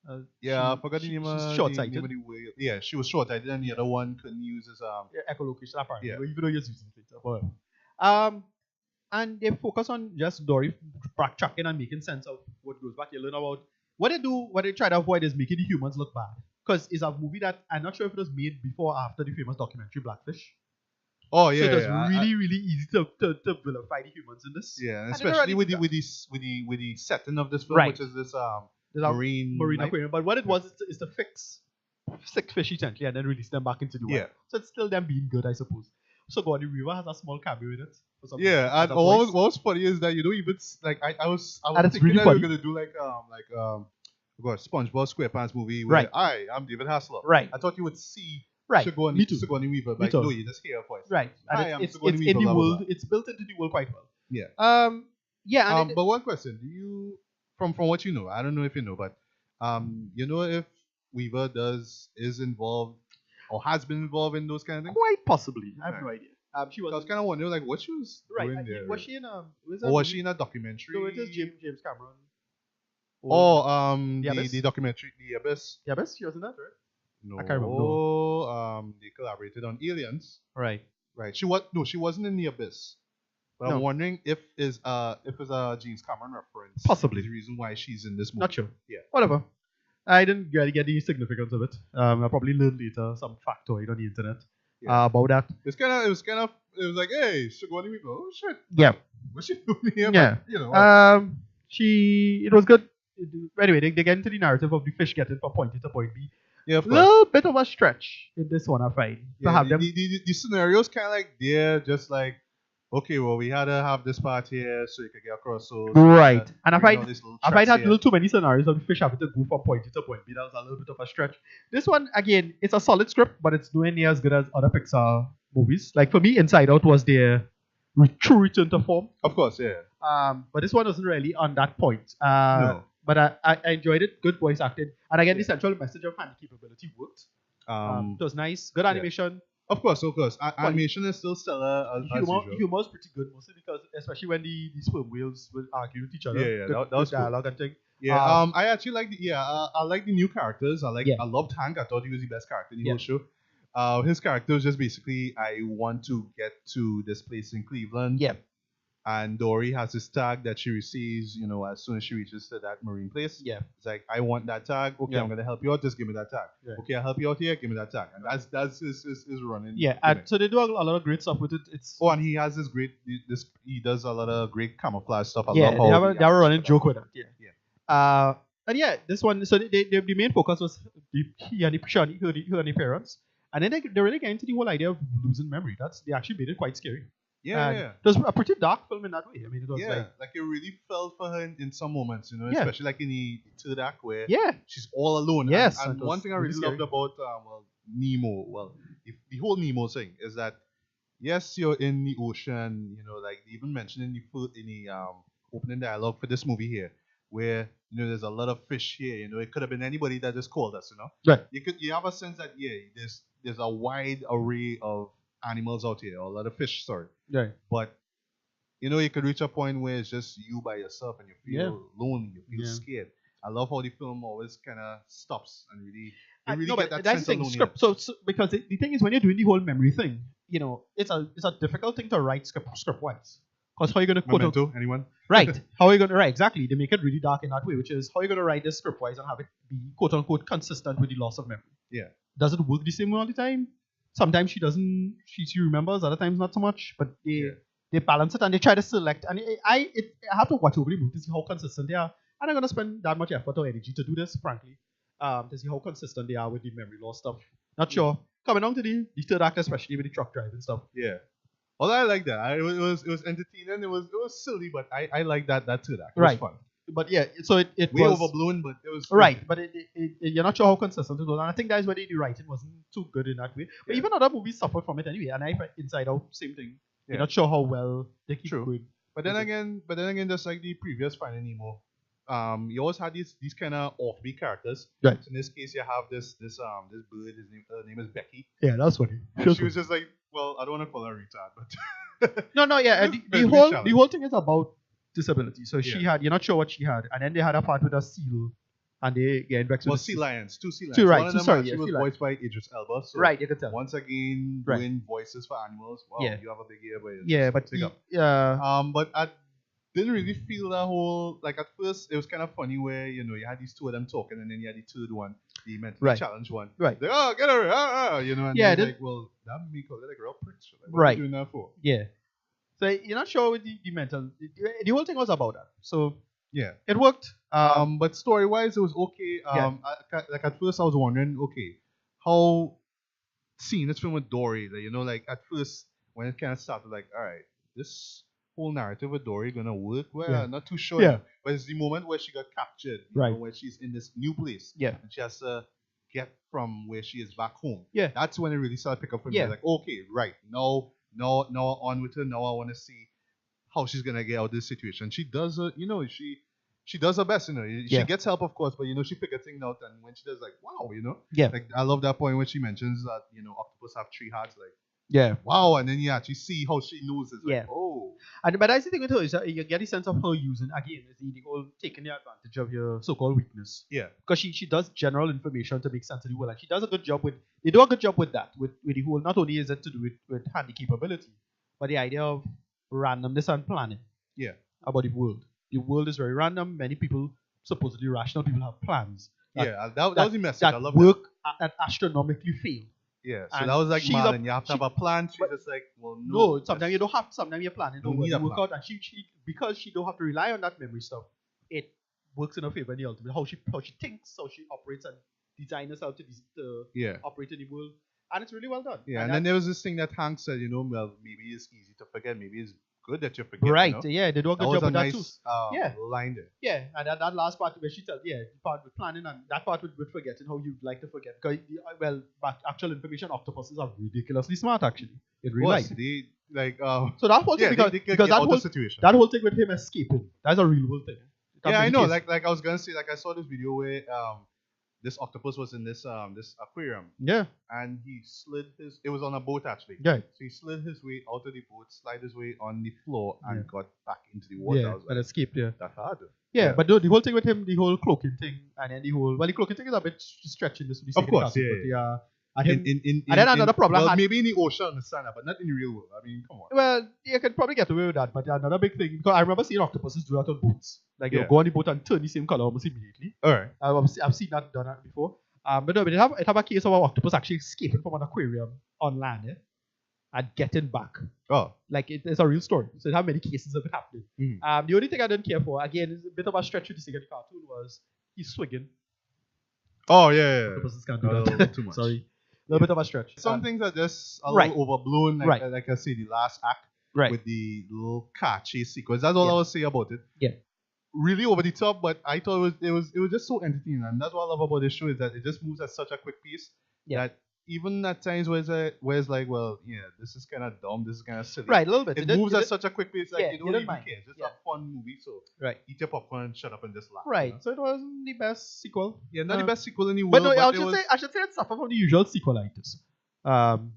I forgot the name of short-sighted. the whale. Yeah, she was short-sighted, and the other one couldn't use his echolocation apparently. Yeah. Even though he was using it later. And they focus on just Dory backtracking and making sense of what goes back. You learn about what they try to avoid is making the humans look bad. Because it's a movie that I'm not sure if it was made before or after the famous documentary Blackfish. Oh yeah, so it was really easy to vilify the humans in this. Yeah, and especially with the setting of this film, which is this marine aquarium. But what it was is to fix sick fish essentially and then release them back into the wild. So it's still them being good, I suppose. So Gordon Weaver has a small cameo in it. Yeah, and what was funny is that even like I was thinking really that we were gonna do SpongeBob SquarePants movie where I'm David Hasselhoff. Right. I thought you would see Me too. Sigourney Weaver, but no, you just hear her voice. Right. And it's in the world. It's built into the world quite well. Yeah. But one question: do you, from what you know, I don't know if you know, but you know if Weaver is involved or has been involved in those kind of things? Quite possibly. I have no idea. She was. I was kind of wondering, like, what she was doing there. Was she in was she in a documentary? No, it is James Cameron. The documentary, The Abyss. The Abyss? She was in that, right? No. I can't remember. They collaborated on Aliens. Right. She wasn't in The Abyss. But I'm wondering if it's a James Cameron reference. Possibly. The reason why she's in this movie. Not sure. Yeah. Whatever. I didn't really get the significance of it. I'll probably learn later some factoid on the internet about that. It was like, hey, Sigourney Weaver. Oh shit. Yeah. What's she doing here? Yeah. But, it was good. Anyway, they get into the narrative of the fish getting from point A to point B. Yeah, of course. A little bit of a stretch in this one, I find. Yeah, to have them. The scenarios kind of like they're just like, okay, well, we had to have this part here so you could get across. Right. And I find had a little too many scenarios of the fish having to go from point A to point B. That was a little bit of a stretch. This one, again, it's a solid script, but it's nowhere near as good as other Pixar movies. Like for me, Inside Out was their true return to form. Of course, yeah. But this one wasn't really on that point. No. But I enjoyed it. Good voice acting. And again, the central message of hand capability worked. It was nice. Good animation. Of course. Animation is still stellar as usual. Humor is pretty good, mostly because, especially when the sperm whales will argue with each other. Yeah, that was dialogue cool. and thing. Yeah, I actually like I like the new characters. I loved Hank. I thought he was the best character in the whole show. His character was just basically, I want to get to this place in Cleveland. Yeah. And Dory has this tag that she receives, as soon as she reaches to that marine place. Yeah. It's like, I want that tag. Okay, I'm gonna help you out. Just give me that tag. Yeah. Okay, I'll help you out here. Give me that tag. And that's his running. Yeah. And so they do a lot of great stuff with it. And he has this great. He does a lot of great camouflage stuff. They have a running joke with that. Yeah. And this one. So the main focus was he and her parents, and then they really get into the whole idea of losing memory. They actually made it quite scary. Yeah. It was a pretty dark film in that way. I mean, it was like it really felt for her in some moments, especially like in the third act where she's all alone. Yes. And one thing I really loved about Nemo, the whole Nemo thing is that yes, you're in the ocean, like they even mentioned in the opening dialogue for this movie here, where there's a lot of fish here. It could have been anybody that just called us. Right. You have a sense that there's a wide array of animals out here, or a lot of fish, sorry. Right. But you could reach a point where it's just you by yourself and you feel lonely, you feel scared. I love how the film always kind of stops and really get that sense of loneliness. So because the thing is, when you're doing the whole memory thing, it's a difficult thing to write script wise. Because how are you going to quote Memento, anyone? Right. How are you going to, right, exactly. They make it really dark in that way, which is how are you going to write this script wise and have it be quote unquote consistent with the loss of memory? Yeah. Does it work the same way all the time? Sometimes she doesn't, she remembers, other times not so much, but they balance it and they try to select. And I have to watch over the movie to see how consistent they are. I'm not going to spend that much effort or energy to do this, frankly, to see how consistent they are with the memory loss stuff. Not sure. Coming on to the third act, especially with the truck driving stuff. Yeah. Well, I like that. It was entertaining. It was silly, but I like that third act. It Right. was fun. But yeah, so it Way was overblown, but it was right. But you're not sure how consistent it was, and I think that's why the writing wasn't too good in that way. But even other movies suffered from it anyway. And I find Inside Out, same thing. You're not sure how well they keep going. But then again, just like the previous Finding Nemo, you always had these kind of offbeat characters. Right. So in this case, you have this bird. His name is Becky. Yeah, that's funny. And she was just like, well, I don't want to call her a retard, but no, yeah. The whole thing is about disability. So she had, you're not sure what she had, and then they had a part with a seal, and they get vexed with sea lions, two sea lions. Two, right. One of them She was voiced by Idris Elba. So right, you can tell. Once again, doing voices for animals. Wow, you have a big ear, but but I didn't really feel that whole, like at first it was kind of funny where you had these two of them talking, and then you had the third one, the mentally challenged one. Right. Like, oh, get her, and like, well, that make her like real pricks. Like, what are you doing that for? Yeah. So you're not sure with the mental. The whole thing was about that. So yeah, it worked. But story wise, it was okay. Like at first I was wondering, okay, how seeing this film with Dory, like at first when it kind of started, like, all right, this whole narrative with Dory gonna work. Well, I'm not too sure. Yeah. But it's the moment where she got captured, where she's in this new place. Yeah. And she has to get from where she is back home. Yeah. That's when it really started to pick up for me. Like, okay, right, now on with her. Now I want to see how she's gonna get out of this situation. She does she does her best, She gets help, of course, but she figures things out, and when she does, like, wow, Yeah. Like, I love that point when she mentions that octopus have 3 hearts, like, yeah, wow, and then you actually see how she knows it. Like, oh. But that's the thing with her is that you get a sense of her using again the whole taking the advantage of your so-called weakness. Yeah. Because she does general information to make sense of the world, and she does a good job with. They do a good job with that. With the whole, not only is it to do with handy capability, but the idea of randomness and planning. Yeah. About the world. The world is very random. Many people, supposedly rational people, have plans. That was the message. I love work that astronomically fail. Yeah, so and that was like Marlon. You have to have a plan. She's just like, well, no. Sometimes you don't have to. Sometimes your plan don't work out. And she because she don't have to rely on that memory stuff, it works in her favor in the ultimate. How she thinks, how she operates and designs herself to operate in the world. And it's really well done. Yeah, and then there was this thing that Hank said, well, maybe it's easy to forget. Maybe it's good that you forget. Right, yeah, they do a good job with that too. Line there. Yeah, and that last part where she tells, the part with planning and that part with forgetting how you'd like to forget. Because, but actual information, octopuses are ridiculously smart, actually. It really so that whole thing, because that whole thing with him escaping, that's a real world thing. Yeah, I know. Like I was gonna say, like I saw this video where this octopus was in this aquarium. Yeah. And he slid it was on a boat actually. Yeah. So he slid his way out of the boat, slid his way on the floor, and got back into the water. Yeah, and escaped, That's hard. Yeah, but the whole thing with him, the whole cloaking thing, and then the cloaking thing is a bit stretching this. Of course, yeah. And then another problem. Well, maybe in the ocean, understand that, but not in the real world. I mean, come on. Well, you can probably get away with that, but another big thing, because I remember seeing octopuses do that on boats. Like, they'll go on the boat and turn the same color almost immediately. Alright. I've seen that done before. But no, but it have a case of an octopus actually escaping from an aquarium on land, and getting back. Oh. Like, it's a real story. So it have many cases of it happening. Mm. The only thing I didn't care for, again, is a bit of a stretch with this thing in the cartoon, was he's swigging. Oh, yeah. Octopuses can't do that. Too much. Sorry. A little bit of a stretch. Some things are just a little overblown, like I say, the last act with the little car chase sequence. That's all I will say about it. Yeah. Really over the top, but I thought it was just so entertaining, and that's what I love about this show is that it just moves at such a quick pace that even at times where it's like, well, this is kind of dumb, this is kind of silly. Right, a little bit. It moves at such a quick pace, like you don't even mind. care. It's just a fun movie, so eat your popcorn, shut up, and just laugh. Right. So it wasn't the best sequel. Yeah, not the best sequel in the world. But no, I should say it suffered from the usual sequelitis,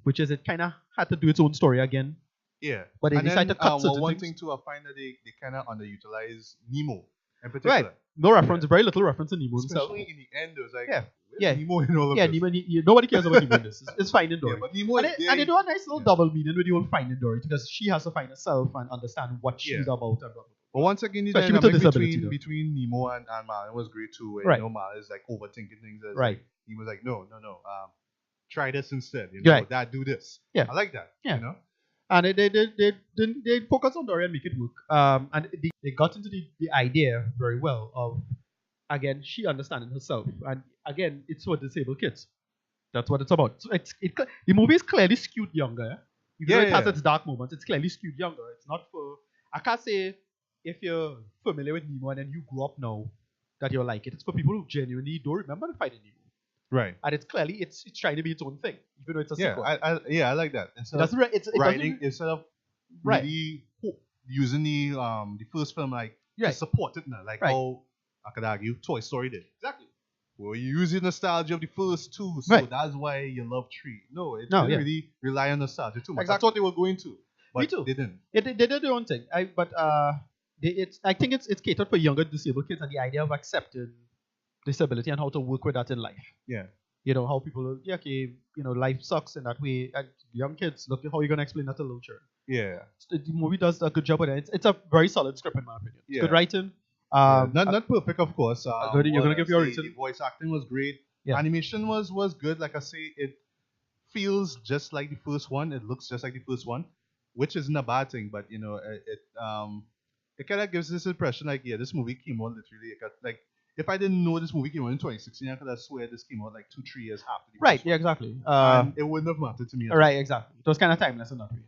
which is it kind of had to do its own story again. Yeah. But they decided to cut certain one things. thing too, I find that they kind of underutilize Nemo in particular. Right. No reference, very little reference to Nemo himself. Especially in the end, it was like, Nemo in all of this? Nemo, nobody cares about Nemo in this. It's Finding Dory. Yeah, but Nemo and they do a nice little double meaning with the whole Finding Dory, because she has to find herself and understand what she's about. And blah, blah, blah. But once again, the dynamic between Nemo and Marlon was great too. Where, Marlon is like overthinking things. Like, Nemo's like, no. Try this instead. Dad, do this. Yeah. I like that. Yeah. And they focus on Dory and make it work. And they got into the idea very well of, again, she understanding herself. And again, it's for disabled kids. That's what it's about. So the movie is clearly skewed younger. Eh? Even though it has its dark moments, it's clearly skewed younger. It's not for, I can't say if you're familiar with Nemo and then you grew up now that you'll like it. It's for people who genuinely don't remember the fight in Nemo. Right. And it's clearly it's trying to be its own thing, even though it's a sequel. I like that. Instead of really using the first film to support it now, like how I could argue Toy Story did. Exactly. Well, you're using nostalgia of the first two, so that's why you love 3. No, it didn't really rely on nostalgia too much. Exactly. I thought they were going to, but me too. They didn't. They did their own thing. I think it's catered for younger disabled kids, and the idea of accepting disability and how to work with that in life. Yeah. You know how people, life sucks in that way. And young kids, look at how you're gonna explain that to little children. Yeah. So the movie does a good job with it. It's a very solid script in my opinion. It's good writing. Not perfect, of course. You're gonna give your reason. The voice acting was great. Yeah. Animation was good. Like I say, it feels just like the first one. It looks just like the first one, which isn't a bad thing. But it kind of gives this impression like, this movie came out literally like if I didn't know this movie came out in 2016, I could have swear this came out like 2-3 years after the right. first Yeah, one. exactly. And it wouldn't have mattered to me. Right, exactly. It was kind of timeless in that way.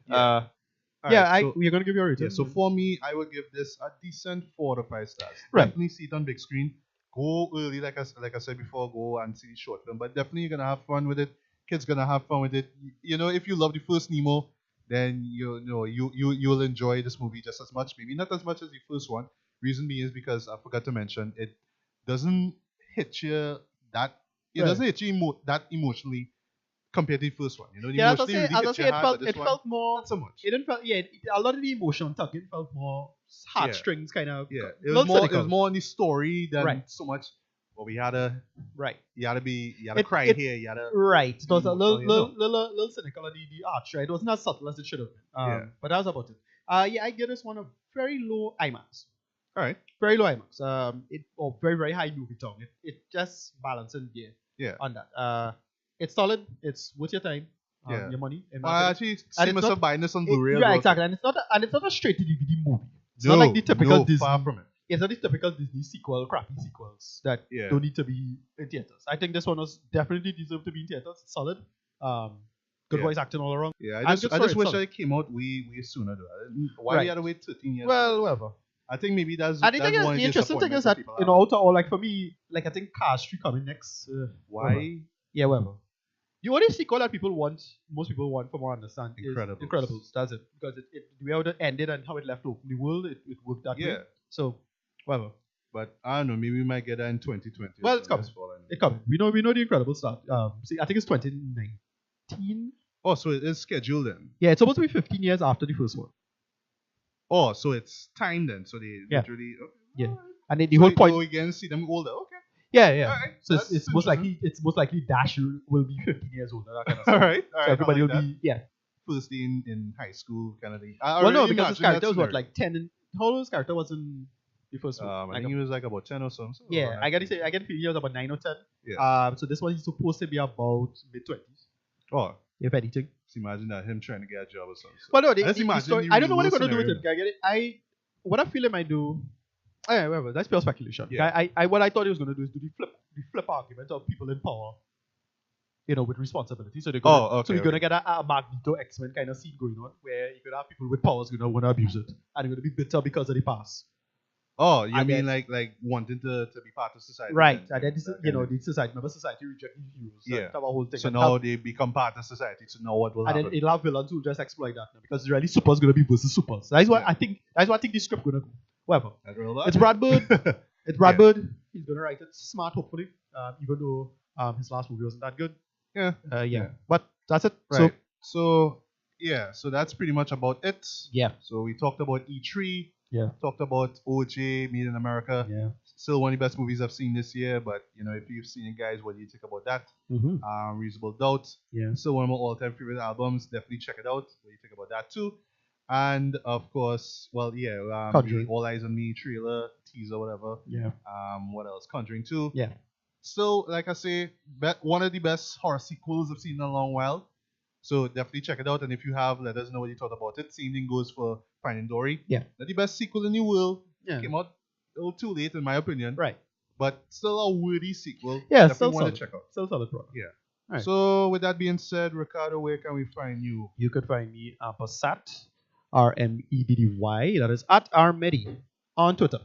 You're gonna give your rating. Yeah, so for me, I would give this a decent 4 to 5 stars. Right. Definitely see it on big screen. Go early, like I said before, go and see the short film. But definitely you're gonna have fun with it. Kids gonna have fun with it. If you love the first Nemo, then you'll enjoy this movie just as much. Maybe not as much as the first one. Reason being is because I forgot to mention it doesn't hit you that that emotionally compared to the first one. It felt more. Not so much. It didn't felt. A lot of the emotion tugging felt more heartstrings kind of. Yeah, it was more in the story than so much. Well, we had to. Right. You had to cry here. You had to. Right. It was a little cynical of the arch. Right. It wasn't as subtle as it should have been. But that was about it. I give this one a very low IMAX. All right. Very low IMAX. Very very high movie tone. It just balancing on that. It's solid. It's worth your time, your money. I actually see myself buying this on Blu-ray. Yeah, exactly. And it's not a straight to DVD movie. It's not like the typical Disney. Far from it. It's not the typical Disney crappy sequels that don't need to be in theaters. I think this one was definitely deserved to be in theaters. It's solid. Good voice acting all around. Yeah, I just wish it came out way sooner though. Why we had to wait 13 years? Well, whatever. I think maybe that's. I think the interesting thing is that out of all, like for me, like I think Cars 3 coming next. Why? Whatever. Yeah, whatever. The only sequel that most people want, from what I understand, Incredibles. is Incredibles. That's it. Because the way how it ended and how it left open the world, it worked that way. So, whatever. But I don't know. Maybe we might get that in 2020. Well, it's coming. It's coming. We know the Incredibles start. I think it's 2019. Oh, so it is scheduled then. Yeah, it's supposed to be 15 years after the first one. Oh, so it's time then. So they literally. Okay, yeah. Right. And the whole point. Go again, see them older. Okay. Yeah. Right. So it's most likely Dash will be 15 years older. That kind of stuff. All right. So everybody will be first in high school kind of thing. Well, no, because his character was like 10. And how old his character was in the first one? I think he was like about 10 or something. Yeah, I get the feeling he was about 9 or 10. Yeah. So this one he's supposed to be about mid-20s. Oh. If anything. Just imagine that him trying to get a job or something. Well, no, the story, I don't know what they're going to do with him. I get it. What I feel it might do. Whatever. That's pure speculation. Yeah. What I thought he was going to do is do the flip argument of people in power, with responsibility. So they're going to get a Magneto X-Men kind of scene going on where you could have people with powers going to want to abuse it, and they're going to be bitter because of the past. Oh, you mean like wanting to be part of society? Right. And then the society, remember society rejecting heroes. Yeah. That whole thing. So now they become part of society. So now what will happen? And then it'll have villains who just exploit that now, because really super's going to be versus supers. That's why I think the script going to go. Whatever. It's Brad Bird. It's Brad Bird. He's going to write it smart, hopefully. Even though his last movie wasn't that good. Yeah. But that's it. Right. So that's pretty much about it. Yeah. So we talked about E3. Yeah. Talked about OJ, Made in America. Yeah. Still one of the best movies I've seen this year, but if you've seen it, guys, what do you think about that? Mm-hmm. Reasonable Doubt. Yeah. Still one of my all-time favorite albums. Definitely check it out. What do you think about that too? And of course, the All Eyez On Me trailer, teaser, whatever. Yeah. What else? Conjuring 2. Yeah. Still, like I say, one of the best horror sequels I've seen in a long while. So definitely check it out. And if you have, let us know what you thought about it. Same thing goes for Finding Dory. Yeah. Not the best sequel in the world. Yeah. Came out a little too late, in my opinion. Right. But still a worthy sequel. Yeah, definitely still want solid. to check out. Still solid product. Yeah. Right. So with that being said, Ricardo, where can we find you? You could find me at Passat, RMEDDY. That is at RMEDDY on Twitter.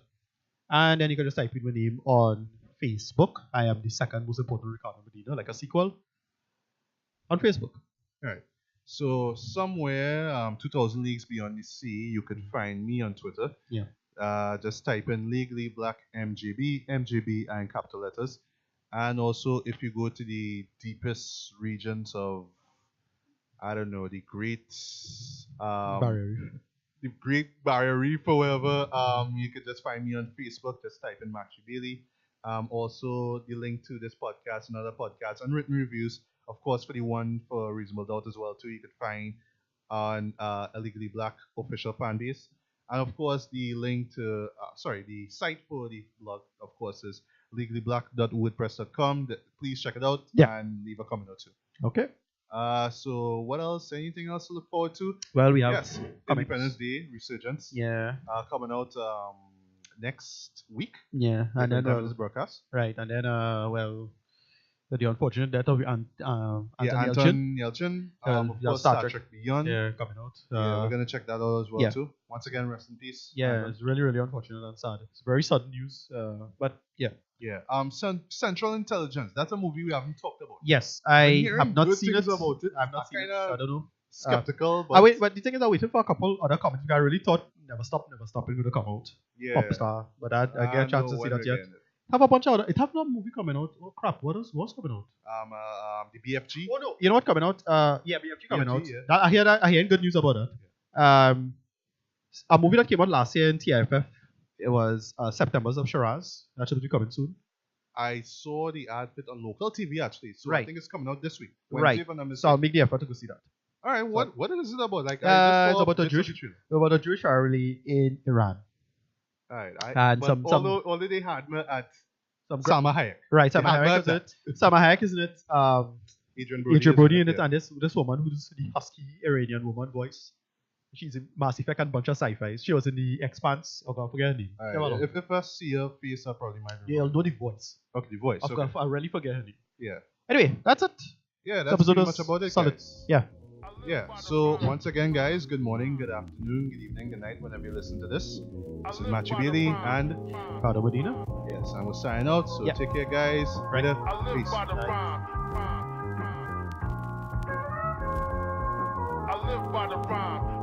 And then you can just type in my name on Facebook. I am the second most important Ricardo Medina, like a sequel, on Facebook. All right. So somewhere 2000 Leagues Beyond the Sea, you could find me on Twitter. Yeah. Just type in Legally Black MGB, MGB and capital letters. And also, if you go to the deepest regions of, I don't know, the Great Barrier Reef or whatever, you could just find me on Facebook. Just type in Matthew Bailey. Also, the link to this podcast and other podcasts and written reviews, of course, for the one for Reasonable Doubt as well too, you could find on Illegally Black official fan base. And of course, the link to the site for the blog, of course, is legallyblack.wordpress.com. Please check it out and leave a comment or two. Okay. So what else? Anything else to look forward to? Well, we have Independence Day Resurgence. Yeah. Coming out next week. Yeah, and then this broadcast. Right, and then the unfortunate death of Anton Yelchin. Of course, Star Trek Beyond. Yeah, coming out. We're gonna check that out as well too. Once again, rest in peace. Yeah, it's really, really unfortunate and sad. It's very sudden news. But yeah. Yeah. Central Intelligence. That's a movie we haven't talked about. Yes, I have not seen it. About it. I've not seen it. I don't know. Skeptical. But the thing is, I waited for a couple other comments. I really thought Never Stop It would come out. Yeah. Pop Star, but I get a chance to see that yet. It. Have a bunch of other. It have no movie coming out. Oh crap! What's coming out? The BFG. Oh no! You know what coming out? BFG coming out. Yeah. I hear good news about that. Yeah. A movie that came out last year in TIFF. It was September's of Shiraz. That should be coming soon. I saw the ad fit on local TV actually, so right. I think it's coming out this week. Right. So I'll make the effort to go see that. All right. What is it about? Like, it's about a Jewish family in Iran. All right. Although they had me at Salma Hayek. Right. Salma Hayek is it? Salma Hayek isn't it? Adrian Brody in it, and this woman who's the husky Iranian woman voice. She's in Mass Effect and a bunch of sci-fi. She was in the Expanse. I forget her name. Right. If I see her face, I probably might remember. Yeah, I'll know the voice. Okay, the voice. I really forget her name. Yeah. Anyway, that's it. Yeah, that's pretty much about it, solid. Guys. Yeah. Yeah. So once again, guys, good morning, good afternoon, good evening, good night, whenever you listen to this. This is Matthew Bailey and Ricardo Medina. Yes, and we'll sign out. So take care, guys. Right. Peace. I live by the rhyme.